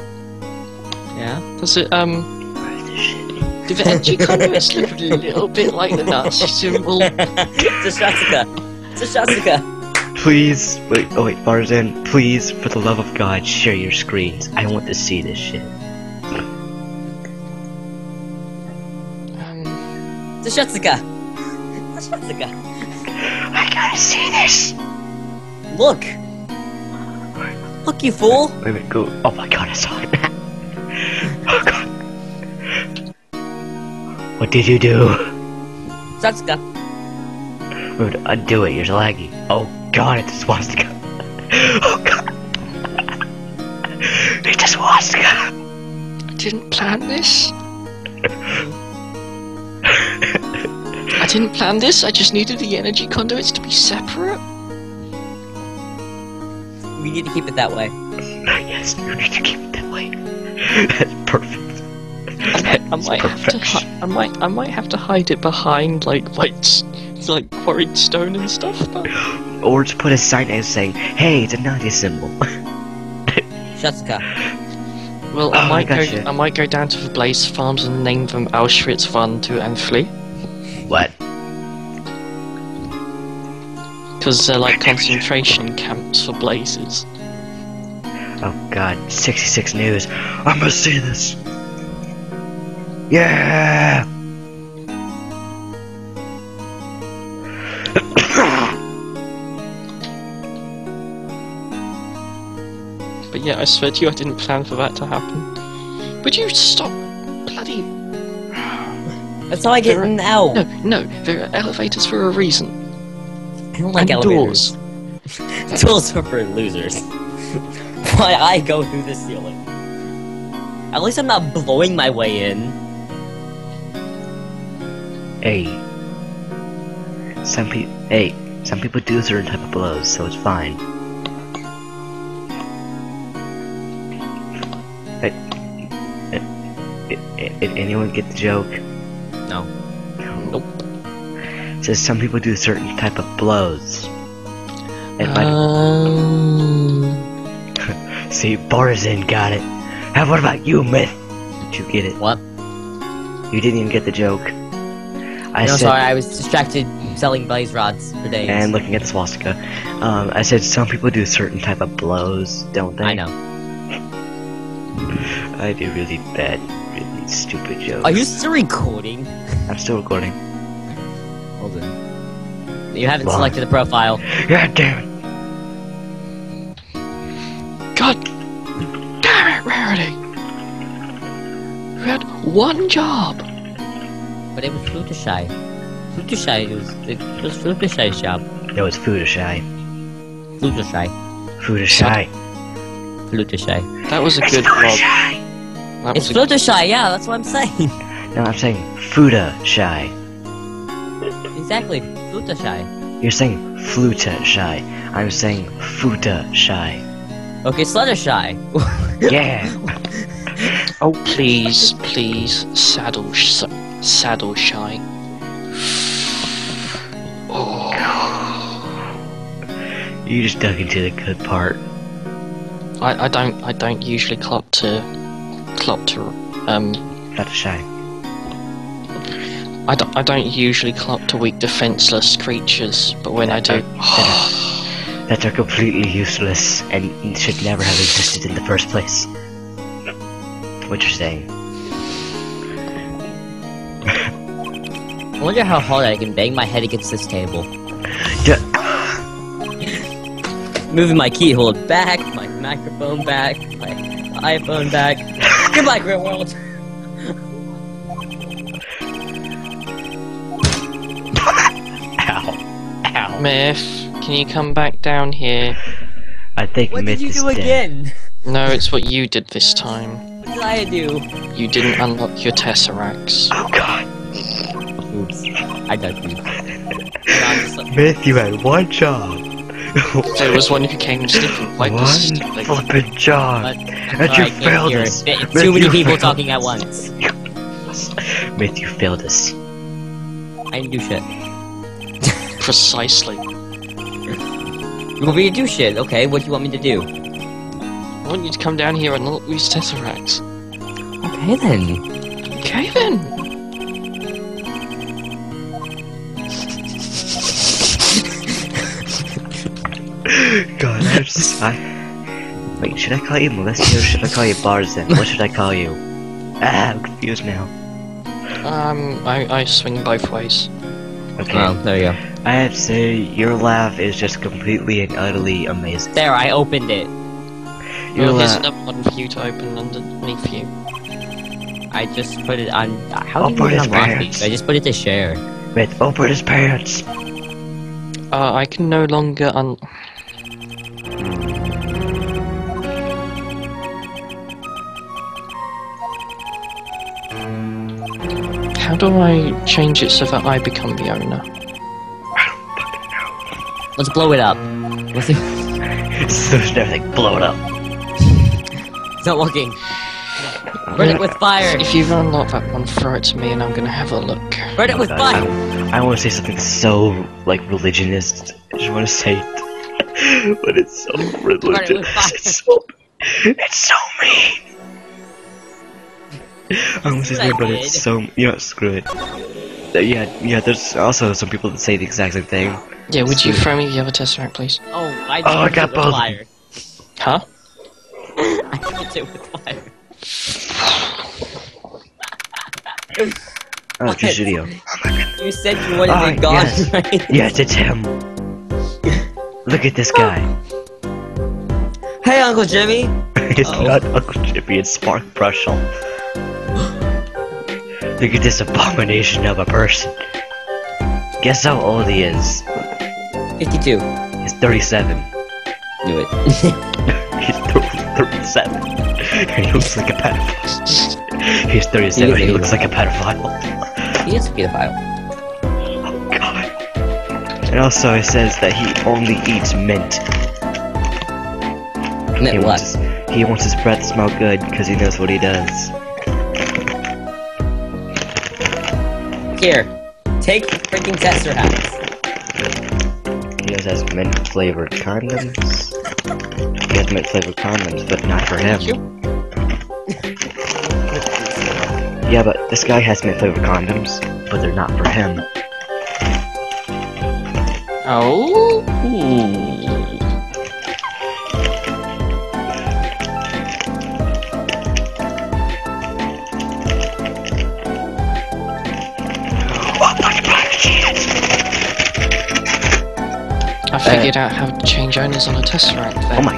Yeah? Does it do the energy conduits look a little bit like the Nazi symbol? It's a Shotsuka. It's a Shotsuka. Please, wait, Barzan, please, for the love of God, share your screens. I want to see this shit. It's a Shotsuka. It's a Shotsuka. I gotta see this. Look. Look, you fool. Wait a minute, go. Oh my God, I saw it. Oh God. What did you do? Shotsuka. Wait, undo it, you're laggy. Oh God, it's a swastika. Oh God. It's a swastika. I didn't plan this. I didn't plan this, I just needed the energy conduits to be separate. We need to keep it that way. Yes, you need to keep it that way. That's perfect. I might have to hide it behind like quarried stone and stuff. But... Or to put a sign and say, "Hey, it's a Nazi symbol." Shotsuka. Well, Oh, I gotcha. I might go down to the Blaze farms and name them Auschwitz 1, 2, and 3. What? Because they're like concentration camps for blazes. Oh God, 66 News. I must see this. Yeah. But yeah, I swear to you, I didn't plan for that to happen. Would you stop bloody... That's how I get in now. No, there are elevators for a reason. I don't like And elevators. doors. Doors are for losers. Why I go through the ceiling? At least I'm not blowing my way in. Hey. Some people do certain type of blows, so it's fine. Did anyone get the joke? No. Nope. It says some people do certain type of blows. It might see, Borzin got it. How what about you, Myth? Did you get it? What? You didn't even get the joke. I No, said, sorry, I was distracted selling blaze rods for days. and looking at the swastika. I said some people do certain type of blows, don't they? I know. I do really bad, really stupid jokes. Are you still recording? I'm still recording. Hold on. You haven't Why? selected the profile. God damn it! God damn it, Rarity! You had one job! But it was Fluttershy. Fluttershy, it was Fluttershy's job. No, it's Fluttershy. Fluttershy. Fluttershy. Fluttershy. That was a good vlog. That It's was a Fluttershy, yeah, that's what I'm saying. No, I'm saying Fluttershy. Exactly, Fluttershy. You're saying Fluttershy. I'm saying Fluttershy. Okay, Sluttershy. Yeah. Oh, please, please, saddle shy. You just dug into the good part. I don't usually clock to Fluttershy. I don't usually clock to weak defenseless creatures, but when I do, That are completely useless and should never have existed in the first place. What you're saying? I wonder how hard I can bang my head against this table. Yeah. Moving my keyhole back, my microphone back, my iPhone back. Goodbye, Great World! Ow. Ow. Myth, can you come back down here? I think What Myth did you is do dead. again? No, it's what you did this time. What did I do? You didn't unlock your Tesseracts. Oh god. Oops. I got you. Myth, you had one job. There was one who came sneaking quite One persistently. flippin' job. But, And you failed us. It's Myth, too many you people failed talking at us. once. Myth, you failed us. I didn't do shit. Precisely. You want me to do shit? Okay, what do you want me to do? I want you to come down here and unlock these Tesseracts. Okay then. Okay then. God, Wait, should I call you Melissa or should I call you Barzin? What should I call you? I'm confused now. I swing both ways. Okay. Well, there you go. I have to say, your laugh is just completely and utterly amazing. There, I opened it. Your Well, here's laugh. another one for you to open underneath you. I just put it on. How do Open you his unlock pants. these? I just put it to share. Myth, open his pants. I can no longer How do I change it so that I become the owner? Let's blow it up. Let's see. There's everything, blow it up. It's not working. Burn it with fire. If you've unlocked that one, throw it to me and I'm gonna have a look. Burn it with God, fire. I want to say something so, like, religionist. I just want to say it. But it's so religious. fire. It's so mean. I want to say something, but it's so... You know, screw it. Yeah, there's also some people that say the exact same thing. Yeah, would you throw me the other Tesseract, please? Oh, I I just got it with both. fire. Huh? I hit it with fire. Oh, it's just video. You said you wanted Ah, it gone, yes. right? Yes, it's him. Look at this guy. Hey, Uncle Jimmy. It's Oh. not Uncle Chippy, it's Spark Brushel. Look at this abomination of a person. Guess how old he is? 52. He's 37. Knew it. He's 37. He looks like a pedophile. He's 37. He looks like a pedophile. He is a pedophile. Oh god. And also it says that he only eats mint. Mint what? He wants his breath to smell good because he knows what he does. Here, take freaking tester hats. He also has mint flavored condoms. He has mint flavored condoms, but not for him. Yeah, but this guy has mint flavored condoms, but they're not for him. Oh. I figured out how to change owners on a Tesseract then. Oh my!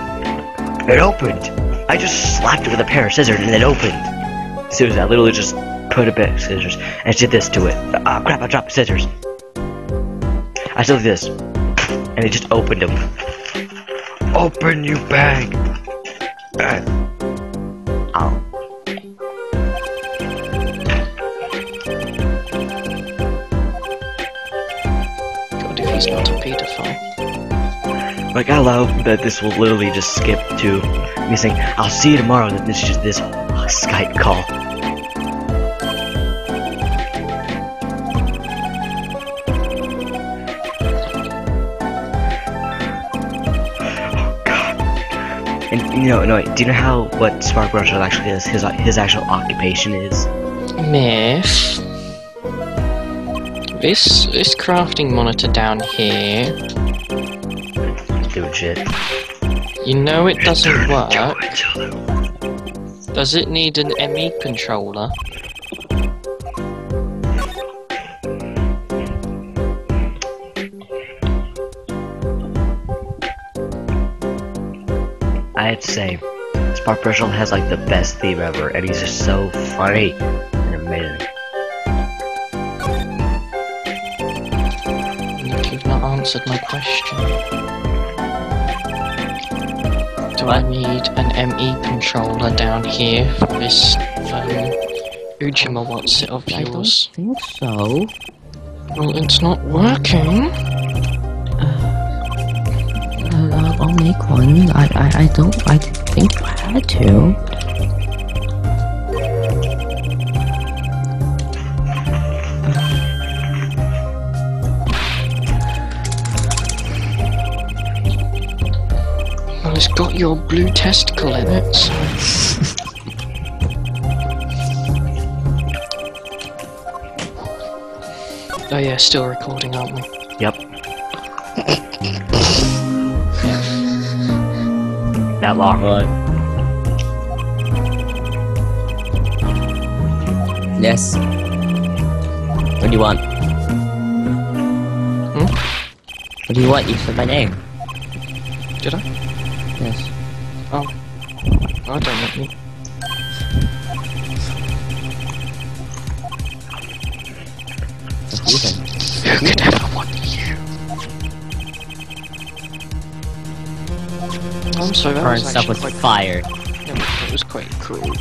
It opened! I just slapped it with a pair of scissors and it opened! Seriously, I literally just put a bit of scissors and did this to it. Ah, crap, I dropped the scissors. I still did this. And it just opened them. Open, you bag! Ow. God, if he's not a pedophile. Like, I love that this will literally just skip to me saying, I'll see you tomorrow, that this is just this Skype call. Oh god. And you know, no, do you know how what Spark Marshall actually is? His actual occupation is? Myth. This crafting monitor down here. Doing shit. You know it doesn't work. Does it need an ME controller? I'd say Spark Marshall has like the best theme ever, and he's just so funny and amazing. You've not answered my question. Do I need an ME controller down here for this Ujima what's it of yours? I don't think so. Well, it's not working. I'll make one. I think you had to. Well, it's got your blue testicle in it, so... Oh yeah, still recording, aren't we? Yep. That long. Yes. What do you want? What do you want? You said my name. Did I? Yes. Oh. I don't know you. What do you think? Who could ever want you? I'm sorry, that Burn was stuff actually with quite... fire. Yeah, it was quite cruel.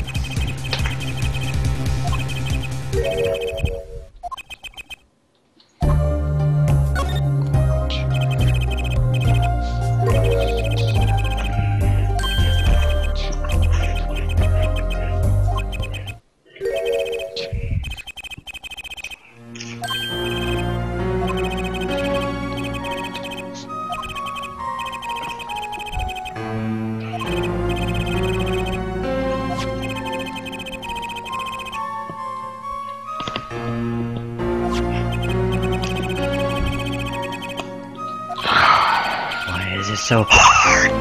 So hard.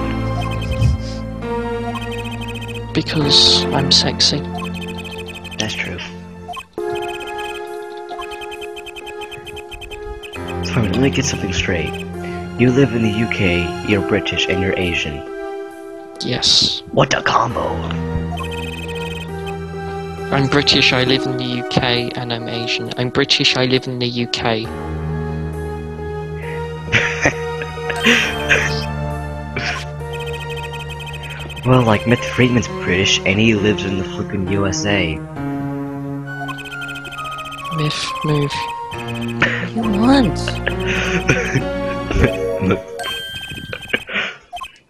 Because I'm sexy. That's true. So let me get something straight. You live in the UK, you're British, and you're Asian. Yes. What a combo! I'm British, I live in the UK, and I'm Asian. I'm British, I live in the UK. Well, like, Myth Friedman's British, and he lives in the flippin' USA. Myth, move. What do you want?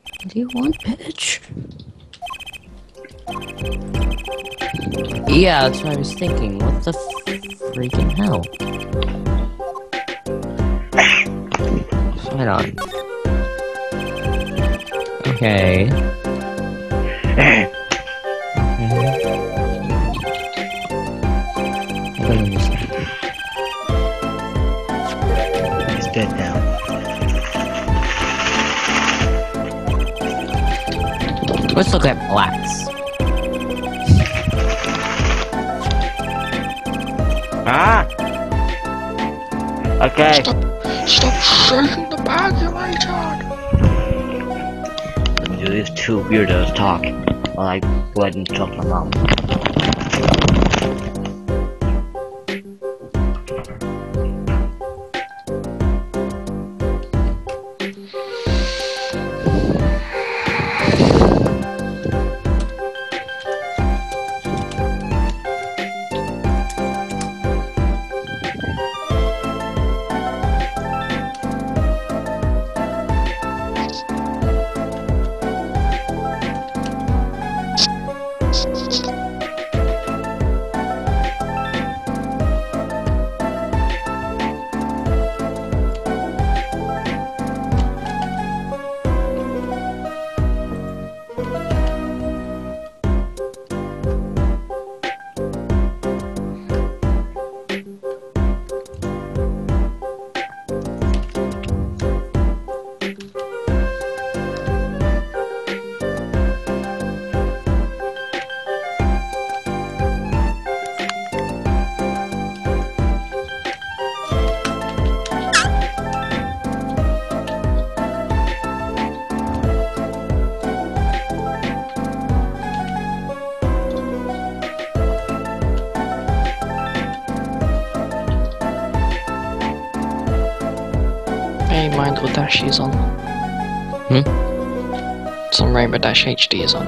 What do you want, bitch? Yeah, that's what I was thinking. What the freaking hell? Right on. Okay. He's dead now. Let's look at blacks. Ah! Okay. Stop shaking the bag, you retard! Let me do these two weirdos talk while I go ahead and talk to my mom. Hey, Mindful Dash is on. Some Rainbow Dash HD is on.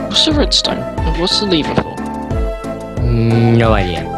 What's the redstone? And what's the lever for? No idea.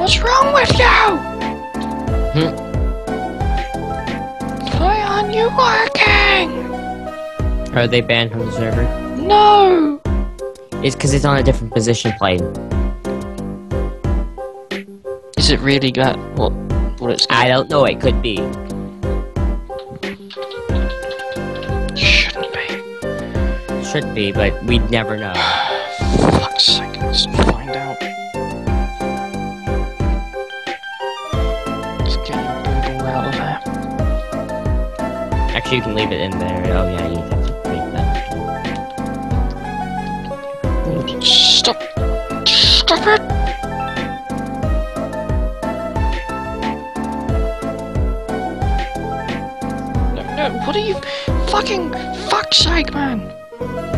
What's wrong with you? Why aren't you working? Are they banned from the server? No! It's because it's on a different position plane. Is it really that? What it's I don't know, it could be. Shouldn't be. Should be, but we'd never know. Fuck's sake, let's find out. Let's get your Google out of there. Actually, you can leave it in there. Oh yeah, you have to break that. Stop! Stop it! No, what are you... Fucking... Fuck's sake, man!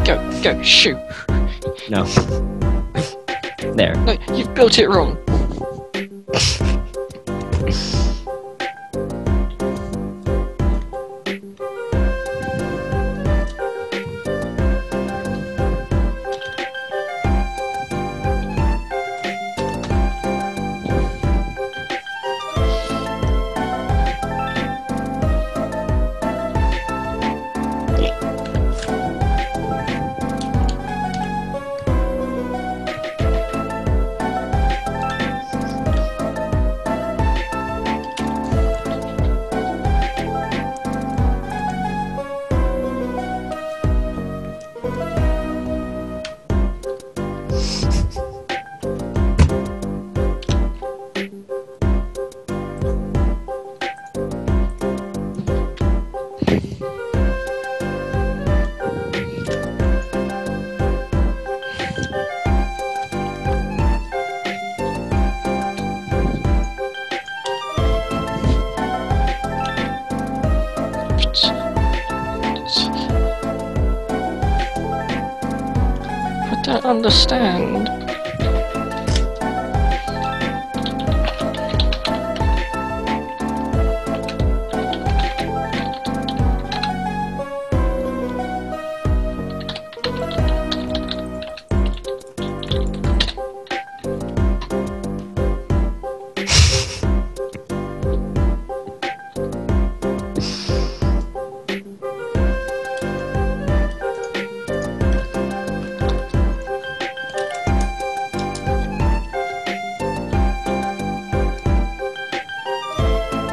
Go, shoot! No. There. No, you've built it wrong. I don't understand.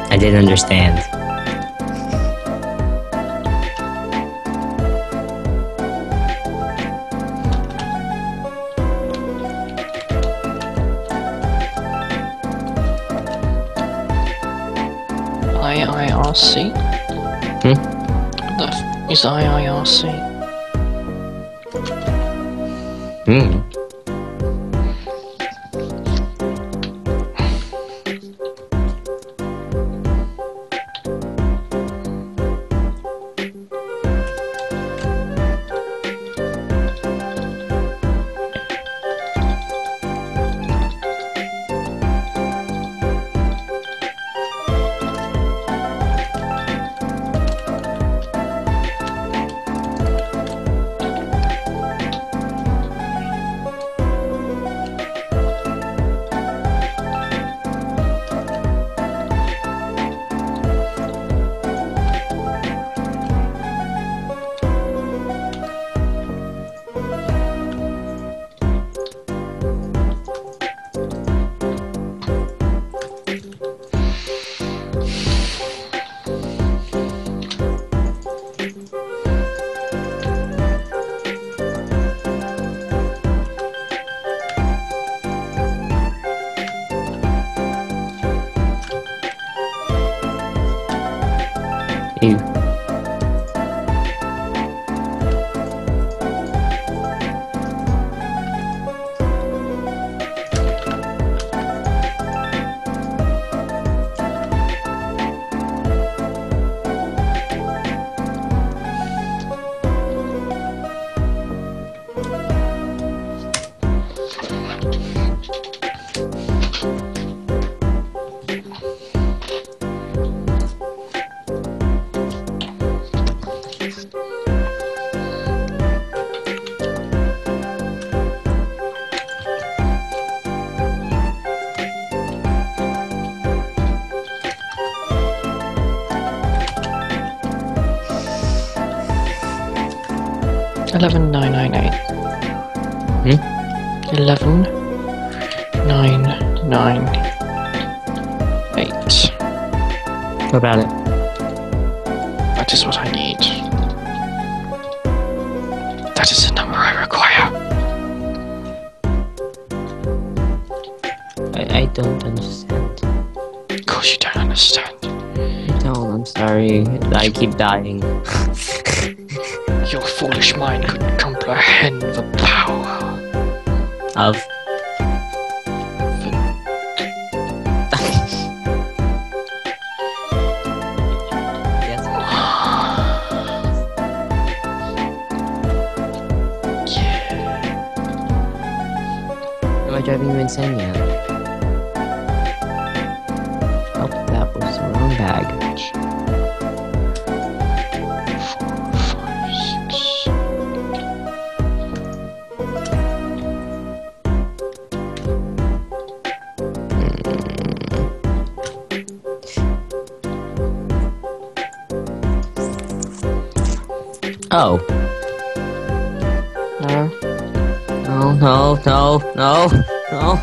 I didn't understand. IIRC? What the f is IIRC? You. 11998. Hmm? 11998. What about it? That is what I need. That is the number I require. I don't understand. Of course you don't understand. I don't, I'm sorry. I keep dying. Your foolish mind couldn't comprehend the power. Of? Yes. Am I driving you insane yet? Oh, that was the wrong bag. 4, 5, 6. Oh. No. No.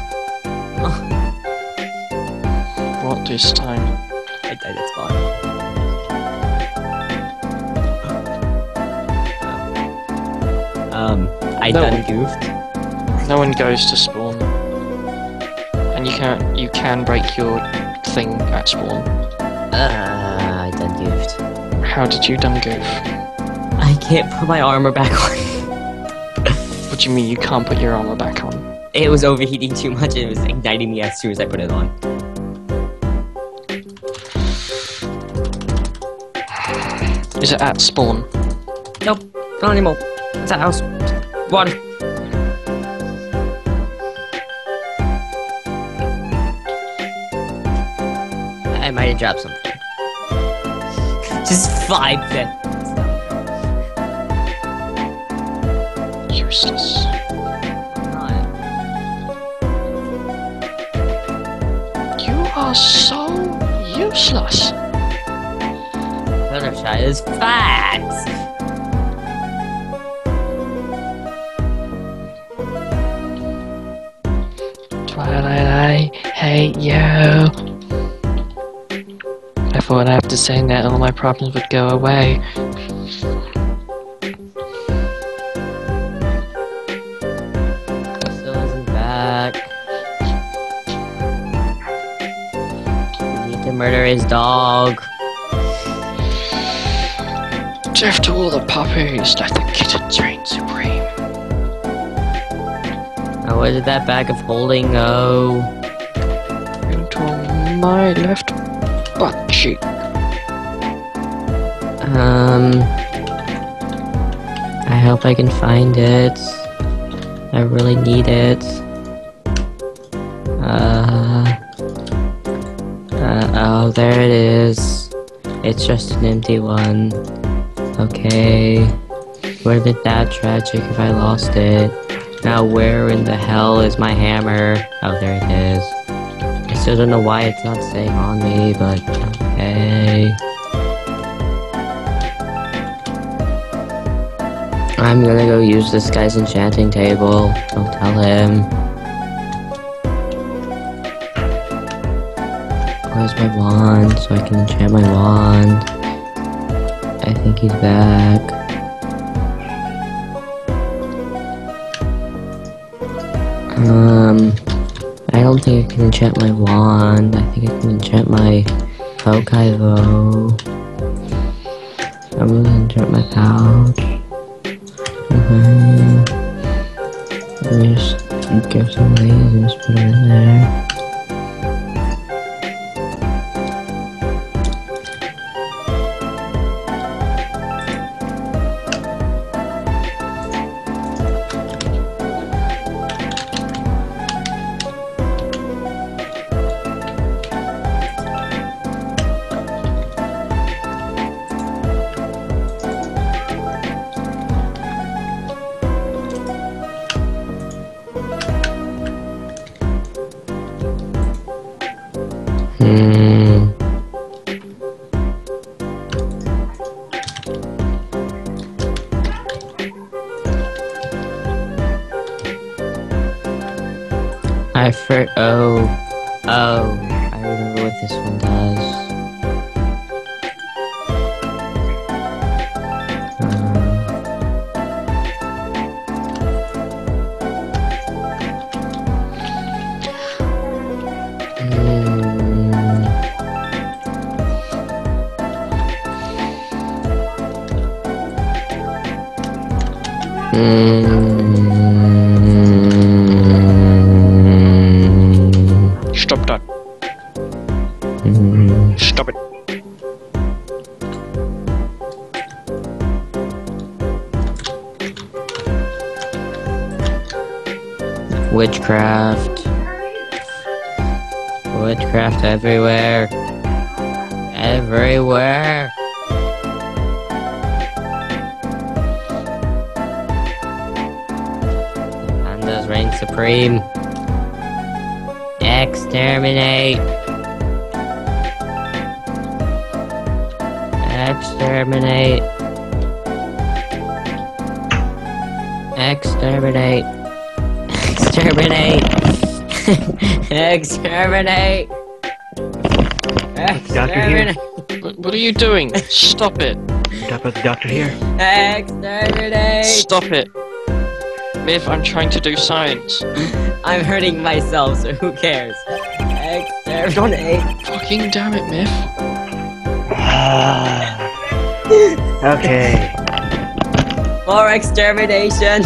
What this time? It's fine. I No. done goofed. No one goes to spawn. And you can break your thing at spawn. I done goofed. How did you done goof? I can't put my armor back on. What do you mean you can't put your armor back on? It was overheating too much and it was igniting me as soon as I put it on. Is it at spawn? Nope, not anymore. It's a house. One. I might have dropped something. Just 5 seconds. Useless. You are so useless. Fluttershy is fat. Twilight, I hate you. I thought after saying that all my problems would go away. Still isn't back. We need to murder his dog. Death to all the puppies, let the kittens reign supreme. Now where did that bag of holding go? Into my left butt cheek. I hope I can find it. I really need it. Oh, there it is. It's just an empty one. Okay. Where did that tragic if I lost it? Now where in the hell is my hammer? Oh, there it is. I still don't know why it's not staying on me, but okay. I'm gonna go use this guy's enchanting table. Don't tell him. Where's my wand so I can enchant my wand? I think he's back. I don't think I can enchant my wand. I think I can enchant my Pokaivo. I'm gonna enchant my pouch. Let me just get some of these and just put it in there. Oh, I remember what this one does. Stop that. Stop it. Witchcraft. Witchcraft everywhere. Everywhere. Pandas reign supreme. Exterminate. Exterminate. Exterminate. Exterminate. Exterminate. Doctor here. What are you doing? Stop it. The doctor here. Exterminate. Stop it. Miv, I'm trying to do science. I'm hurting myself, so who cares? Exterminate. Fucking damn it, Miv. Okay. More extermination.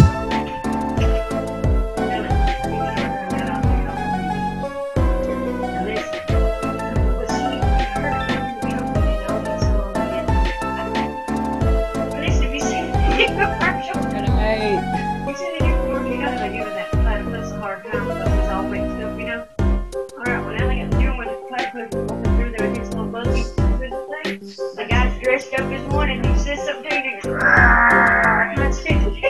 The guy's dressed up this morning, he says something to me. I can't stand it.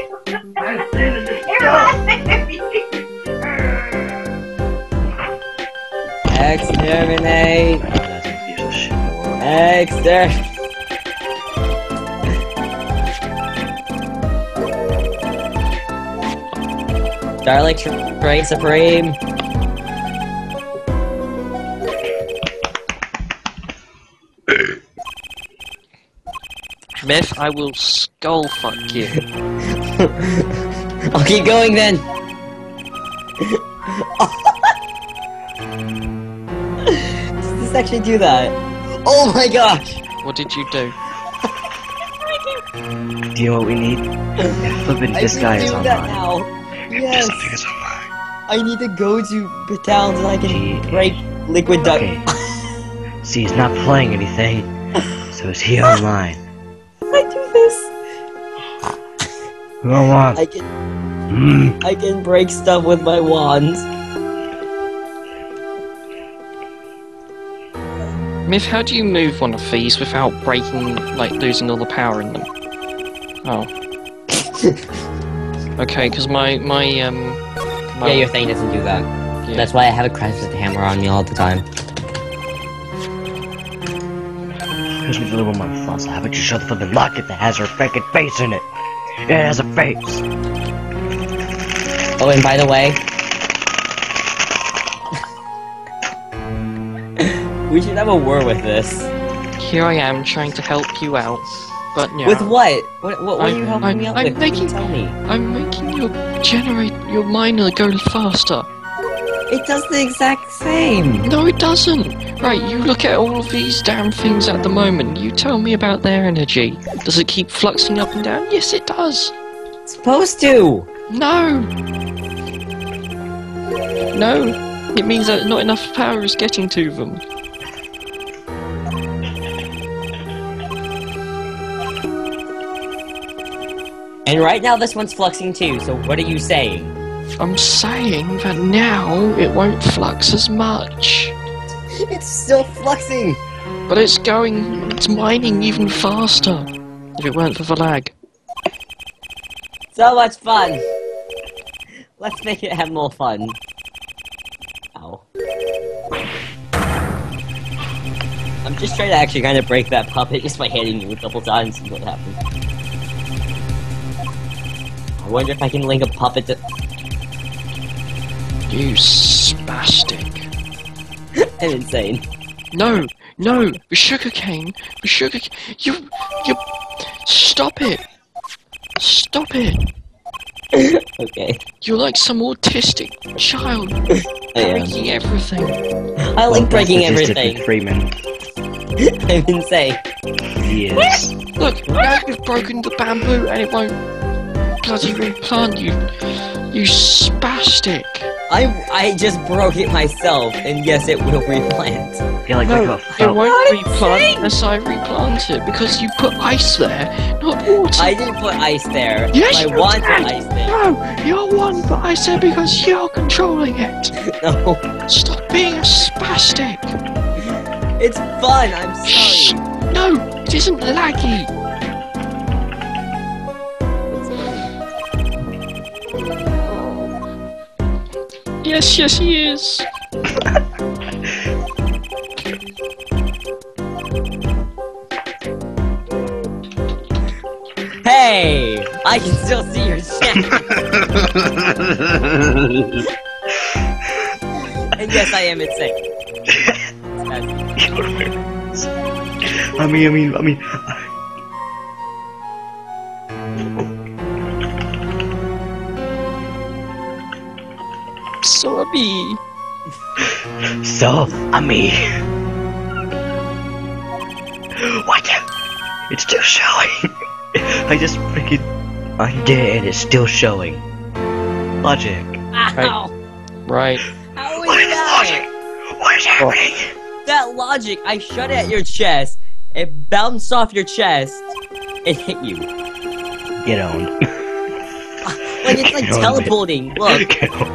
Exterminate. That's a piece of shit. Exterminate. Starlight reign supreme. Miv, I will skull fuck you. I'll keep going then. Does this actually do that? Oh my gosh! What did you do? Do you know what we need? Flippin' disguise I can do online. that now. Yes. Something is online. I need to go to Battalion so I can break Liquid Duck. Okay. See, he's not playing anything. So is he online? I do this. Go on. I can break stuff with my wands. Miv, how do you move one of these without breaking, like, losing all the power in them? Oh. Okay, because my Yeah, your thing doesn't do that. Yeah. That's why I have a crash with the hammer on me all the time. Gives me a little more fun, so how about you shut the flippin' locket that has her fucking face in it? It has a face! Oh, and by the way... we should have a war with this. Here I am trying to help you out, but yeah. With what? What are you helping me out I'm with? making- Tell me. I'm making your miner go faster. It does the exact same! No, it doesn't. Right, you look at all of these damn things at the moment. You tell me about their energy. Does it keep fluxing up and down? Yes, it does. It's supposed to! No. No. It means that not enough power is getting to them. And right now this one's fluxing too, so what are you saying? I'm saying that now it won't flux as much. It's still fluxing! But it's mining even faster. If it weren't for the lag. So much fun! Let's make it have more fun. Ow. I'm just trying to actually kind of break that puppet just by hitting you a couple times and see what happens. I wonder if I can link a puppet to... You spastic. I'm insane. No, no, the sugarcane, you, stop it. Stop it. Okay. You're like some autistic child, I am. breaking everything. I like breaking That's everything. Freeman. I'm insane. He is. Look, now you've broken the bamboo and it won't bloody replant you. You spastic. I just broke it myself, and yes, it will replant. Yeah, like No, a it felt. won't replant unless I replant it because you put ice there, not water. I didn't put ice there. Yes, I you want did. ice there. No, you're one, but I said because you're controlling it. No, Stop being a spastic. it's fun. I'm Shh. sorry. No, it isn't laggy. Yes, yes, he is. Hey, I can still see your chat. And yes, I am insane. I mean. Sorry. So, what? It's still showing. I just freaking undid and it's still showing. Logic. Ow! Right. How is What is that? logic? What is happening? That logic, I shot it at your chest. It bounced off your chest. It hit you. Get on. Like it's like Get on, teleporting. Look. Get on.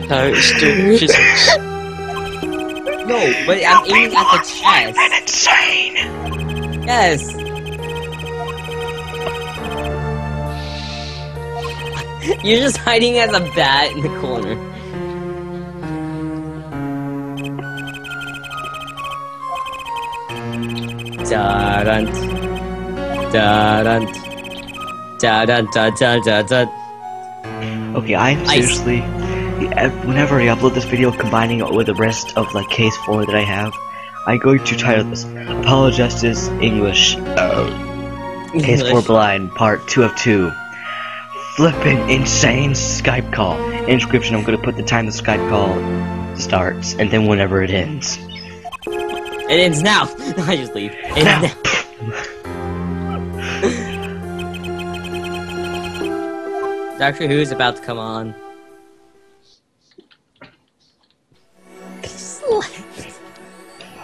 No, it's still physics. No, but I'm aiming at the chest. And insane. Yes. You're just hiding as a bat in the corner. Da-dun. Da-dun. Da-dun, da-dun, da-dun. Okay, I'm seriously. Whenever I upload this video, combining it with the rest of like case 4 that I have, I'm going to title this Apologists English Case 4 Blind Part 2 of 2. Flippin' insane Skype call. In description, I'm gonna put the time the Skype call starts and then whenever it ends. It ends now. I just leave. It Now. ends now. Doctor Who's about to come on.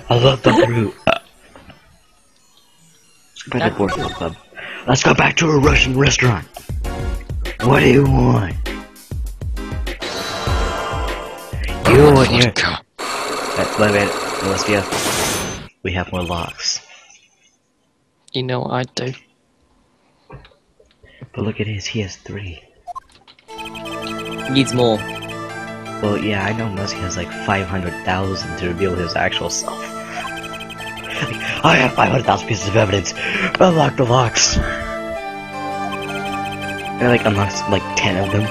I love the root. Let's go back to Borstal Club. Let's go back to a Russian restaurant. What do you want? You and your... Wait a minute, Celestia. We have more locks. You know what I'd do. But look at his, he has 3. Needs more. Well, yeah, I know Muzzy has like 500,000 to reveal his actual self. I have 500,000 pieces of evidence. Unlock the locks. I like unlocked like 10 of them.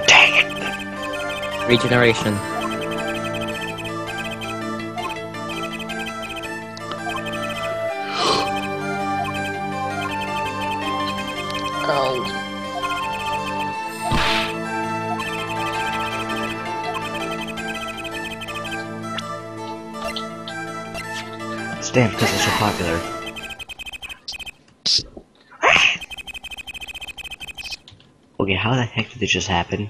Dang it! Regeneration. Oh. Damn, because it's so popular. Okay, how the heck did this just happen?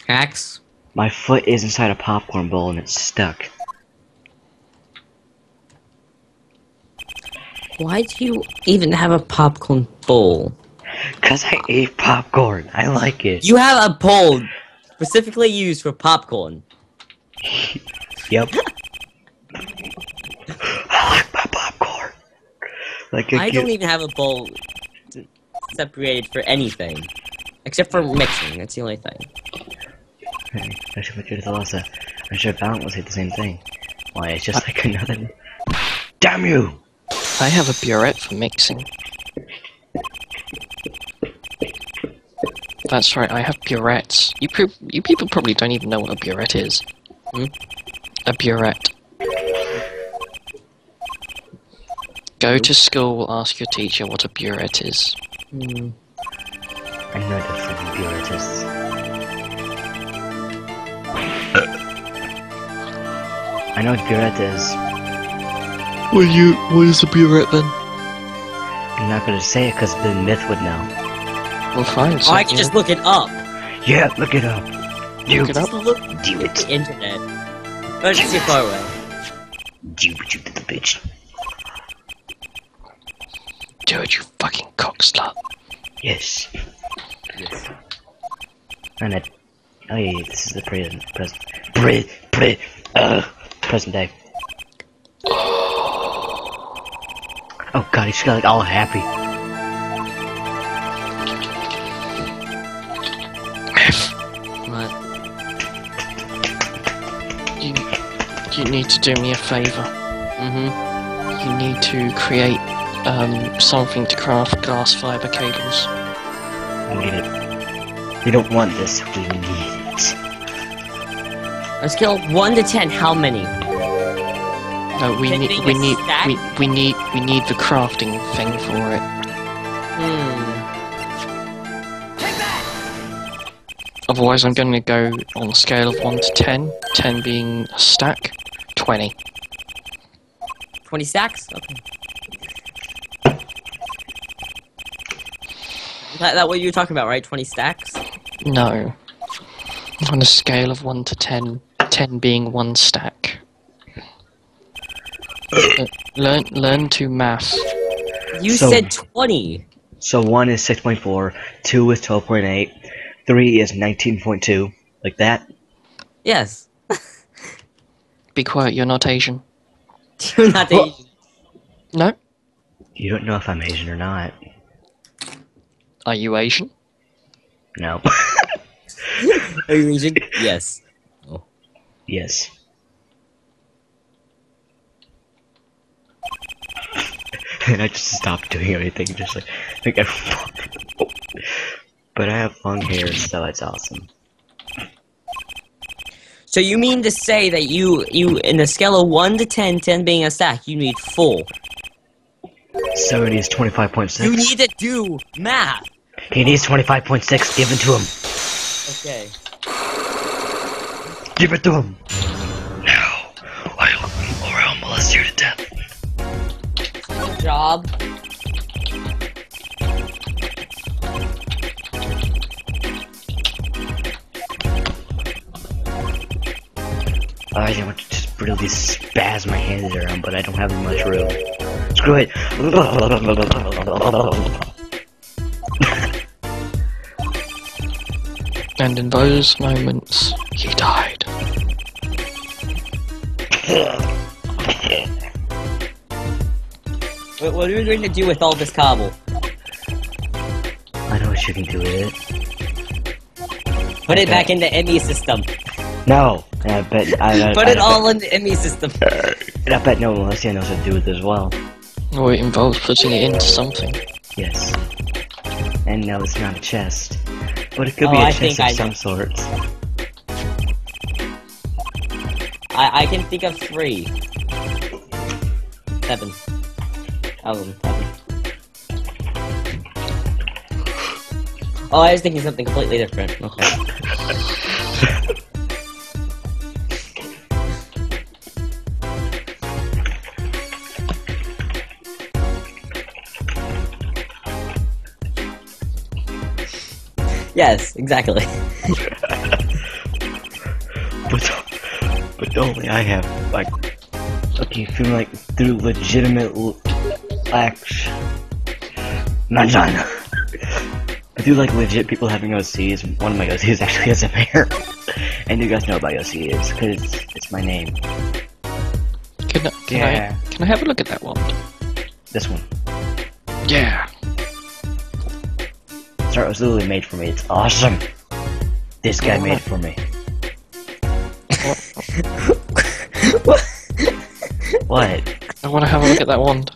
Hacks. My foot is inside a popcorn bowl and it's stuck. Why do you even have a popcorn bowl? Cause I ate popcorn. I like it. You have a bowl specifically used for popcorn. Yep. I like my popcorn. Like I don't even have a bowl separated for anything. Except for mixing, that's the only thing. Hey, I should make it to Lhasa. I'm sure Valent will say the same thing. Why, it's just like another... Damn you! I have a burette for mixing. That's right, I have burettes. You people probably don't even know what a burette is. Hmm? A burette. Go to school, ask your teacher what a burette is. Hmm. I know the fucking burettes. I know what burette is. What is a burette then? I'm not gonna say it because the myth would know. Well, fine. Oh, I can just look it up. Yeah, look it up. Do Look it up. Look Do it. the internet. Oh, it's too far away. Do what you little bitch. Do it, you fucking cock slut. Yes. Yes. And it. Oh yeah, this is the present day. Oh god, he's got like all happy. What? You need to do me a favour. Mm-hmm. You need to create something to craft glass fiber cables. We need it. We don't want this, we need it. On a scale of 1 to 10, how many? No, we Can need they we get need stacked? we need the crafting thing for it. Otherwise, I'm going to go on a scale of 1 to 10. 10 being a stack, 20. 20 stacks? Okay. That what you were talking about, right? 20 stacks? No. On a scale of 1 to 10, 10 being 1 stack. Learn to math. You So- said 20! So 1 is 6.4, 2 is 12.8, 3 is 19.2, like that. Yes. Be quiet, you're not Asian. You're not the Asian. No? You don't know if I'm Asian or not. Are you Asian? No. Are you Asian? Yes. Yes. And I just stopped doing anything, just like I but I have long hair, so it's awesome. So you mean to say that you in a scale of 1 to 10, 10 being a stack, you need full. 70 is 25.6. You need to do math! He needs 25.6, give it to him. Okay. Give it to him. Now, or I'll molest you to death. Good job. I want to just really spaz my hands around, but I don't have much room. Screw it. And in those moments, he died. What are you going to do with all this cobble? I know what you can do with it. Put it back in the ME system. No, and I bet Put it all in the ME system. And I bet no one else knows what to do with it as well. Or it involves putting it into something. Yes. And no, it's not a chest, but it could be Oh, a I chest think of I some know. sort. I can think of 3. 7. Of them. 7. Oh, I was thinking something completely different. Okay. Yes, exactly. But only I have, like, okay, feel like through legitimate acts. Not done. I do like legit people having OCs. One of my OCs actually has a bear. And you guys know about OCs, because it's my name. Can I have a look at that wand? This one. Yeah. This art was literally made for me. It's awesome. This guy made it for me. What? I want to have a look at that wand.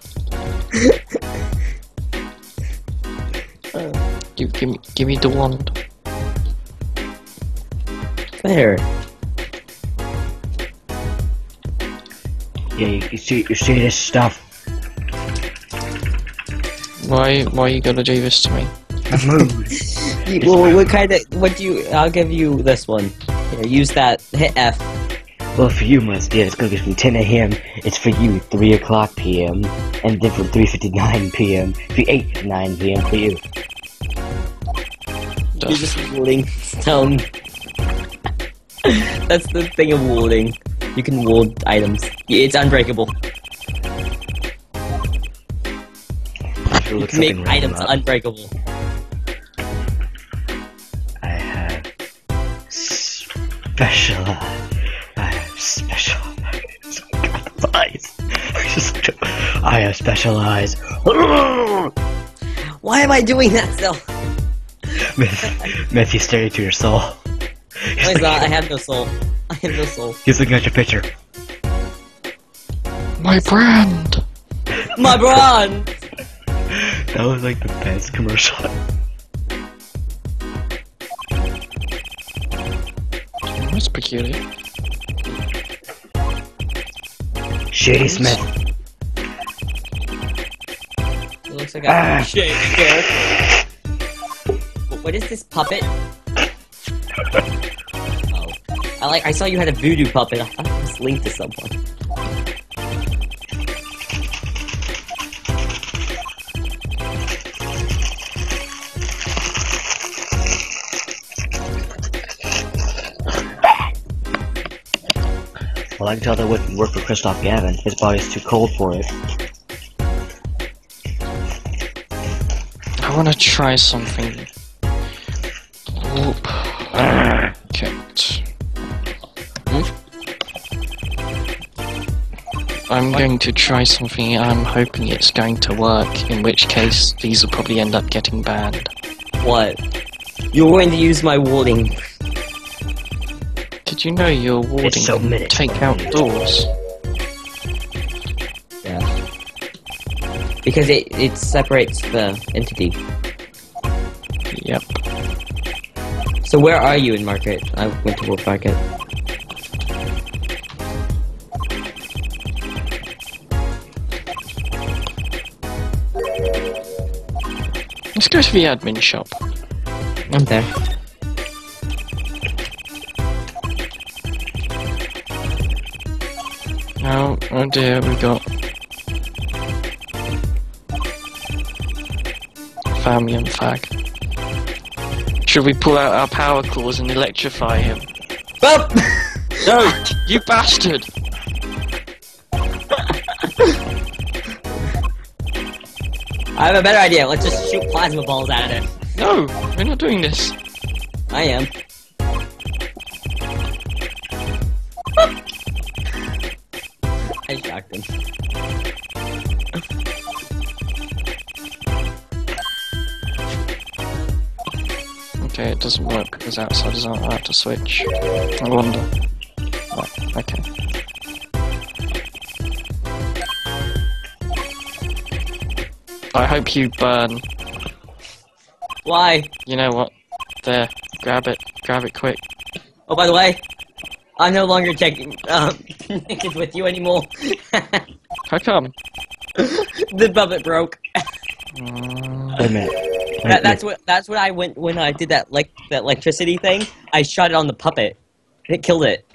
Give me the wand. There. Yeah, you see this stuff. Why you gotta do this to me? Mood. Well, what kind of? What do you? I'll give you this one. Here, use that. Hit F. Well, for you, Musty, it's gonna be from 10 a.m. It's for you, 3 o'clock p.m. And then from 3:59 p.m. to 8:09 p.m. for you. You're just warding stone. That's the thing of warding. You can ward items. It's unbreakable. You can make items unbreakable. I have special eyes. Why am I doing that still? Myth, you stare into your soul. Why is that? I have no soul. I have no soul. He's looking at your picture. My brand! My brand! That was like the best commercial. That's peculiar. Shady Smith. It looks like a shade there. What is this puppet? Oh. I saw you had a voodoo puppet. I thought it was linked to someone. Well, I can tell that wouldn't work for Christoph Gavin. His body's too cold for it. I wanna try something. Oop. Can't. I'm going to try something, I'm hoping it's going to work, in which case these will probably end up getting banned. What? You're going to use my warding. Did you know your warding so can minute. take out doors? Yeah. Because it separates the entity. Yep. So where are you in Market? I went to World Market. Let's go to the admin shop. I'm there. Oh dear, we got family and fag. Should we pull out our power cores and electrify him? Oh! No, you bastard! I have a better idea. Let's just shoot plasma balls out of it. No, we're not doing this. I am. I shocked him. Okay, it doesn't work because outsiders aren't allowed to switch. I wonder. Right, okay. I hope you burn. Why? You know what? There, grab it quick. Oh, by the way, I'm no longer checking connected with you anymore. How come? The puppet broke. Wait a minute. That's what I went when I did that electricity thing. I shot it on the puppet. It killed it.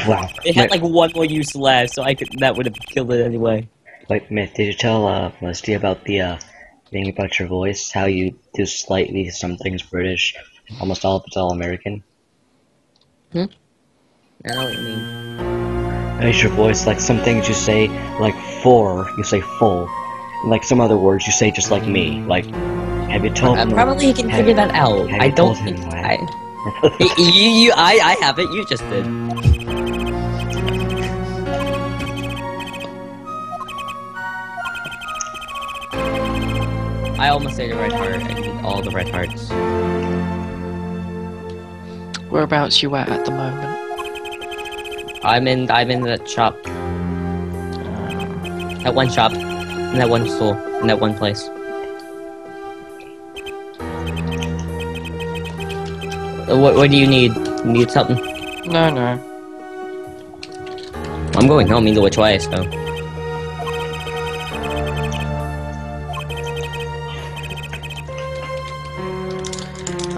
Wow. It had like one more use left, so that would have killed it anyway. Like, Myth, did you tell Musty about the thing about your voice? How you do slightly some things British, almost all of it's all American? I know what you mean. Makes your voice like some things you say like for, you say full. And, like some other words you say just like me. Like, have you told him? Probably he can figure that out. have I you don't told him think why? I haven't. You just did. I almost say the red heart. I need all the red hearts. Whereabouts you at the moment? I'm in that shop. That one shop. In that one store. In that one place. What do you need? You need something? No, no. I'm going home either which way, so.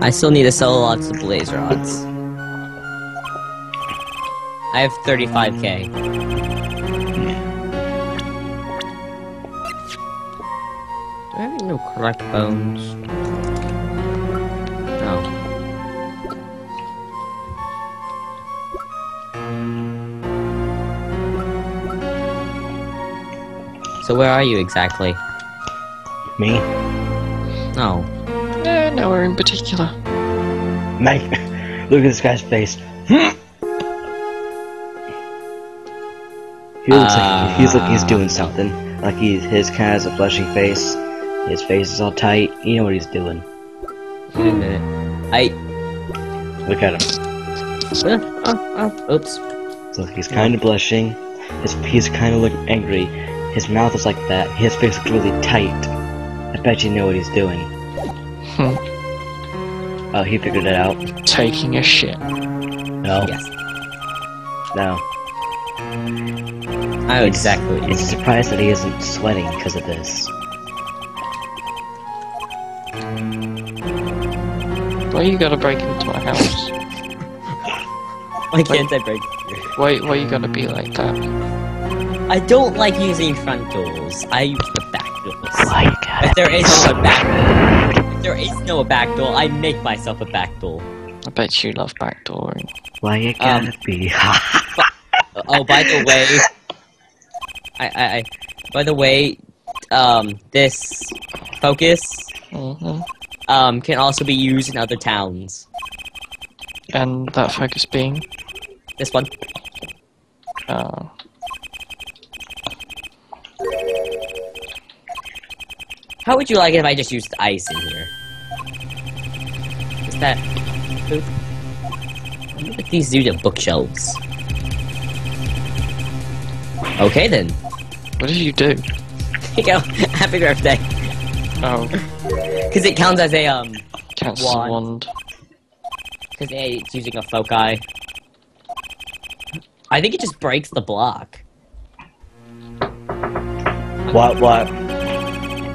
I still need to sell lots of blaze rods. I have 35k. Do I have any correct bones? No. So where are you exactly? Me? No. No, nowhere in particular. Mike, look at this guy's face. He looks like he's doing something. Like his kind of has a blushing face. His face is all tight. You know what he's doing. Wait a minute. Look at him. Oops. So he's kind of blushing. He's kind of looking angry. His mouth is like that. His face looks really tight. I bet you know what he's doing. Oh, he figured it out. Taking a shit. No. Yes. No. I know exactly. It's a surprise that he isn't sweating because of this. Why you gotta break into my house? Why can't I break? Why you gotta be like that? I don't like using front doors. I use the back doors. Why you gotta If there be is so no back door, rude? if there is no back door, I make myself a back door. I bet you love backdooring. Why you gotta be? Oh, by the way, by the way, this focus, can also be used in other towns. And that focus being? This one. How would you like it if I just used ice in here? Is that... What do these do to bookshelves? Okay then. What did you do? Here you go. Happy birthday. Oh, Because it counts as a, counts as a wand. Because it's using a foci. I think it just breaks the block. What? What?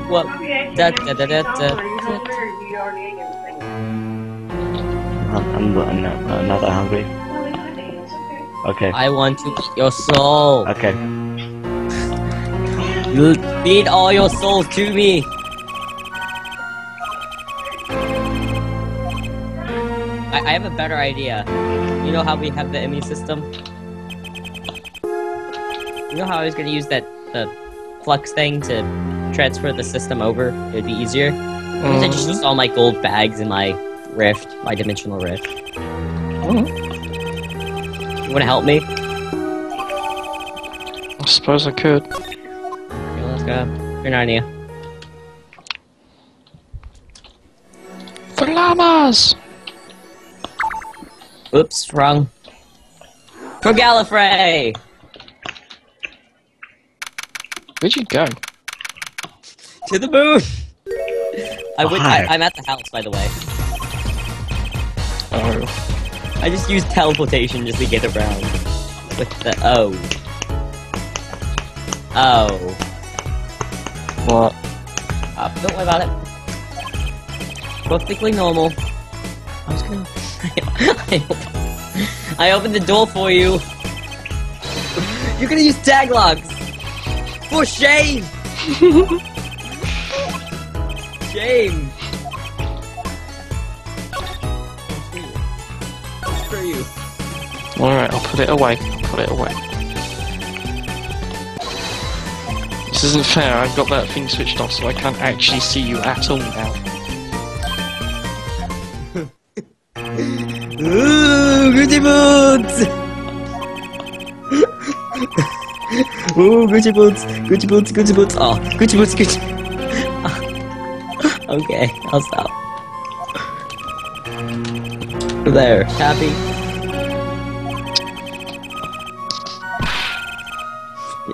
Okay, Da, can da, da, da, da. Are you hungry or do you already ate everything? I'm not that hungry. Well, it's okay. Okay. I want to eat your soul. Okay. You feed all your souls to me. I have a better idea. You know how we have the immune system? You know how I was gonna use the flux thing to transfer the system over? It'd be easier. I just used all my gold bags in my rift, my dimensional rift. You wanna help me? I suppose I could. Okay, let's go. You're Narnia. For llamas! Oops, wrong. For Gallifrey! Where'd you go? To the moon! Hi. I'm at the house, by the way. Oh. I just used teleportation just to get around. With the O. Oh. What? Don't worry about it. Perfectly normal. I was gonna... I opened the door for you! You're gonna use tag logs! For shame! Shame! Screw you. Alright, I'll put it away. Put it away. This isn't fair, I've got that thing switched off so I can't actually see you at all now. Ooh, Gucci boots! Ooh, Gucci boots! Gucci boots, Gucci boots! Oh, Gucci boots, Gucci... Okay, I'll stop. There, happy?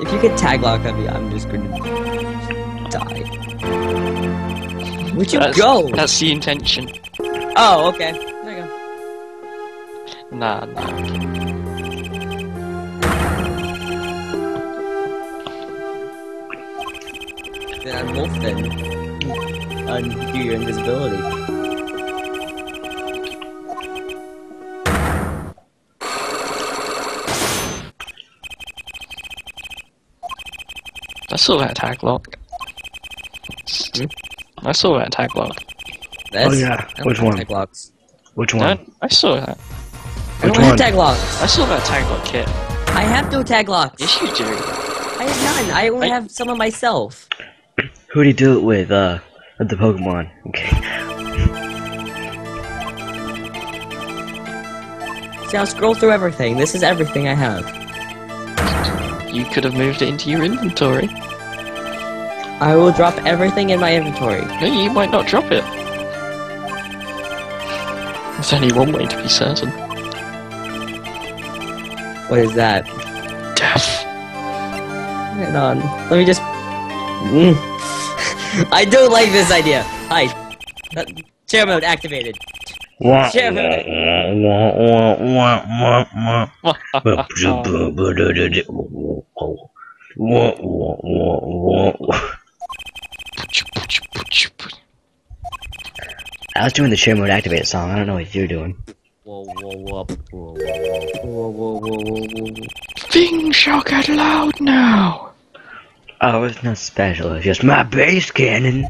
If you get tag lock on me, I'm just gonna die. Where'd you go? That's the intention. Oh, okay. There you go. Nah, nah. Then unwolf then. Undo your invisibility. I saw that tag lock. I saw that tag lock. This? Oh yeah, I don't which have one? Tag locks. Which one? I saw that. I don't Which have one? tag locks. I saw that tag lock kit. I have no tag locks. Yes, you do. I have none. I only have some of myself. Who do you do it with the Pokemon? Okay. See, I'll scroll through everything. This is everything I have. You could have moved it into your inventory. I will drop everything in my inventory. No, you might not drop it. There's only one way to be certain. What is that? Death. Hang on. Let me just... I don't like this idea. Hi. Share mode activated. Share mode. I was doing the share mode activate song. I don't know what you're doing. Whoa, whoa, whoa, whoa, whoa, whoa, whoa, whoa. Things shall get loud now. Oh, it's not special. It's just my base cannon.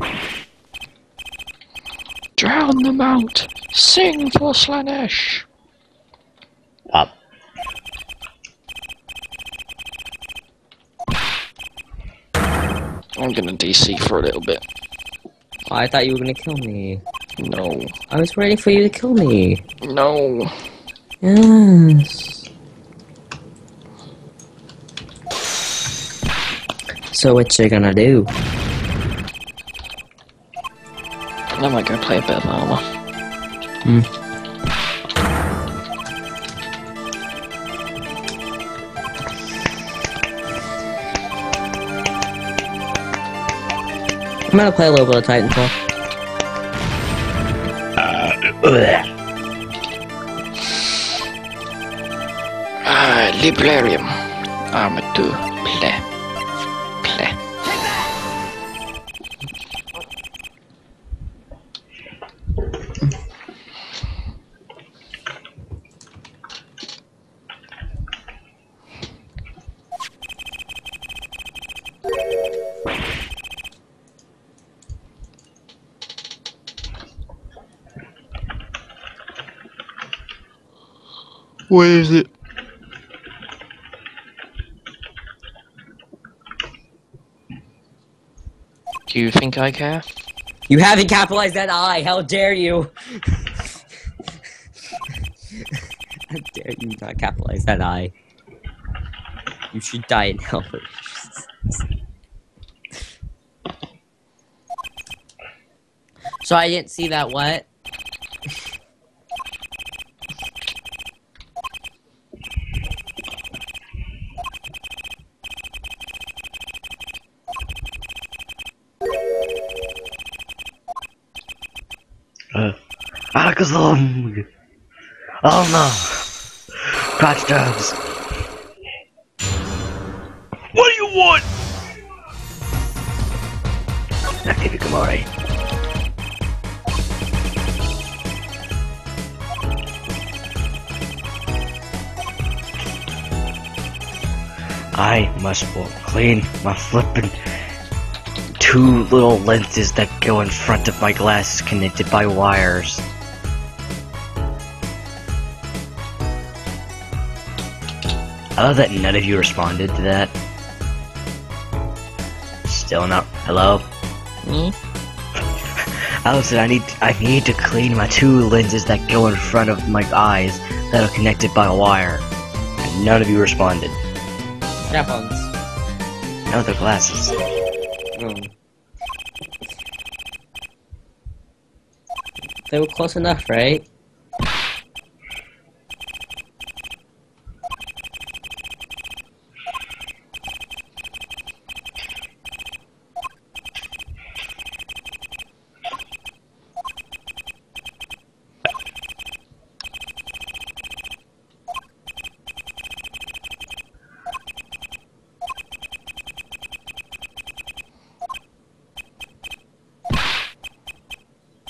Drown them out. Sing for Slanesh. Up. I'm gonna DC for a little bit. Oh, I thought you were gonna kill me. No. I was waiting for you to kill me. No. Yes. So what you gonna do? I might go play a bit of armor. I'm gonna play a little bit of Titanfall. Librarium. Armor 2. Play. Play. Where is it? Do you think I care? You haven't capitalized that I. How dare you? How dare you not capitalize that I? You should die in hell. So I didn't see that what? Alakazam! Oh no! Crotch dogs! What do you want? Activate Gamori. I must clean my flippin' two little lenses that go in front of my glasses connected by wires. I love that none of you responded to that. Still not. Hello? I said I need to clean my two lenses that go in front of my eyes that are connected by a wire. And none of you responded. Strap-ons. No, they're glasses. They were close enough, right?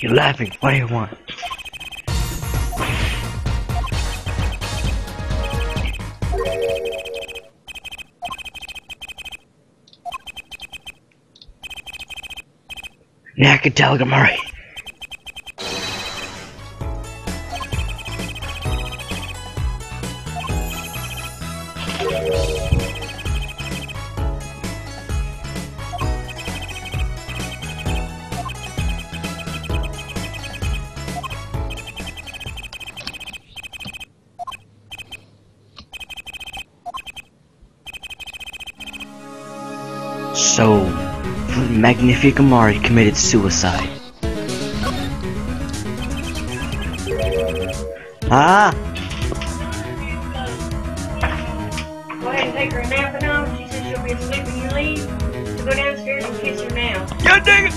You're laughing. What do you want? Yeah, I can tell, Gamari. So, Magnific Amari committed suicide. Ah! Go ahead and take her a nap now. She says she'll be asleep when you leave. So go downstairs and kiss her now. God dang it!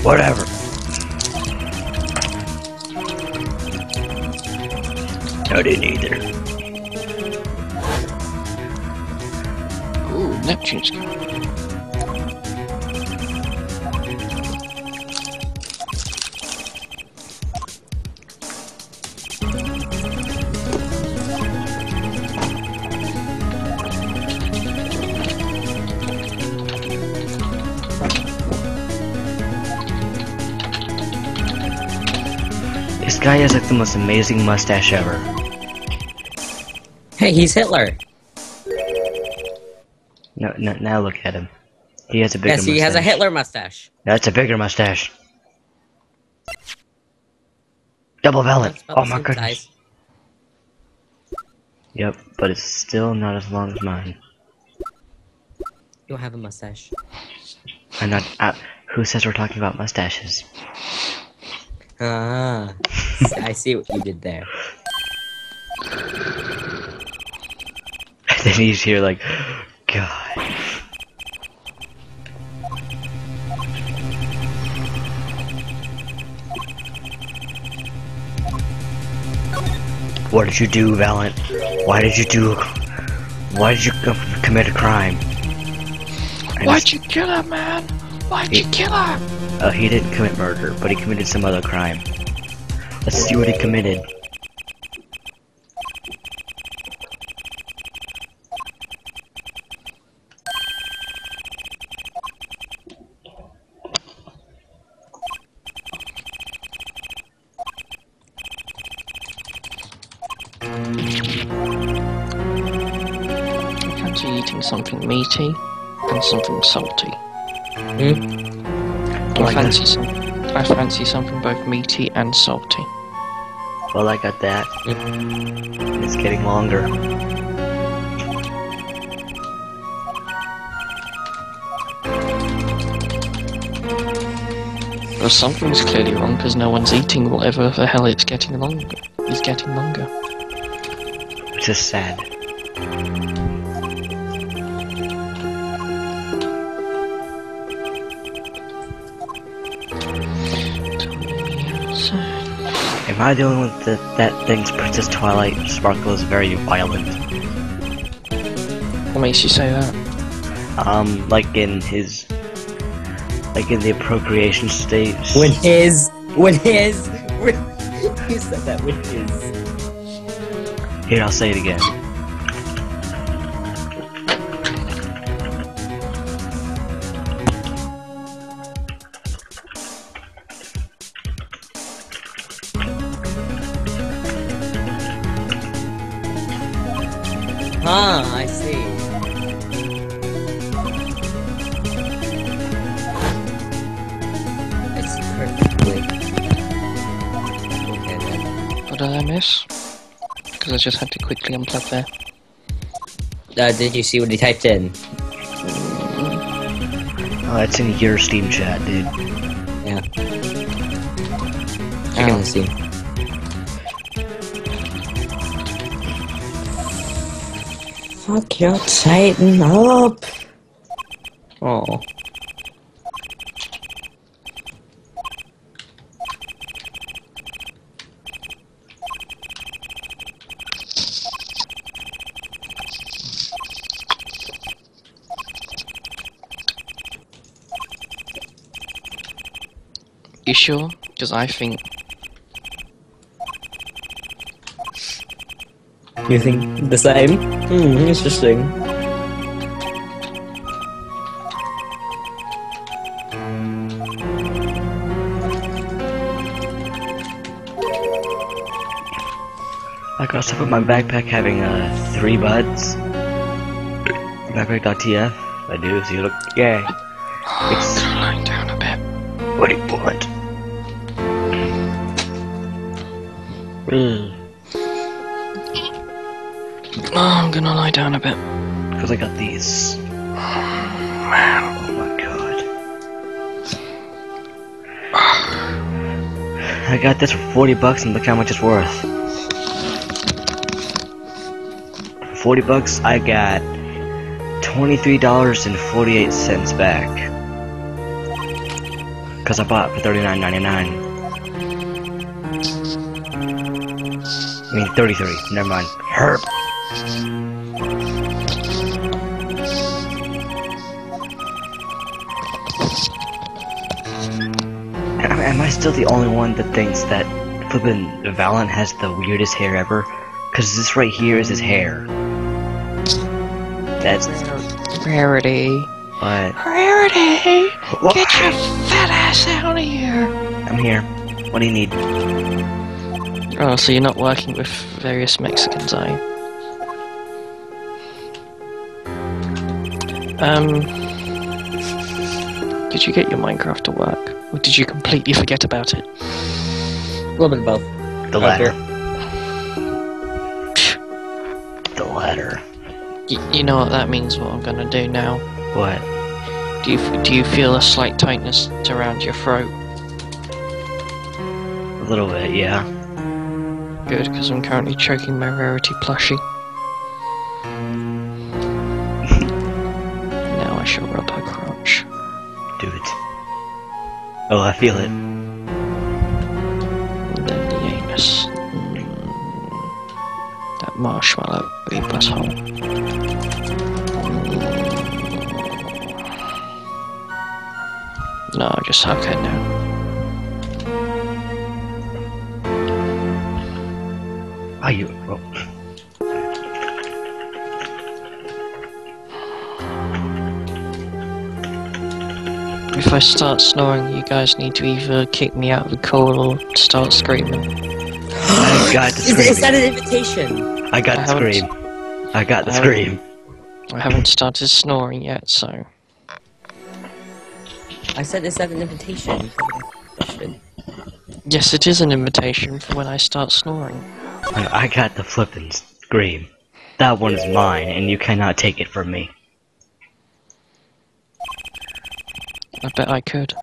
Whatever. I didn't either. Ooh, Neptune's coming. This guy has like the most amazing mustache ever. Hey, he's Hitler. No, now look at him. He has a bigger Yes, mustache. he has a Hitler mustache. That's a bigger mustache. Double valid. That's about Oh the my same goodness. size. Yep, but it's still not as long as mine. You don't have a mustache. I'm not. Who says we're talking about mustaches? Ah, I see what you did there. Then he's here like, God. What did you do, Valiant? Why did you commit a crime? Why'd you kill her, man? Why'd you kill her? He didn't commit murder, but he committed some other crime. Let's see what he committed. I fancy eating something meaty and something salty. I fancy something both meaty and salty. Well, I got that. And it's getting longer. Well, something's clearly wrong because no one's eating whatever the hell it's getting longer. It's getting longer. Which is sad. Am I the only one that thinks Princess Twilight Sparkle is very violent? What makes you say that? Like in the appropriation stage. You said that with his. Here, I'll say it again. I see. I see perfectly. Okay then. What did I miss? Because I just had to quickly unplug there. Did you see what he typed in? Oh, that's in your Steam chat, dude. Yeah. I can see. Fuck your Titan up! Oh. You sure? Because I think... You think the same? Interesting. I got stuff in my backpack having 3 buds. Backpack.tf. I do, so you look gay. It's lying down a bit. What do you want? Oh, I'm gonna lie down a bit. Because I got these. Man. Oh my god. I got this for 40 bucks and look how much it's worth. For 40 bucks, I got $23.48 back. Because I bought it for $39.99. I mean, 33. Never mind. Herp. Am I still the only one that thinks that flippin' Valent has the weirdest hair ever? Cause this right here is his hair. That's Rarity. what? Rarity! What? Get your fat ass out of here! I'm here. What do you need? Oh, so you're not working with various Mexicans, are you? Did you get your Minecraft to work? Or did you completely forget about it? A little bit of both. The ladder. The ladder. You know what that means, what I'm gonna do now? What? Do you feel a slight tightness around your throat? A little bit, yeah. Good, because I'm currently choking my Rarity plushie. Now I shall rub her crotch. Do it. Oh, I feel it. And then the anus. That marshmallow in butthole. No, just suck it now. Are you? Oh. If I start snoring, you guys need to either kick me out of the call or start screaming. I got the scream. Is that an invitation? I got the scream. I got the scream. I haven't started snoring yet, so... I said, is that an invitation? Yes, it is an invitation for when I start snoring. I got the flippin' scream. That one is mine, and you cannot take it from me. I bet I could.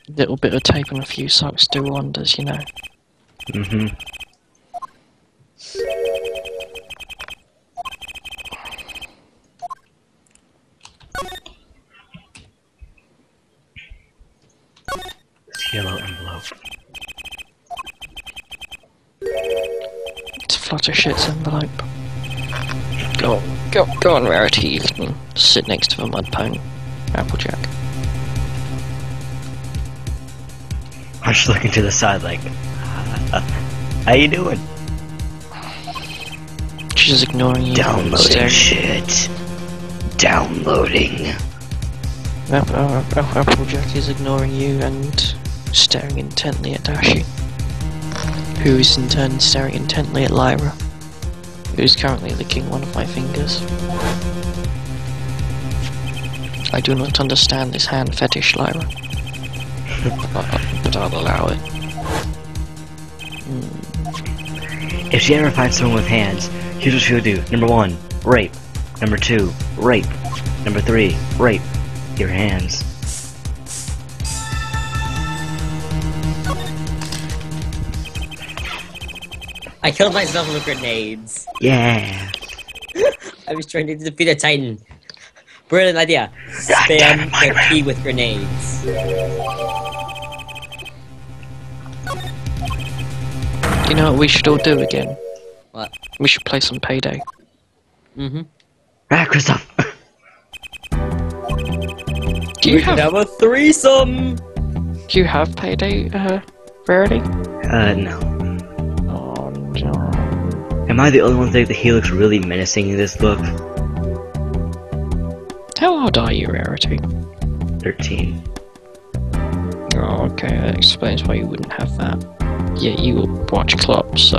Little bit of tape and a few socks do wonders, you know. Mm-hmm. This yellow envelope. It's Fluttershy's envelope. Go on, Rarity, you can sit next to the Mudpony. Applejack. I'm just looking to the side like, how you doing? She's ignoring you. Downloading shit. Downloading. Applejack is ignoring you and staring intently at Dashi, who is in turn staring intently at Lyra, who's currently licking one of my fingers. I do not understand this hand fetish, Lyra, but I'll allow it. If she ever finds someone with hands, here's what she'll do. Number 1, rape. Number 2, rape. Number 3, rape. Your hands. I killed myself with grenades. Yeah. I was trying to defeat a Titan. Brilliant idea. Spam the key with grenades. You know what we should all do again? What? We should play some Payday. Mm-hmm. Ah, Kristoff. Do you We could have a threesome! Do you have Payday, Rarity? No. Oh no. Am I the only one think that he looks really menacing in this book? How old are you, Rarity? 13. Oh, okay, that explains why you wouldn't have that. Yeah, you watch clubs, so...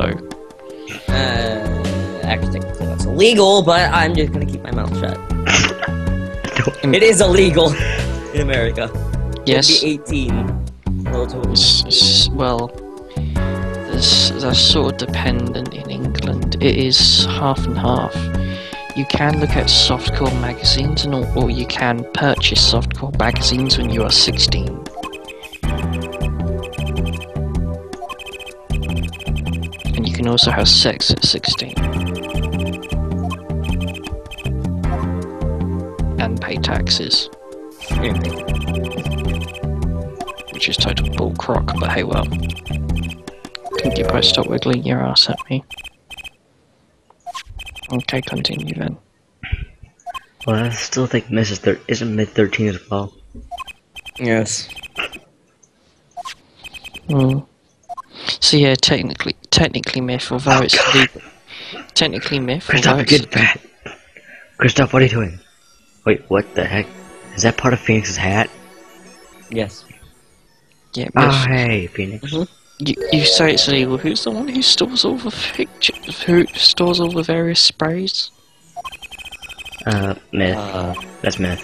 Actually, technically that's illegal, but I'm just gonna keep my mouth shut. It is illegal in America. Yes. It'd be 18. Well, that's sort of dependent in England. It is half and half. You can look at softcore magazines, or you can purchase softcore magazines when you are 16. And you can also have sex at 16. And pay taxes. Which is total bull crock, but hey well. Can you both stop wiggling your ass at me? Okay, continue then. Well, I still think isn't mid 13 as well. Yes. So yeah, technically myth, although it's legal. Technically myth, although Kristoff, get back! Kristoff, what are you doing? Wait, what the heck? Is that part of Phoenix's hat? Yes. Yeah, myth. Oh, hey, Phoenix. You say it's illegal. Who's the one who stores all the who stores all the various sprays? Myth. That's Myth.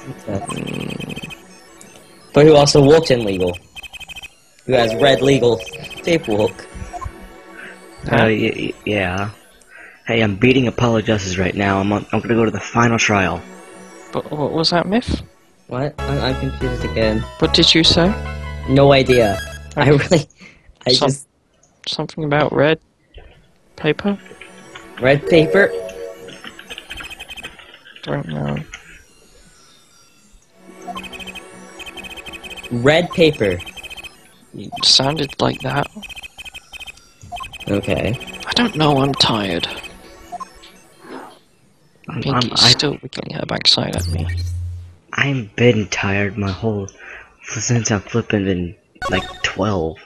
But who also walked in legal? Who has red legal paperwork? Yeah. Hey, I'm beating Apollo Justice right now. I'm gonna go to the final trial. But what was that, myth? What? I'm confused again. What did you say? No idea. Something about red paper? Red paper? Don't know. Red paper. It sounded like that. Okay. I don't know, I'm tired. Pinky's still wiggling her backside at me. I'm been tired since I'm flipping been like 12.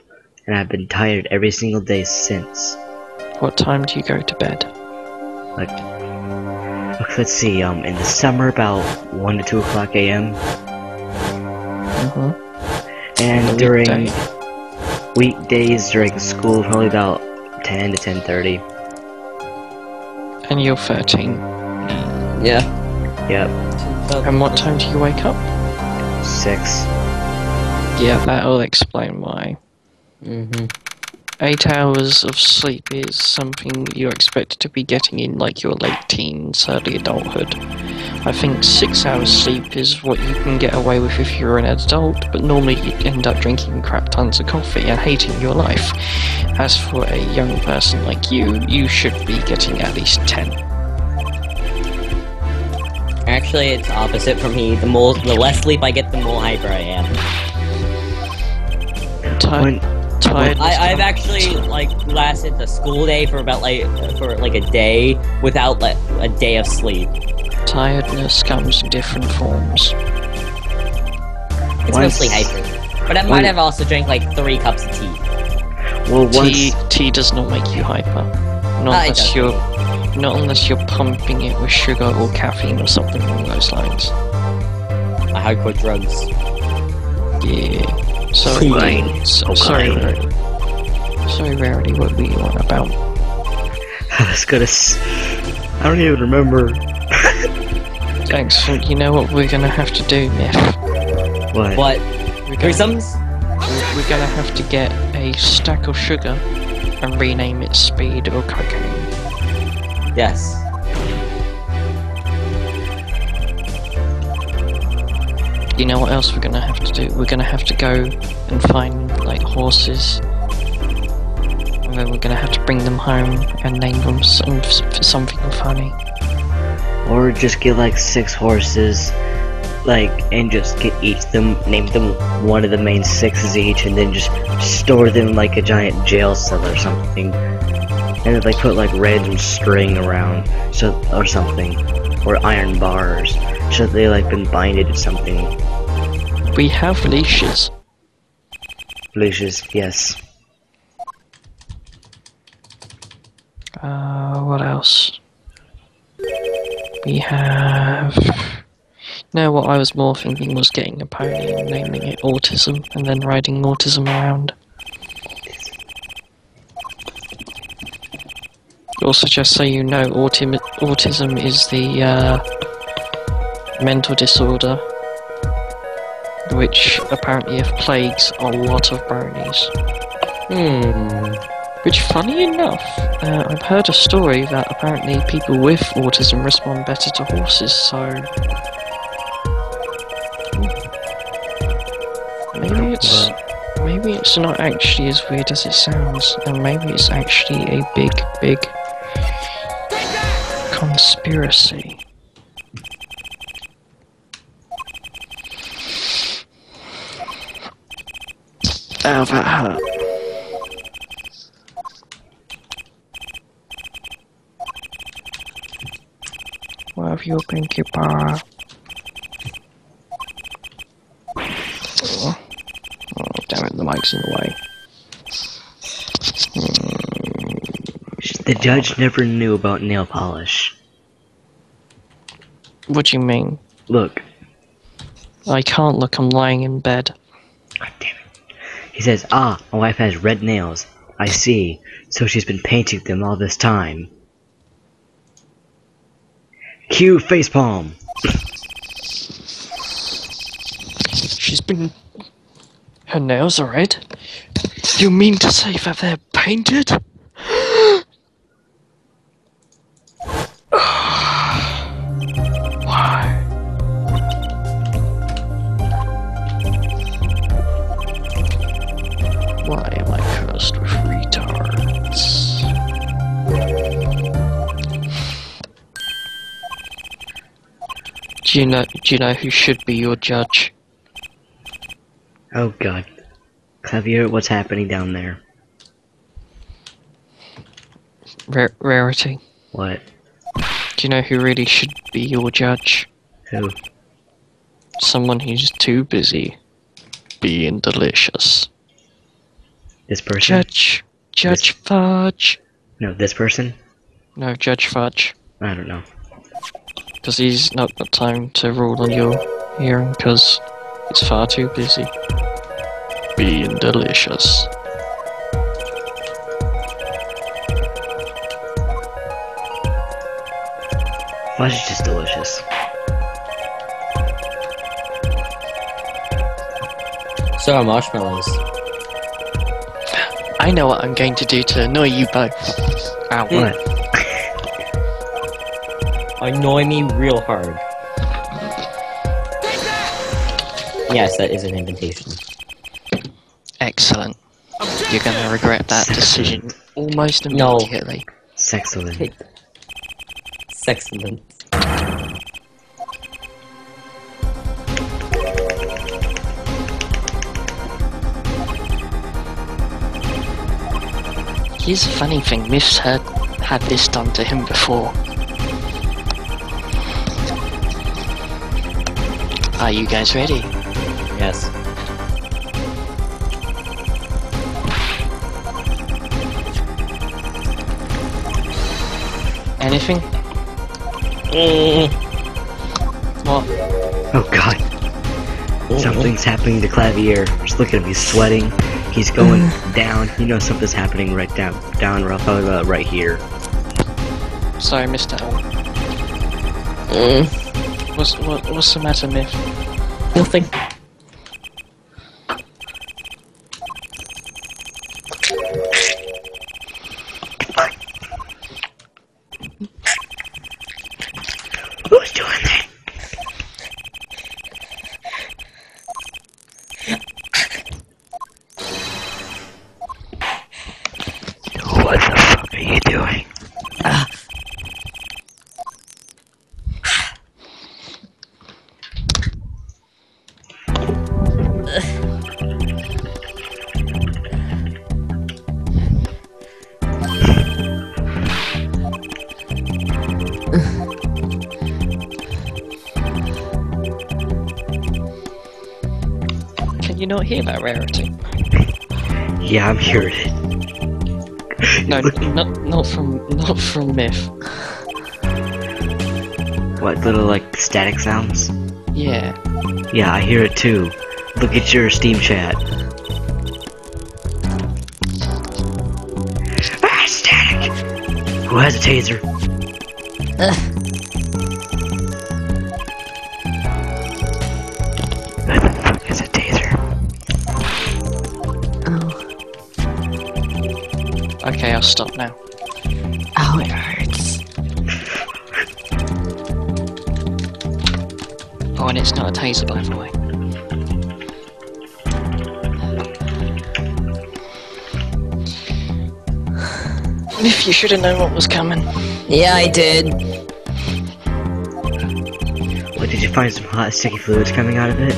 And I've been tired every single day since. What time do you go to bed? Like, let's see, in the summer about 1 to 2 o'clock a.m. And during weekdays during school, probably about 10 to 10:30. And you're 13. Yeah. Yep. And what time do you wake up? 6. Yeah, that'll explain why. 8 hours of sleep is something you're expected to be getting in like your late teens, early adulthood. I think 6 hours sleep is what you can get away with if you're an adult, but normally you end up drinking crap tons of coffee and hating your life. As for a young person like you should be getting at least 10. Actually, it's opposite for me. The less sleep I get, the more hyper I am. I've actually lasted the school day for about a day without a day of sleep. Tiredness comes in different forms. It's mostly hyper, but I might have also drank like 3 cups of tea. Well, tea does not make you hyper, not unless you're pumping it with sugar or caffeine or something along those lines. Hardcore drugs. Yeah. Sorry, Rarity, what were you on about? I don't even remember. Thanks. You know what we're gonna have to do, Myth? What? Threesomes? We're gonna have to get a stack of sugar and rename it Speed or Cocaine. Yes. You know what else we're gonna have to do? We're gonna have to go and find, horses. And then we're gonna have to bring them home and name them something funny. Or just get, 6 horses, and just name them one of the main 6s each, and then just store them in, a giant jail cell or something. And then, put, red string around, or something. Or iron bars, so they, been binded to something. We have leashes. Leashes, yes. What else? We have... No, what I was more thinking was getting a pony and naming it Autism, and then riding Autism around. Also, just so you know, autism is the mental disorder which apparently plagues a lot of bronies. Which, funny enough, I've heard a story that apparently people with autism respond better to horses, so... Maybe it's not actually as weird as it sounds, and maybe it's actually a big conspiracy. Ow, that hurt. What have you been, Kipara? Oh, damn it, the mic's in the way. The judge never knew about nail polish. What do you mean? Look. I can't look, I'm lying in bed. God damn it. He says, "Ah, my wife has red nails. I see. So she's been painting them all this time." Cue facepalm. She's been... Her nails are red? You mean to say that they're painted? Why? Why am I cursed with retards? Do you know who should be your judge? Oh god. Clavier, what's happening down there? Rarity. What? Do you know who really should be your judge? Who? Someone who's too busy being delicious. This person? Judge Fudge. No, this person? No, Judge Fudge. I don't know. Because he's not got time to rule on your hearing because it's far too busy being delicious. Fudge is just delicious. So are marshmallows. I know what I'm going to do to annoy you both. Ow. What? Annoy me real hard. Yes, that is an invitation. Excellent. You're gonna regret that decision almost No. immediately. Sexcellent. Sexcellent. Here's a funny thing, Myth's had this done to him before. Are you guys ready? Yes. Anything? What? Oh god. Something's happening to Clavier. Just look at him, he's sweating. He's going down. You know something's happening right down right here. Sorry, Mr. L. What's the matter, Myth? Nothing. Who's doing that? What the fuck are you doing? not hear that, Rarity? Yeah, I'm hearing it. No, not from Myth. What, little, like, static sounds? Yeah. Yeah, I hear it too. Look at your Steam chat. Ah, static! Who has a taser? Who the fuck has a taser? Okay, I'll stop now. Oh, it hurts. Oh, and it's not a taser, by the way. Myth, you should have known what was coming. Yeah, I did. What, did you find some hot sticky fluids coming out of it?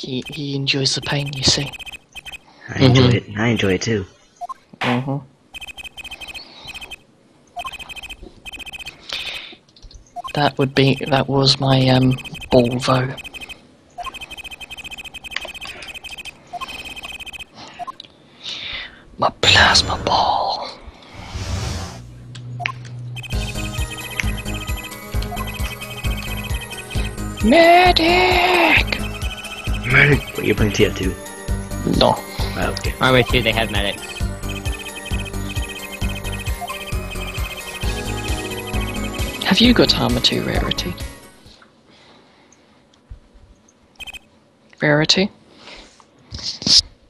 He enjoys the pain, you see. I enjoy it. I enjoy it too. Mm-hmm. That was my Volvo. My plasma ball. Medic! Medic! What, you're playing TF2? No. Oh, okay. Army 2, they have medics. Have you got Armor 2 Rarity? Rarity?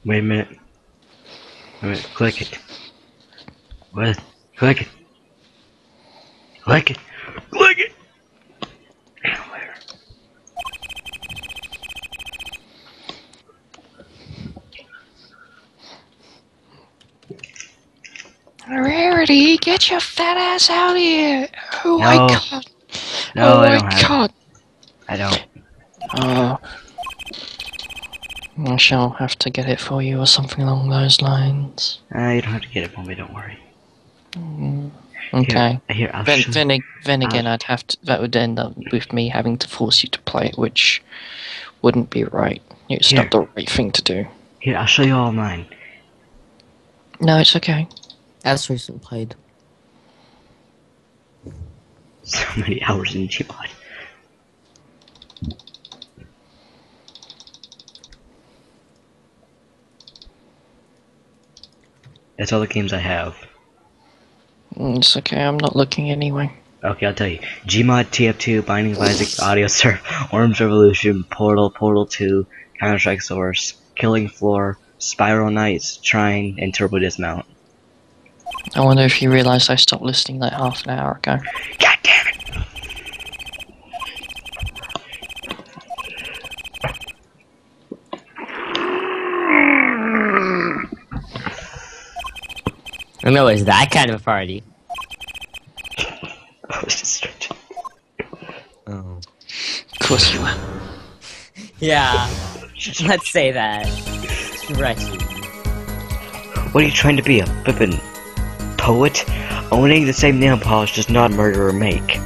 Wait a minute. Wait a minute. Click it. What? Click it. Click it. Click it! Where? Rarity, get your fat ass out of here! Oh No. my god! No, oh I my don't have god! I don't. I shall have to get it for you or something along those lines. You don't have to get it for me, don't worry. Okay. Here, I'll Then, show then again, I'd have to. That would end up with me having to force you to play it, which wouldn't be right. It's Here. not the right thing to do. Here, I'll show you all mine. No, it's okay. As recently played. So many hours in Gmod. That's all the games I have. It's okay. I'm not looking anyway. Okay, I'll tell you. Gmod, TF2, Binding of Isaac, Audio Surf, Worms Revolution, Portal, Portal 2, Counter-Strike Source, Killing Floor, Spiral Knights, Trine, and Turbo Dismount. I wonder if you realised I stopped listening like half an hour ago. God damn it! I know it's that kind of a party. I was just stretching. Oh. Of course you were. Yeah. Let's say that. Stretchy. What are you trying to be, a flippin' poet? Owning the same nail polish does not murder or make.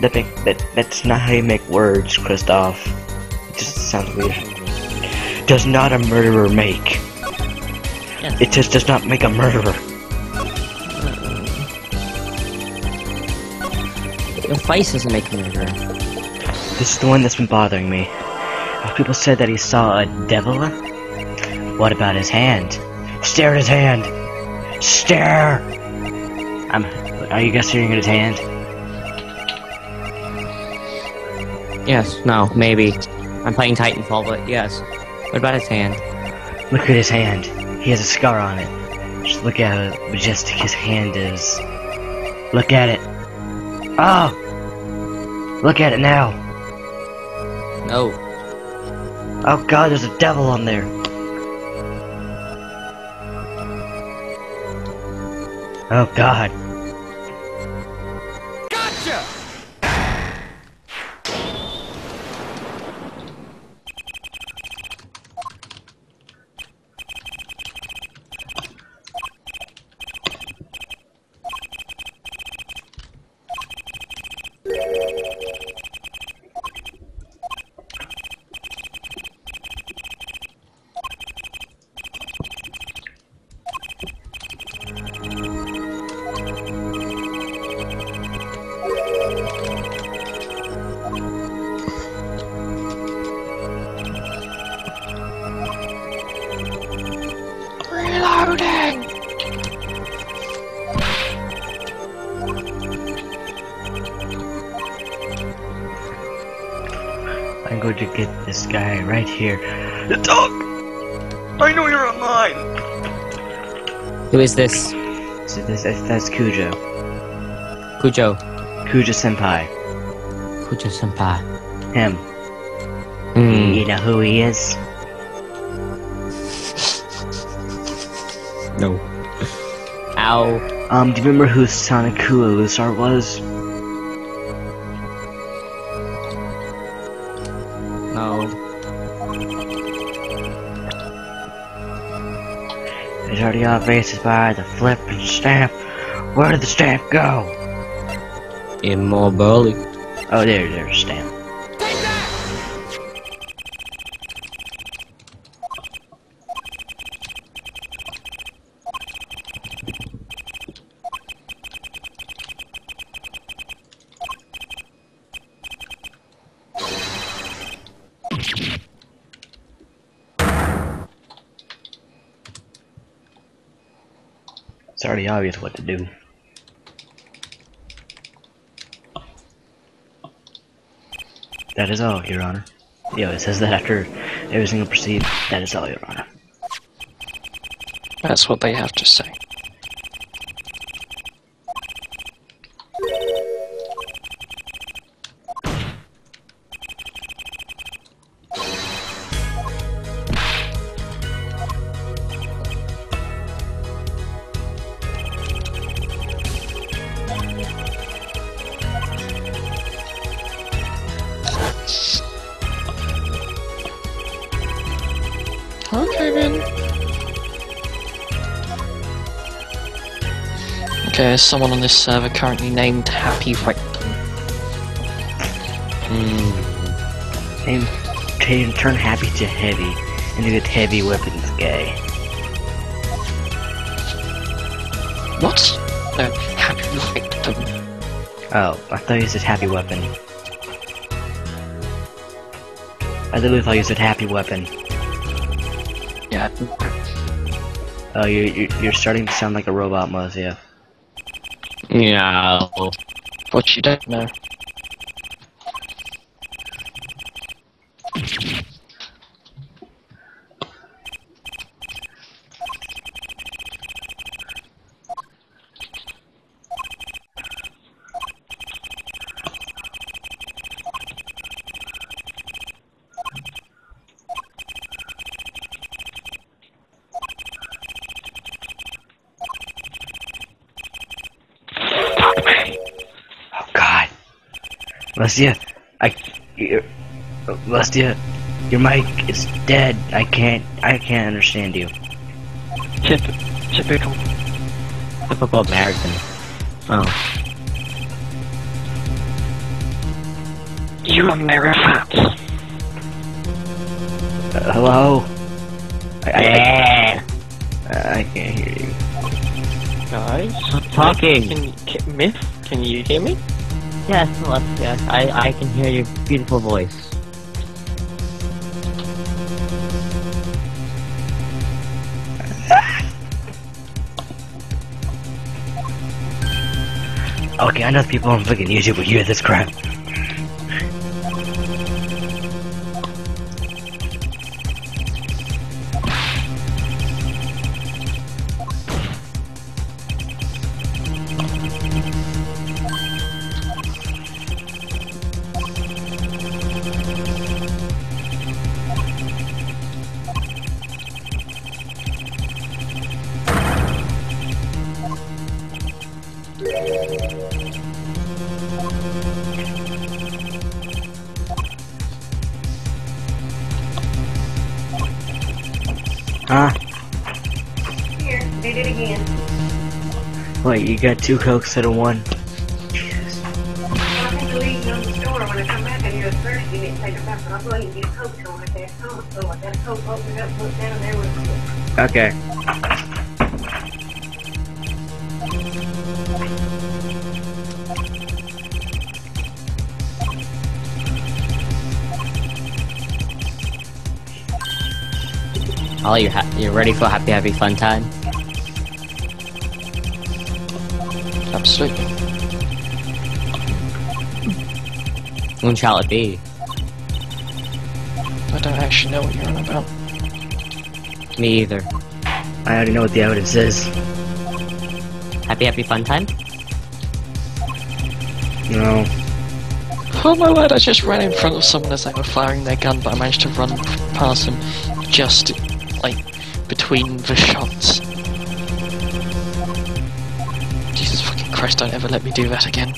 That's not how you make words, Christoph. It just sounds weird. Does not a murderer make. Yeah. It just does not make a murderer. Your face doesn't make me murder. This is the one that's been bothering me. People said that he saw a devil. What about his hand? Stare at his hand! Stare! Are you guys staring at his hand? Yes, no, maybe. I'm playing Titanfall, but yes. What about his hand? Look at his hand. He has a scar on it. Just look at how majestic his hand is. Look at it. Oh! Look at it now. No. Oh god, there's a devil on there. Oh god. Loading! I'm going to get this guy right here. The dog! I know you're online! Who is this? So that's Kujo. Kujo. Kujo Senpai. Kujo senpai. Him. Hmm. You know who he is? No. Ow. Do you remember who Sonic Elusar was? No. It's already obvious by the flip and stamp. Where did the stamp go? In more burly. Oh, there's the stamp. It's already obvious what to do. That is all, Your Honor. Yeah, it says that after every single proceed. That is all, Your Honor. That's what they have to say. Okay, then. Okay, there's someone on this server currently named Happy Rectum. Turn happy to heavy, and you get heavy weapons gay. What? No, Happy Rectum. Oh, I thought you said happy weapon. I literally thought you said happy weapon. Yeah. Oh, you're starting to sound like a robot, Muzz, yeah. Yeah. What you don't know. Oh God, Mustia, Mustia, your mic is dead. I can't understand you. Typical. Typical American. Oh. You Americans. Hello. I can't hear you. Guys, Stop talking. Myth, can you hear me? Yes, yes. I can hear your beautiful voice. Okay, I know the people on fucking YouTube will hear this crap. Huh? Here, did it again. Wait, you got 2 Cokes instead of 1? Jesus. I think the lady on the store, when I come back, I hear a thirsty and it take it back, but I'm going to get Coke on at that time, so I got a Coke, opened it up, put it down, and there was Coke. Okay. Ollie, you ready for happy fun time? Absolutely. When shall it be? I don't actually know what you're on about. Me either. I already know what the evidence is. Happy fun time? No. Oh my word, I just ran in front of someone as they were firing their gun, but I managed to run past them just, like, between the shots. Jesus fucking Christ, don't ever let me do that again.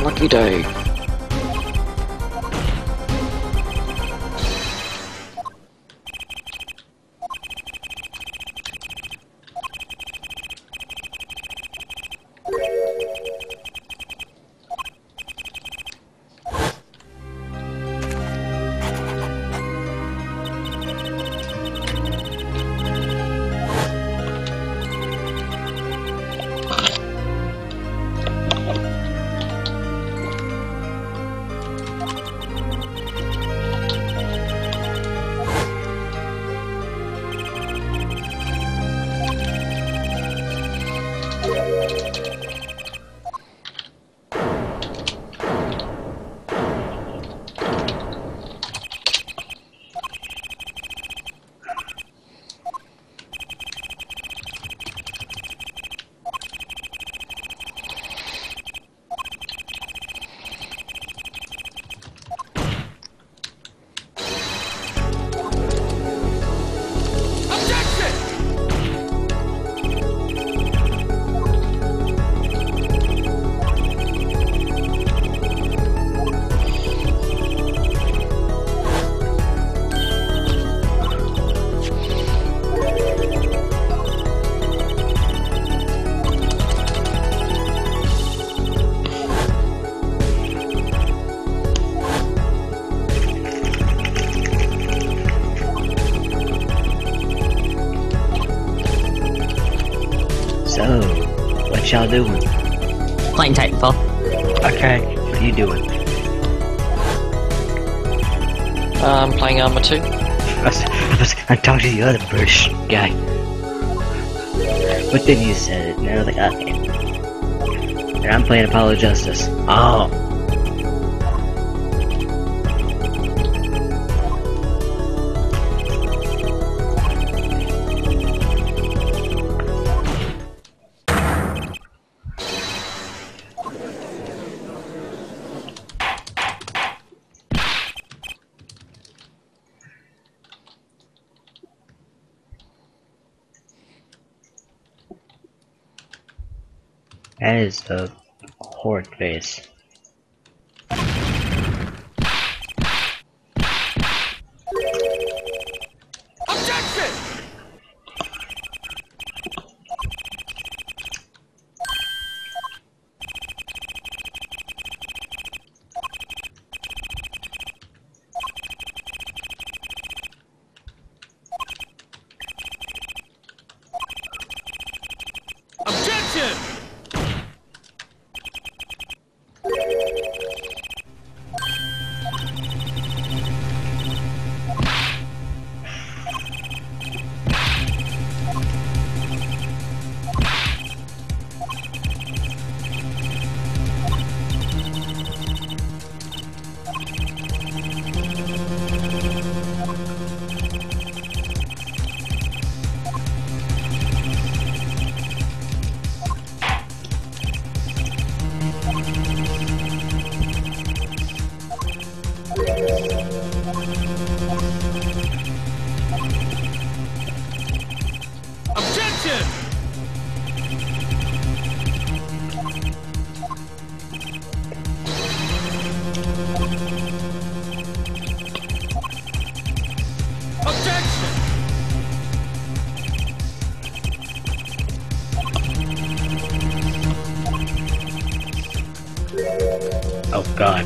Lucky day. So, what y'all doing? Playing Titanfall. Okay, what are you doing? I'm playing Arma 2. I'm talking to the other British guy. But then you said it, and I was like, okay. And I'm playing Apollo Justice. Oh. That is a horrid face. Oh god.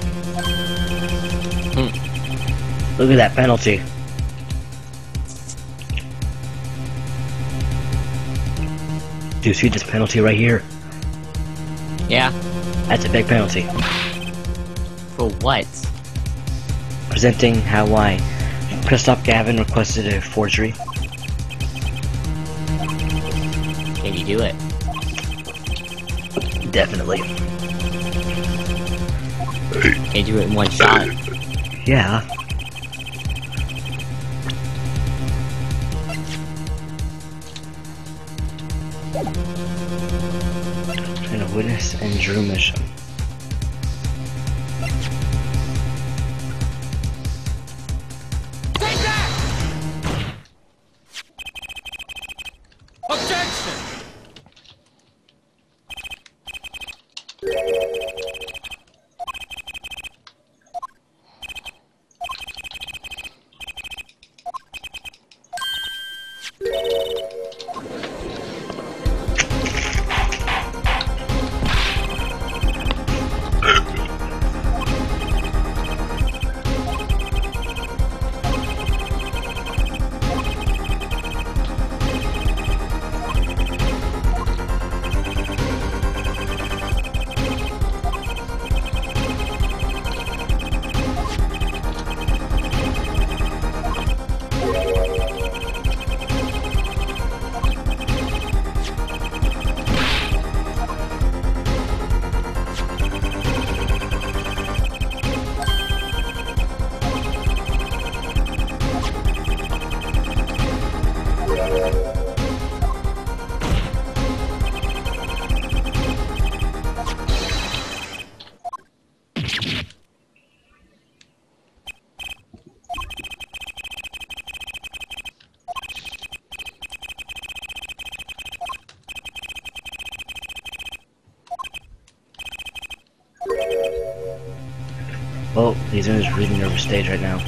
Look at that penalty. Do you see this penalty right here? Yeah. That's a big penalty. For what? Presenting how why Christoph Gavin requested a forgery. Can you do it? Definitely. Can you do it in one shot? Yeah. And a witness and Drew mission. Oh, he's in his really nervous stage right now.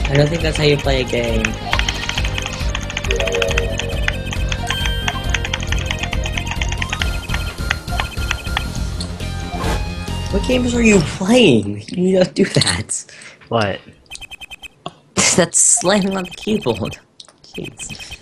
I don't think that's how you play a game. What games are you playing? You don't do that. What? That's slamming on the keyboard. Jeez.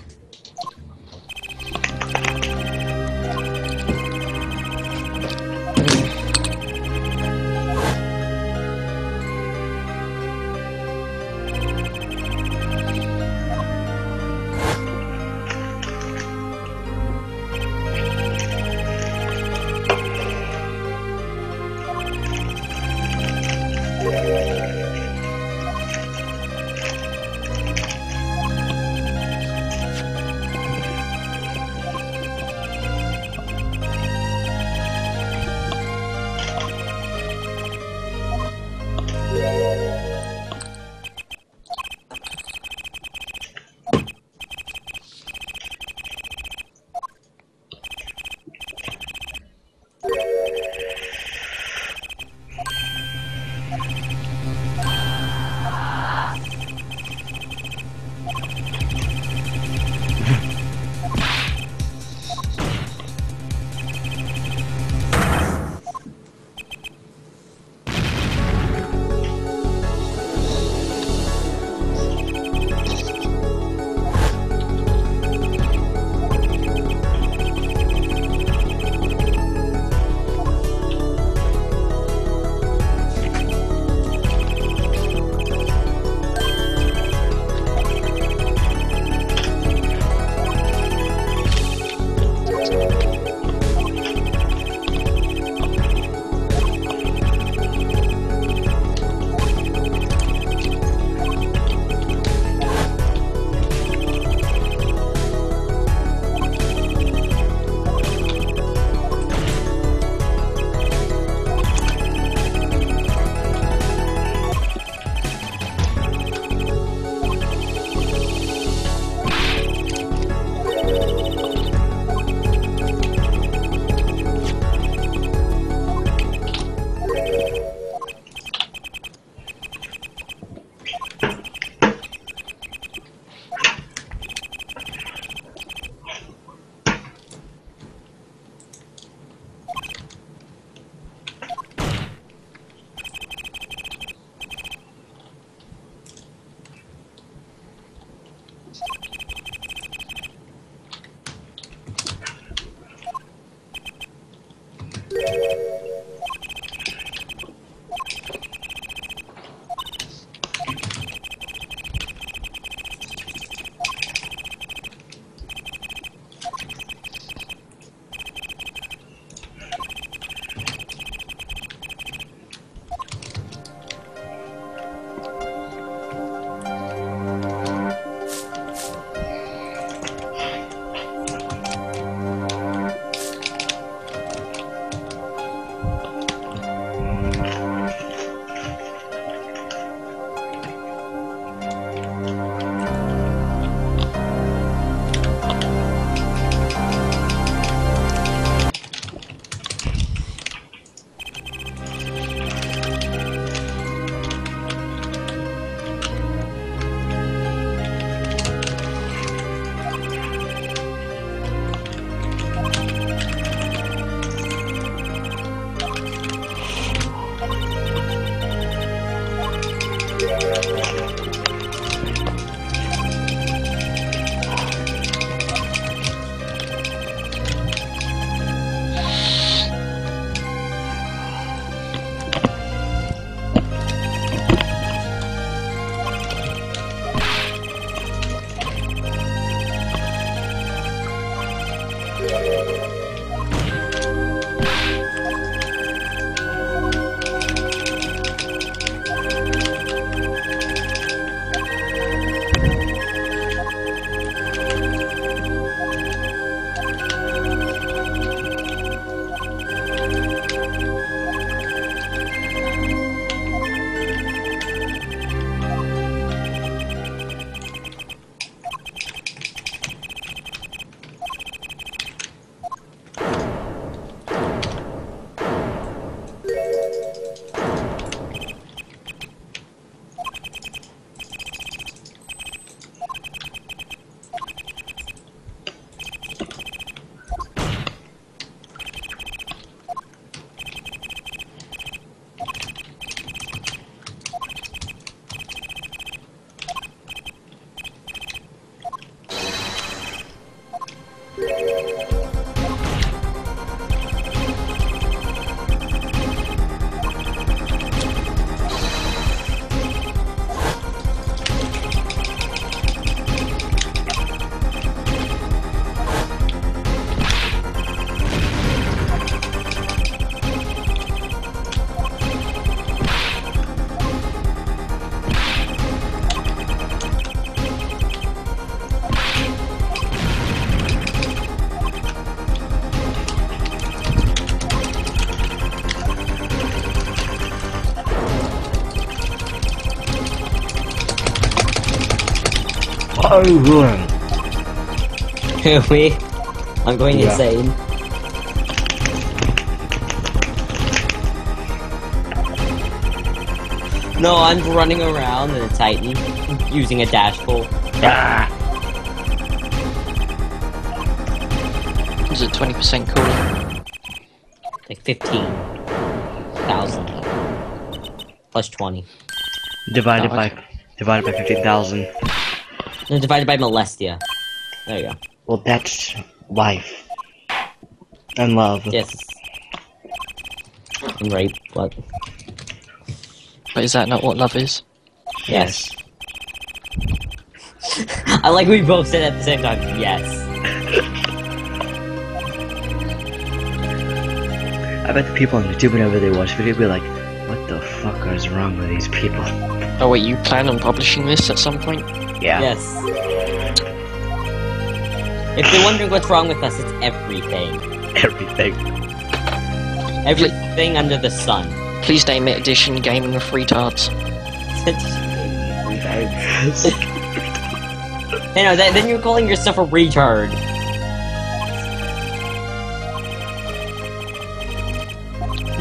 We? I'm going Yeah. insane. No, I'm running around in a Titan, using a dash pull. Is it 20% cooler? Like 15,000. Plus 20. Divided Oh, okay. by 15,000. No, divided by Molestia. There you go. Well, that's life and love. Yes. And rape, what? But is that not what love is? Yes. I like we both said at the same time, yes. I bet the people on YouTube whenever they watch video be like, what the fuck is wrong with these people? Oh wait, you plan on publishing this at some point? Yeah. Yes. If you're wondering what's wrong with us, it's everything. Everything. Everything under the sun. Please name it Edition Gaming with Retards. Hey, no, then you're calling yourself a retard.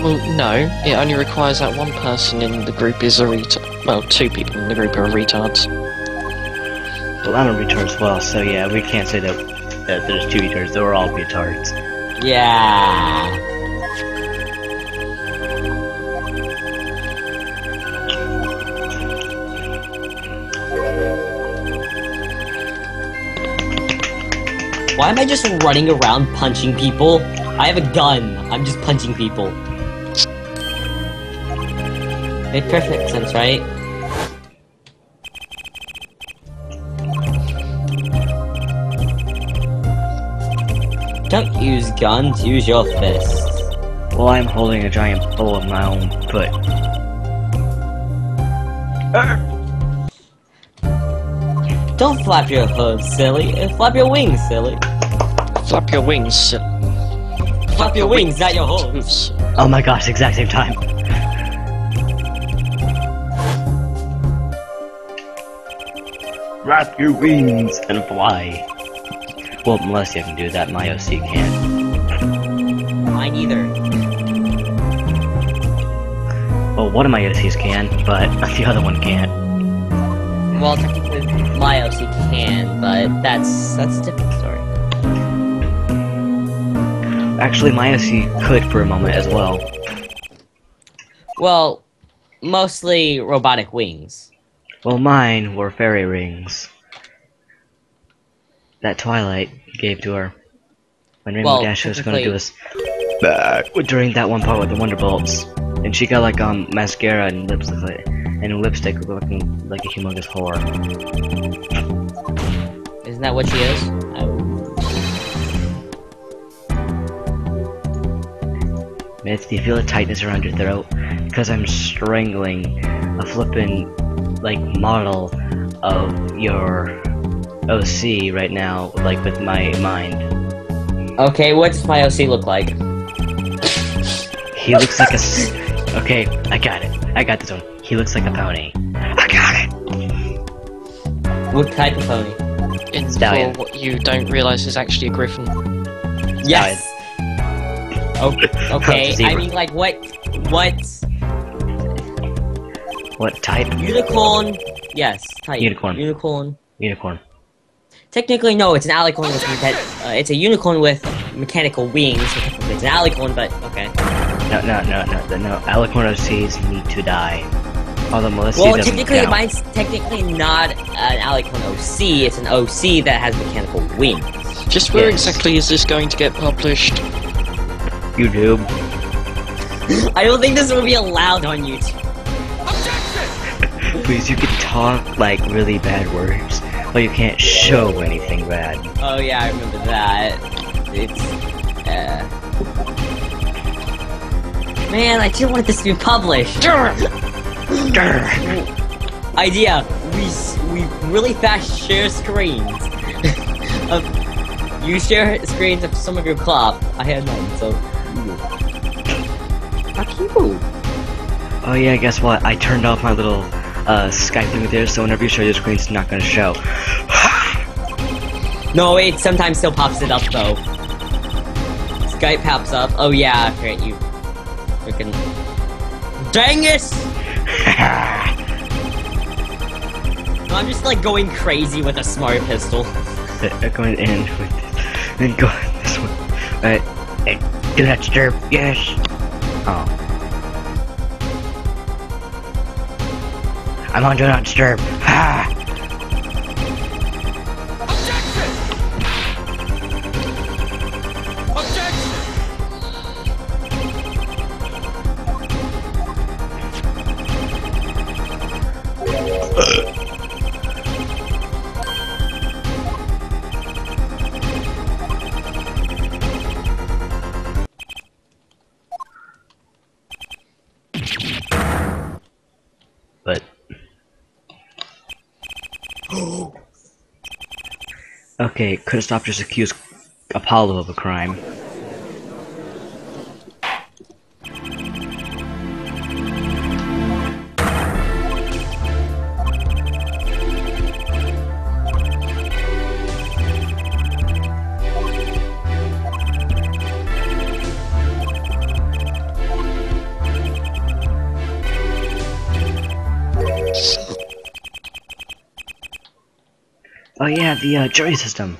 Well, no. It only requires that one person in the group is a retard. Well, 2 people in the group are retards. Well, I'm a retard as well, so yeah, we can't say that there's 2 retards. They're all retards. Yeah. Why am I just running around punching people? I have a gun. I'm just punching people. Made perfect sense, right? Don't use guns, use your fists. Well, I'm holding a giant bowl of my own foot. Don't flap your hooves, silly. Flap your wings, silly. Flap your wings. Flap your wings, not your hooves. Oops. Oh my gosh, exact same time. Wrap your wings and fly. Well, unless you can do that, my OC can't. Mine either. Well, one of my OCs can, but the other one can't. Well, technically, my OC can, but that's a different story. Actually, my OC could for a moment as well. Well, mostly robotic wings. Well, mine were fairy rings that Twilight gave to her when Rainbow Well, Dash was going to do technically- us during that one part with the Wonderbolts, and she got like mascara and lipstick looking like a humongous whore. Isn't that what she is? Oh. Mitz, do you feel the tightness around your throat? Because I'm strangling a flippin' like model of your OC right now, like with my mind. Okay, what does my OC look like? He looks like a okay, I got it. I got this one. He looks like a pony. I got it! What type of pony? In Stallion. for what you don't realise is actually a griffin. Yes! Oh, okay, Zebra. I mean, like, what What type? unicorn? Yes, type. Unicorn. Unicorn. Unicorn. Technically, no, it's an alicorn with it's a unicorn with mechanical wings, so technically it's an alicorn, but okay. No. Alicorn OCs need to die. Although Melissa Well, doesn't technically, count. mine's technically not an alicorn OC, it's an OC that has mechanical wings. Just where Yes. exactly is this going to get published? YouTube. I don't think this will be allowed on YouTube. Please, you can talk like really bad words, but you can't show anything bad. Oh yeah, I remember that. It's, Man, I didn't want this to be published. Idea, we really fast share screens. You share screens of some of your club. I had none, so... Fuck you. Oh yeah, guess what? I turned off my little Skype thing there, so whenever you show your screen, it's not gonna show. No, it sometimes still pops it up though. Skype pops up. Oh yeah, great, you freaking Dangus! No, I'm just like going crazy with a smart pistol. Going in with this, then go this one. Alright, hey, do not disturb. Yes. Oh. I'm on do not disturb. Ha! But okay, Kristoff just accused Apollo of a crime. Oh yeah, the jury system.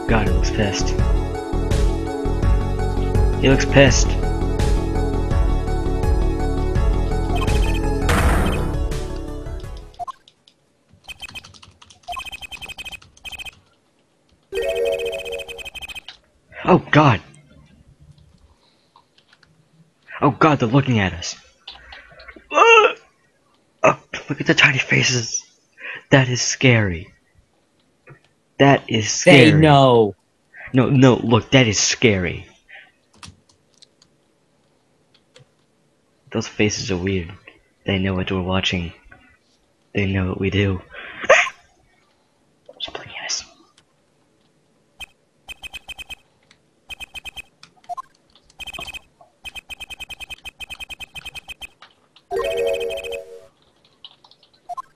God, he looks pissed. He looks pissed. Oh God. Oh God, they're looking at us. Oh, look at the tiny faces. That is scary. That is scary. They know. No, look, that is scary. Those faces are weird. They know what we're watching. They know what we do. She's looking at us.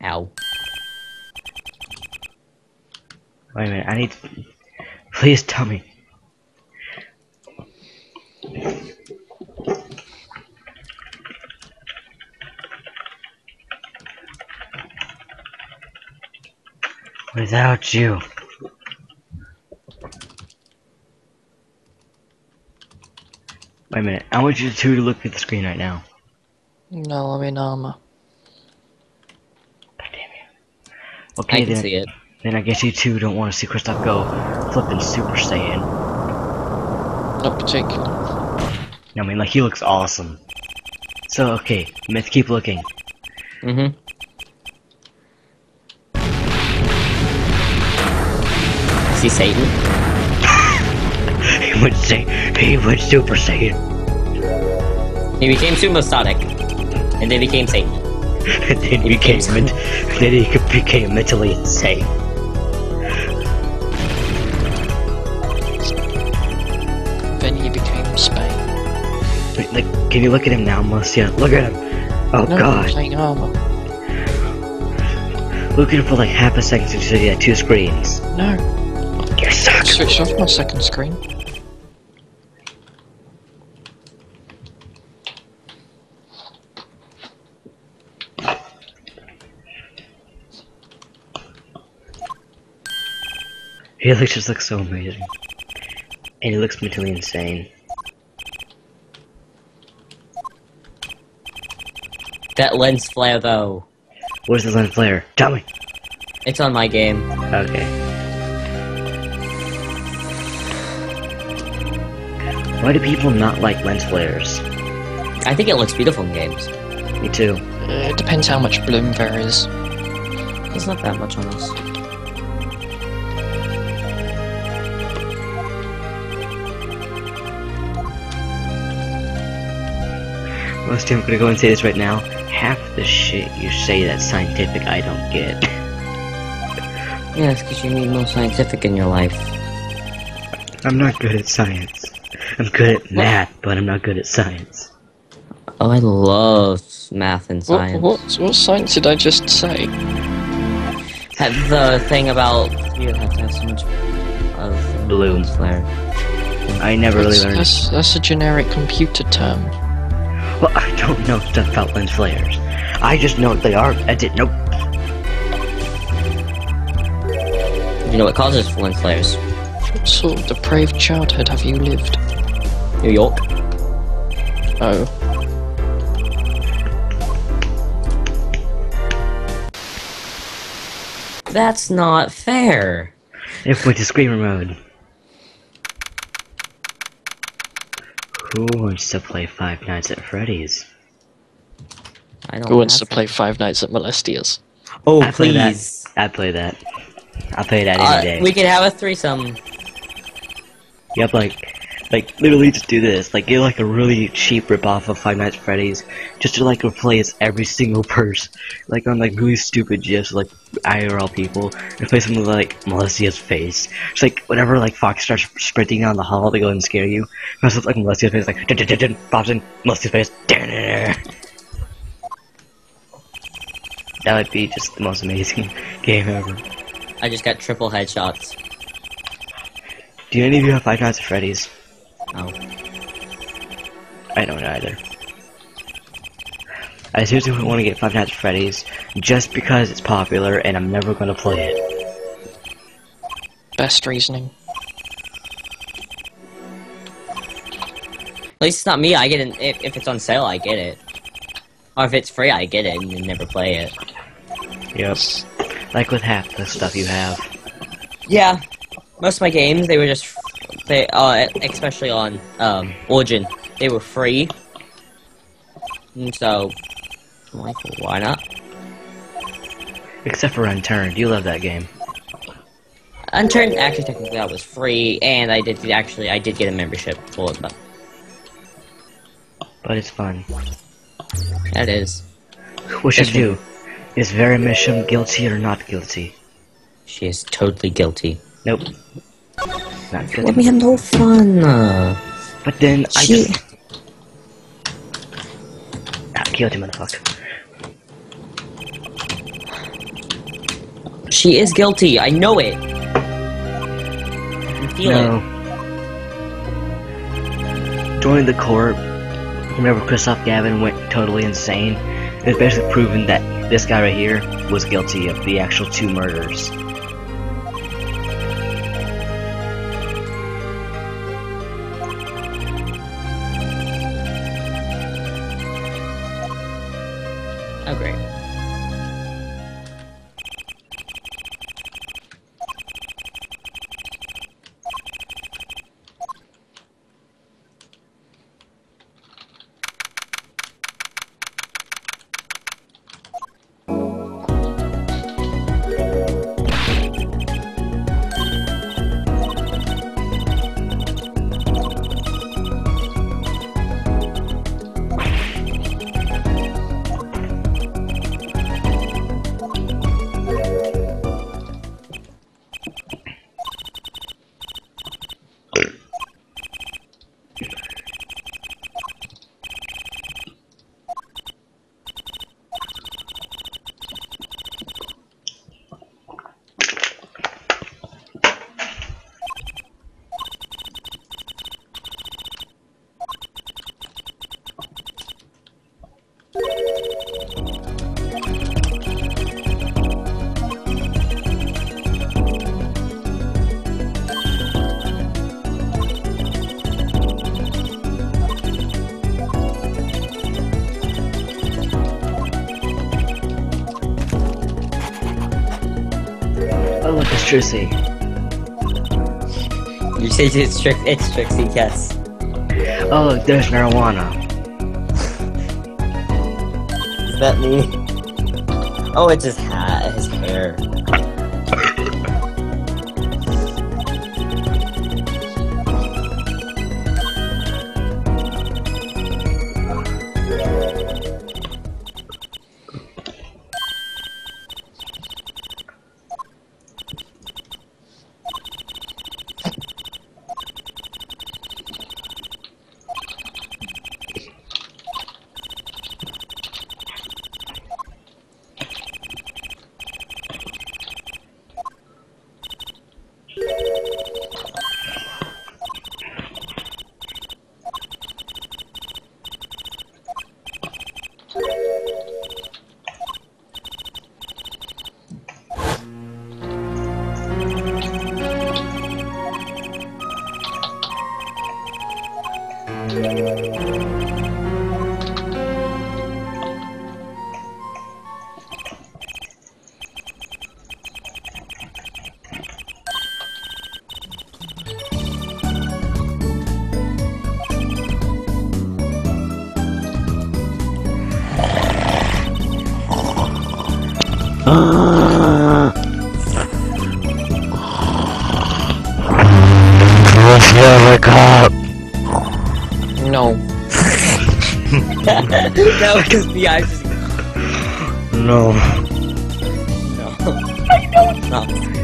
Ow. Wait a minute, I need to... Please tell me. Without you. Wait a minute, I want you two to look at the screen right now. No, I'm in armor. God damn you. Okay, I can see it. Then I guess you two don't want to see Kristoff go flipping Super Saiyan. Not particularly. I mean, like, he looks awesome. So, okay, let's keep looking. Mm-hmm. See Satan? He went Super Saiyan. He became Sumo Sonic. And then became Satan. And then he became mentally insane. Then he became Spain. Wait, like, can you look at him now, Marcia? Look at him! Oh No, I'm God! playing armor. Look at him for like half a second so you had two screens. No. You suck! Switched off my second screen. He just looks so amazing. And he looks mentally insane. That lens flare, though. Where's the lens flare? Tell me! It's on my game. Okay. Why do people not like lens flares? I think it looks beautiful in games. Me too. It depends how much bloom there is. It's not that much on this. Mostly, I'm gonna go and say this right now. Half the shit you say that's scientific, I don't get. Yes, because you need more scientific in your life. I'm not good at science. I'm good at math, but I'm not good at science. Oh, I love math and science. What science did I just say? The thing about you have to have so much of Bloom. lens flare. I never really learned. That's a generic computer term. Well, I don't know stuff about lens flares. I just know what they are. I didn't know. You know what causes lens flares? What sort of depraved childhood have you lived? New York. Oh. That's not fair. It went to screamer mode. Who wants to play Five Nights at Freddy's? I don't. Who wants to have play Five Nights at Molestia's? Oh, I play that. please. I play that. I'll play that any day. We could have a threesome. Yep, like literally just do this. Like get like a really cheap ripoff of Five Nights at Freddy's, just to like replace every single person, like on like really stupid gifs, like IRL people, and play something like Molestia's face. It's like whenever like Fox starts sprinting down the hall to go and scare you, it's just like Molestia's face, like pops in Molestia's face. That would be just the most amazing game ever. I just got triple headshots. Do any of you have Five Nights at Freddy's? Oh. I don't either. I seriously want to get Five Nights at Freddy's just because it's popular and I'm never going to play it. Best reasoning. At least it's not me. I get it if it's on sale. I get it. Or if it's free, I get it and then never play it. Yep. Like with half the stuff you have. Yeah. Most of my games, they were just especially on Origin, they were free. And so, like, why not? Except for Unturned, you love that game. Unturned, actually, technically, that was free, and I did get a membership for it, But it's fun. that is. What should you do? Is Vera Misham guilty or not guilty? She is totally guilty. Nope. Not guilty. Let me have no fun. But then I She- just... guilty, motherfucker. She is guilty. I know it. I feel No. it. Joining the court, whenever Christoph Gavin went totally insane, it's basically proven that this guy right here was guilty of the actual 2 murders. Oh, great. Oh, look, it's Trixie. You say it's Trixie, yes. Oh, look, there's marijuana. Is that me? Oh, it's his hat, his hair. Wake up! No. That was the eyes just No. no. No.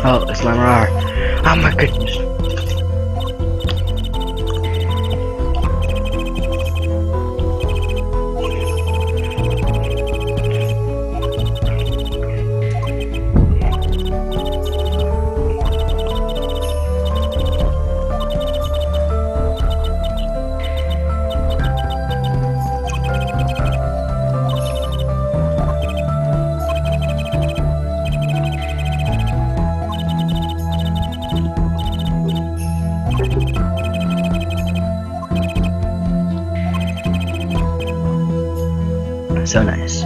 Oh, it's my Marar. Oh my goodness. So nice.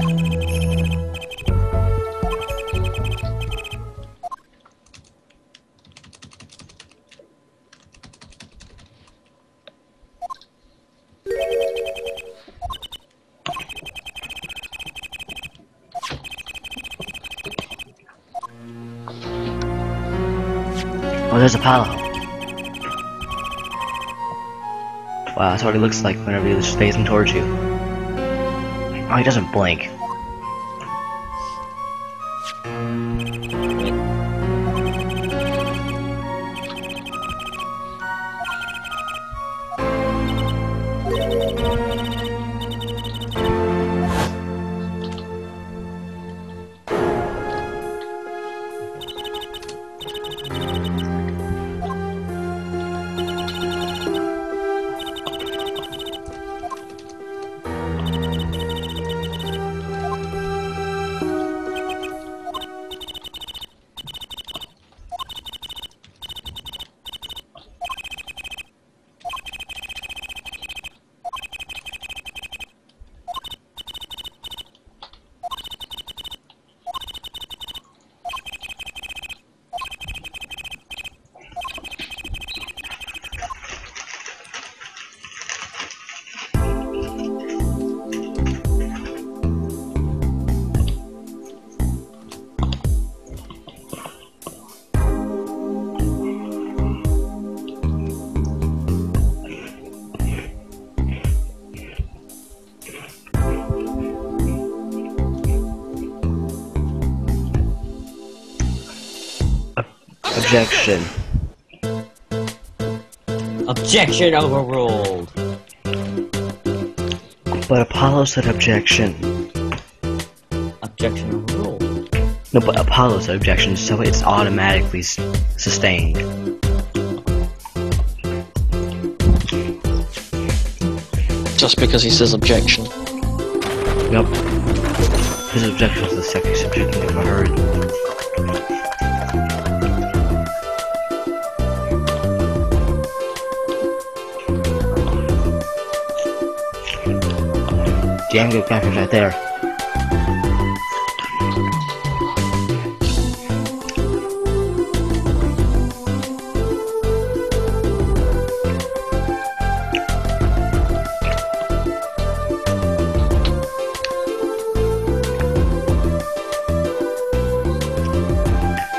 Oh, there's Apollo. Wow, that's what he looks like whenever he's facing towards you. Oh, he doesn't blink. Objection. Objection overruled. But Apollo said objection. Objection overruled. No, but Apollo's objection, so it's automatically sustained. Just because he says objection. Yep. His objection is the second subject I've ever heard. Damn good graphics right there.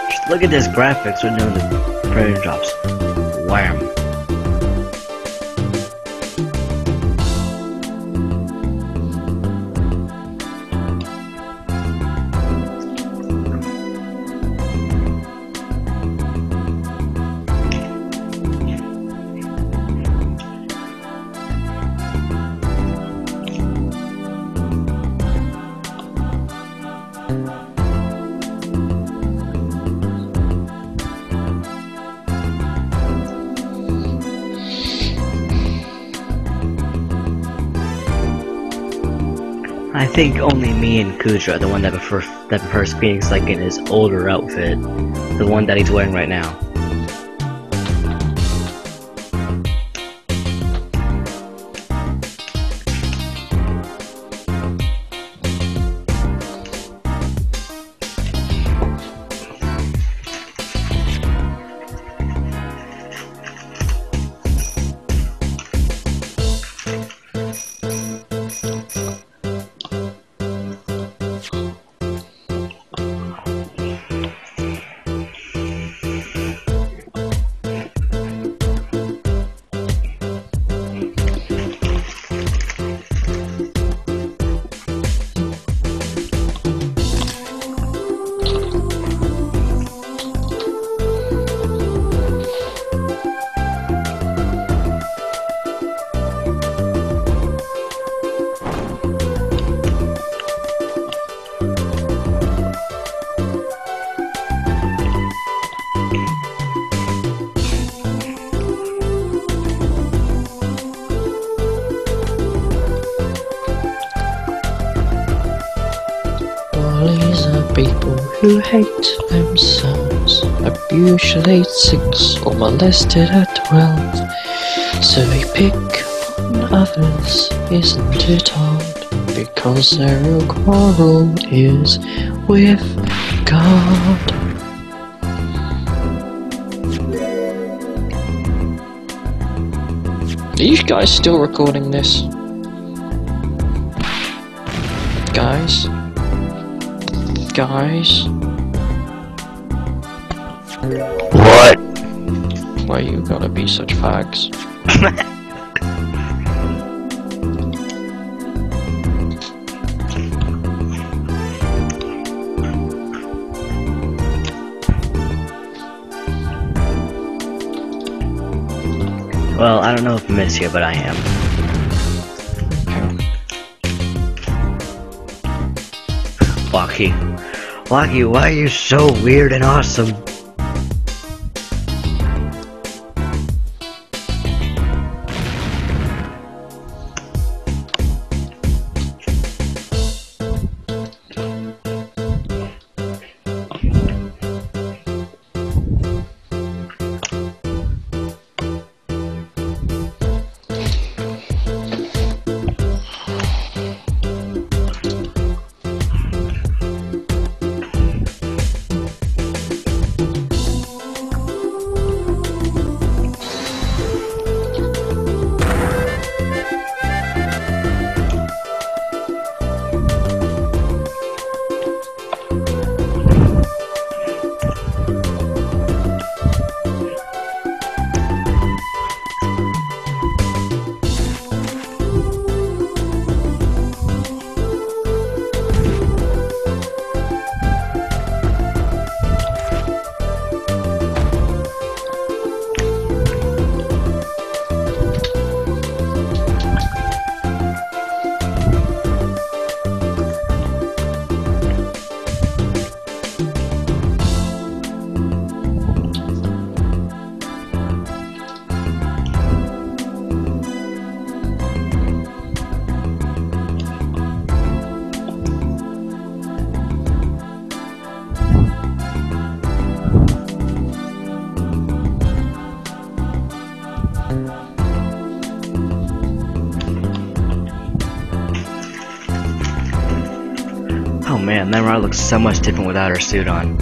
Just look at this graphics when doing the frame drops. Wham. I think only me and Kudra are the one that prefers Phoenix like in his older outfit, the one that he's wearing right now. Bullies are people who hate themselves, abused 6 or molested at 12. So they pick on others, isn't it odd? Because their real quarrel is with God. Are you guys still recording this? Guys? Guys? What? Why you gotta be such fags? Well, I don't know if Miss here, but I am. Lucky. Lucky, why are you so weird and awesome? Memora looks so much different without her suit on.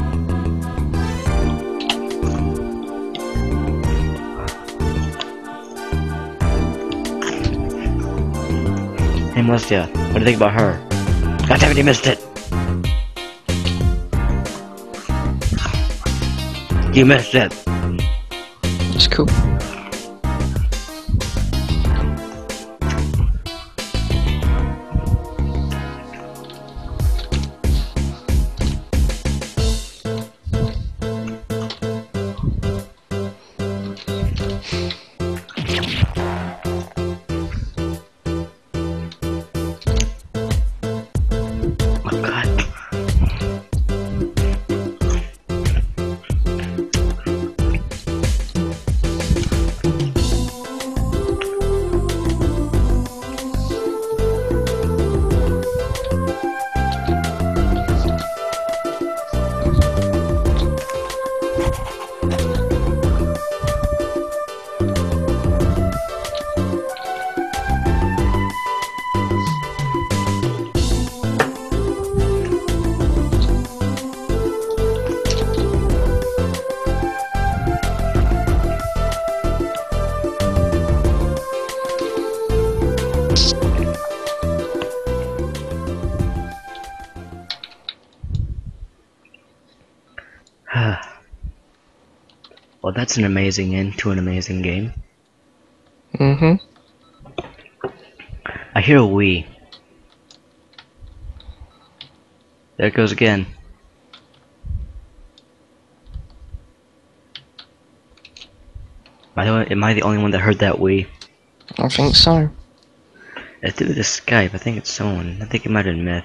Hey Mustia, what do you think about her? God damn it, you missed it! You missed it! It's cool. Oh god. Well, that's an amazing end to an amazing game. Mm-hmm. I hear a Wii. There it goes again. Am I the only one that heard that Wii? I think so. It's through the Skype. I think it's someone. I think it might have been Myth.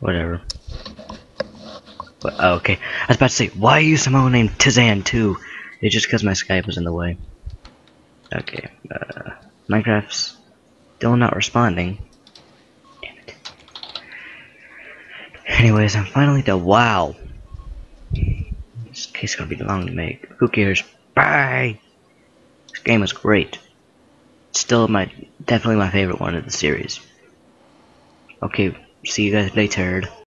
Whatever. But, oh, okay. I was about to say, why are you someone named Tizan too? It's just because my Skype was in the way. Okay. Minecraft's still not responding. Damn it. Anyways, I'm finally done. Wow. This case is gonna be long to make. Who cares? Bye! This game is great. It's still definitely my favorite one of the series. Okay, see you guys later.